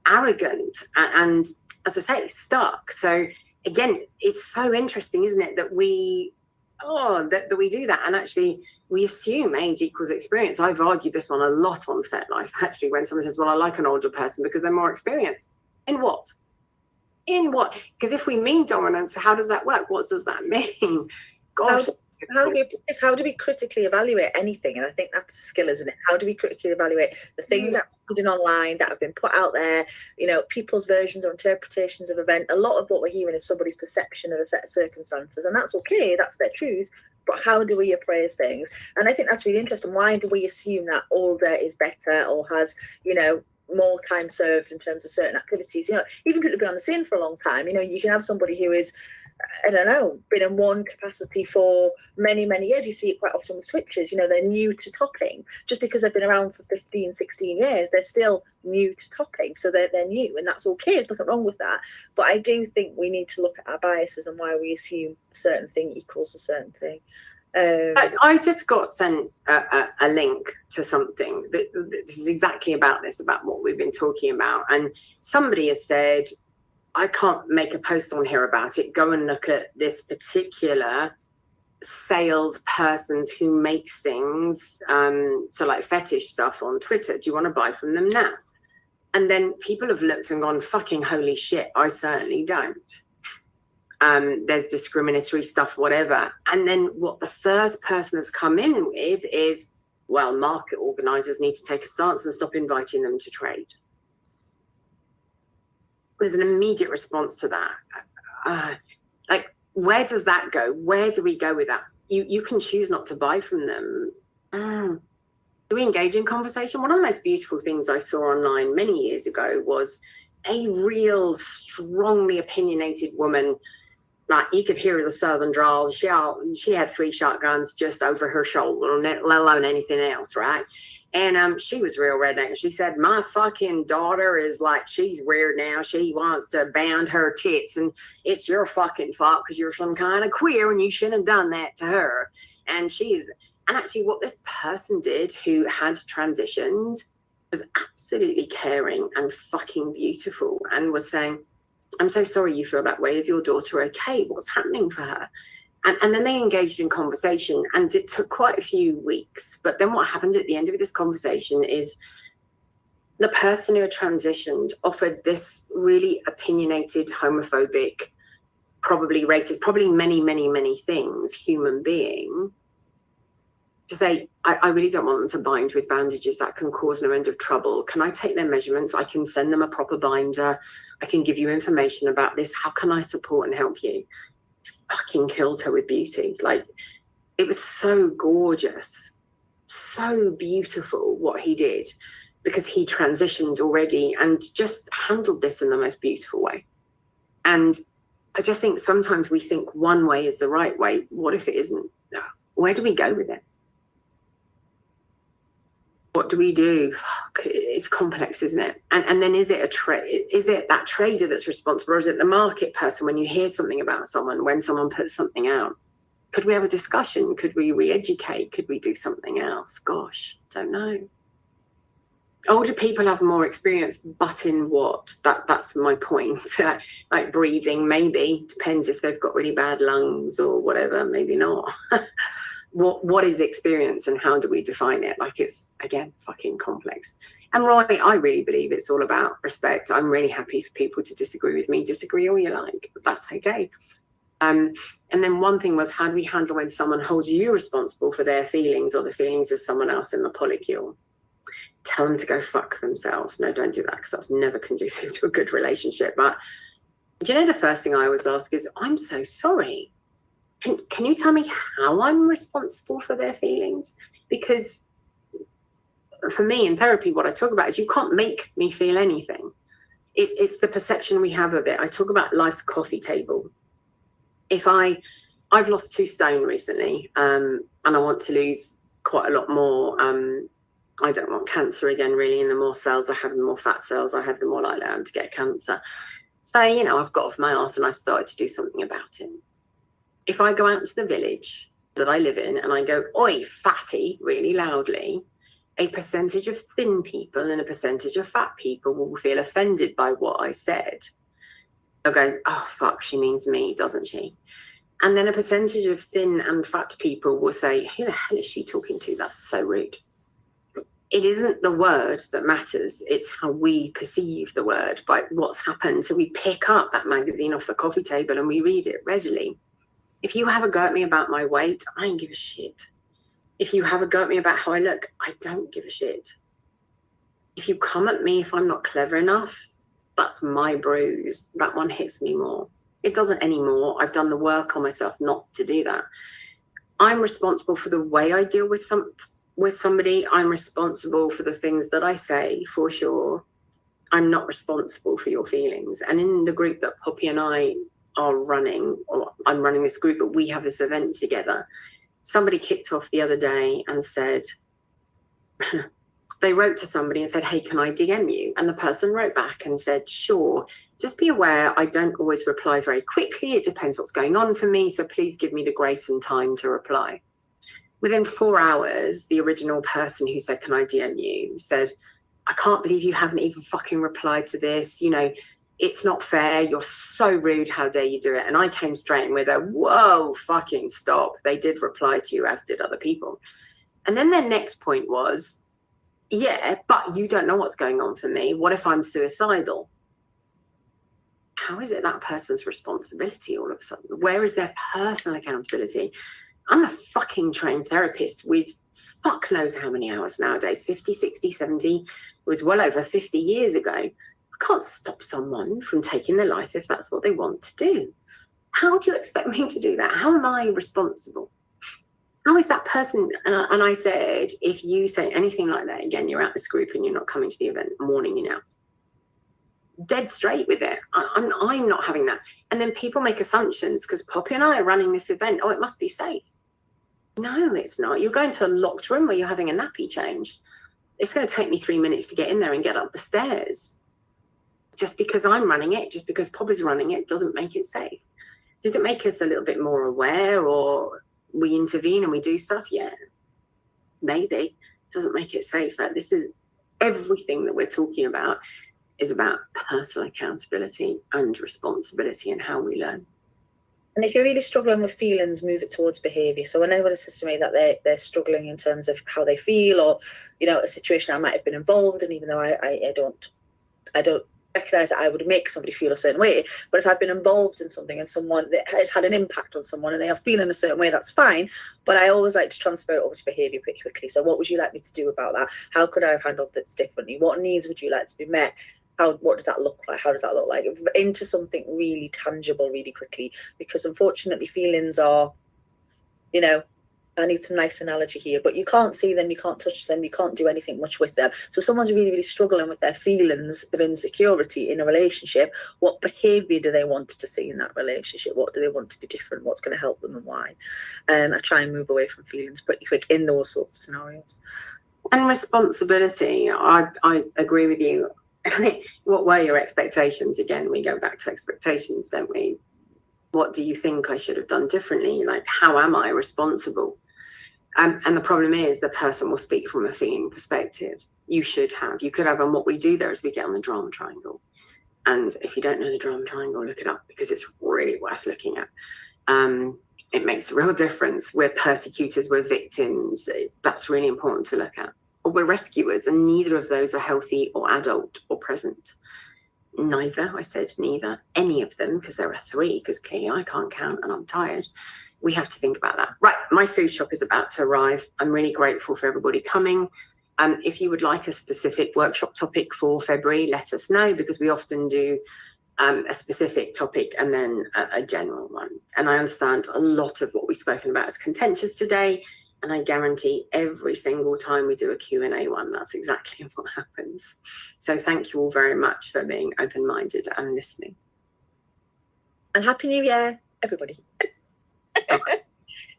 arrogant and, as I say, stuck. So again, it's so interesting, isn't it, that we do that, and actually we assume age equals experience. I've argued this one a lot on FetLife, actually, when someone says, well, I like an older person because they're more experienced. In what? Because if we mean dominance, how does that work? What does that mean? Gosh. How do we critically evaluate anything? And I think that's a skill, isn't it? How do we critically evaluate the things that are hidden online, that have been put out there, people's versions or interpretations of event? A lot of what we're hearing is somebody's perception of a set of circumstances, and that's okay, that's their truth. But how do we appraise things? And I think that's really interesting. Why do we assume that older is better, or has, more time served in terms of certain activities? Even people who've been on the scene for a long time, you can have somebody who is, I don't know, been in one capacity for many, many years. You see it quite often with switchers. They're new to topping. Just because they've been around for 15, 16 years, they're still new to topping. So they're new, and that's okay. There's nothing wrong with that. But I do think we need to look at our biases and why we assume a certain thing equals a certain thing. I just got sent a link to something. This is exactly about what we've been talking about. And somebody has said, I can't make a post on here about it. Go and look at this particular salesperson who makes things, so like fetish stuff on Twitter. Do you want to buy from them now? And then people have looked and gone, fucking holy shit, I certainly don't. There's discriminatory stuff, whatever. And then what the first person has come in with is, well, market organizers need to take a stance and stop inviting them to trade. There's an immediate response to that. Where does that go? Where do we go with that? You can choose not to buy from them. Do we engage in conversation? One of the most beautiful things I saw online many years ago was a real strongly opinionated woman. Like, you could hear the southern drawl. She had 3 shotguns just over her shoulder, let alone anything else, right? And she was real redneck. She said, my fucking daughter is like, she's weird now. She wants to band her tits, and it's your fucking fault because you're some kind of queer and you shouldn't have done that to her. And actually what this person did who had transitioned was absolutely caring and fucking beautiful, and was saying, I'm so sorry you feel that way. Is your daughter okay? What's happening for her? And then they engaged in conversation, and it took quite a few weeks. But then what happened at the end of this conversation is the person who had transitioned offered this really opinionated, homophobic, probably racist, probably many, many, many things, human being, to say, I really don't want them to bind with bandages. That can cause no end of trouble. Can I take their measurements? I can send them a proper binder. I can give you information about this. How can I support and help you? Fucking killed her with beauty. Like, it was so gorgeous, so beautiful what he did, because he transitioned already and just handled this in the most beautiful way. And I just think sometimes we think one way is the right way. What if it isn't? Where do we go with it? What do we do? Fuck, it's complex, isn't it? And then is it is it that trader that's responsible, or is it the market person when you hear something about someone, when someone puts something out? Could we have a discussion? Could we re-educate? Could we do something else? Gosh, don't know. older people have more experience, but in what? That's my point. Like breathing, maybe depends if they've got really bad lungs or whatever. Maybe not. What is experience and how do we define it? Like, it's again fucking complex. And Roy, I really believe it's all about respect. I'm really happy for people to disagree with me. Disagree all you like, but that's okay. And then one thing was, how do we handle when someone holds you responsible for their feelings or the feelings of someone else in the polycule? Tell them to go fuck themselves. No, don't do that, because that's never conducive to a good relationship. But do you know, the first thing I always ask is, I'm so sorry. Can you tell me how I'm responsible for their feelings? Because for me in therapy, what I talk about is you can't make me feel anything. It's the perception we have of it. I talk about life's coffee table. If I've lost 2 stone recently, and I want to lose quite a lot more. I don't want cancer again, really. And the more cells I have, the more fat cells I have, the more likely I am to get cancer. So, you know, I've got off my arse and I've started to do something about it. If I go out to the village that I live in and I go, oi, fatty, really loudly, a percentage of thin people and a percentage of fat people will feel offended by what I said. They'll go, oh, fuck, she means me, doesn't she? And then a percentage of thin and fat people will say, who the hell is she talking to? That's so rude. It isn't the word that matters. It's how we perceive the word by what's happened. So we pick up that magazine off the coffee table and we read it readily. If you have a go at me about my weight, I don't give a shit. If you have a go at me about how I look, I don't give a shit. If you come at me if I'm not clever enough, that's my bruise. That one hits me more. It doesn't anymore. I've done the work on myself not to do that. I'm responsible for the way I deal with somebody. I'm responsible for the things that I say, for sure. I'm not responsible for your feelings. And in the group that Poppy and I are running, or I'm running this group, but we have this event together, somebody kicked off the other day and said, they wrote to somebody and said, hey, can I DM you? And the person wrote back and said, sure, just be aware I don't always reply very quickly. It depends what's going on for me. So please give me the grace and time to reply. Within 4 hours, the original person who said, can I DM you, said, I can't believe you haven't even fucking replied to this. You know, it's not fair. You're so rude. How dare you do it? And I came straight in with a, whoa, fucking stop. They did reply to you, as did other people. And then their next point was, yeah, but you don't know what's going on for me. What if I'm suicidal? How is it that person's responsibility all of a sudden? Where is their personal accountability? I'm a fucking trained therapist with fuck knows how many hours nowadays, 50, 60, 70. It was well over 50 years ago. I can't stop someone from taking their life if that's what they want to do. How do you expect me to do that? How am I responsible? How is that person? And I said, if you say anything like that again, you're at this group and you're not coming to the event. I'm warning you now. Dead straight with it. I'm not having that. And then people make assumptions because Poppy and I are running this event. Oh, it must be safe. No, it's not. You're going to a locked room where you're having a nappy changed. It's going to take me 3 minutes to get in there and get up the stairs. Just because I'm running it, just because Poppy's running it, doesn't make it safe. Does it make us a little bit more aware, or we intervene and we do stuff? Yeah, maybe. It doesn't make it safer. This is everything that we're talking about is about personal accountability and responsibility and how we learn. And if you're really struggling with feelings, move it towards behaviour. So when anyone says to me that they're struggling in terms of how they feel, or, you know, a situation I might have been involved in, even though I don't recognise that I would make somebody feel a certain way, but if I've been involved in something and someone that has had an impact on someone and they are feeling a certain way, that's fine. But I always like to transfer it over to behaviour pretty quickly. So what would you like me to do about that? How could I have handled this differently? What needs would you like to be met? What does that look like? How does that look like? Into something really tangible really quickly, because unfortunately feelings are, you know, I need some nice analogy here, but you can't see them, you can't touch them, you can't do anything much with them. So if someone's really, really struggling with their feelings of insecurity in a relationship, what behaviour do they want to see in that relationship? What do they want to be different? What's going to help them and why? I try and move away from feelings pretty quick in those sorts of scenarios. And responsibility, I agree with you. What were your expectations? Again, we go back to expectations, don't we? What do you think I should have done differently? Like, how am I responsible? And the problem is the person will speak from a feeling perspective. You could have, and what we do there is we get on the drama triangle. And if you don't know the drama triangle, look it up because it's really worth looking at. It makes a real difference. We're persecutors, we're victims. That's really important to look at. Or we're rescuers, and neither of those are healthy or adult or present. Neither, I said neither, any of them, because there are 3, because clearly I can't count and I'm tired. We have to think about that. Right, my food shop is about to arrive. I'm really grateful for everybody coming. If you would like a specific workshop topic for February, let us know, because we often do a specific topic and then a general one. And I understand a lot of what we've spoken about is contentious today, and I guarantee every single time we do a Q&A one, that's exactly what happens. So thank you all very much for being open-minded and listening. And Happy New Year, everybody.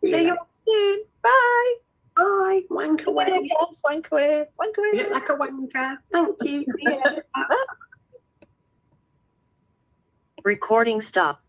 See you all soon. Bye. Bye. Wank away. Yes, wank away. Wank away. You look like a wanker. Thank you. See you later. Recording stop.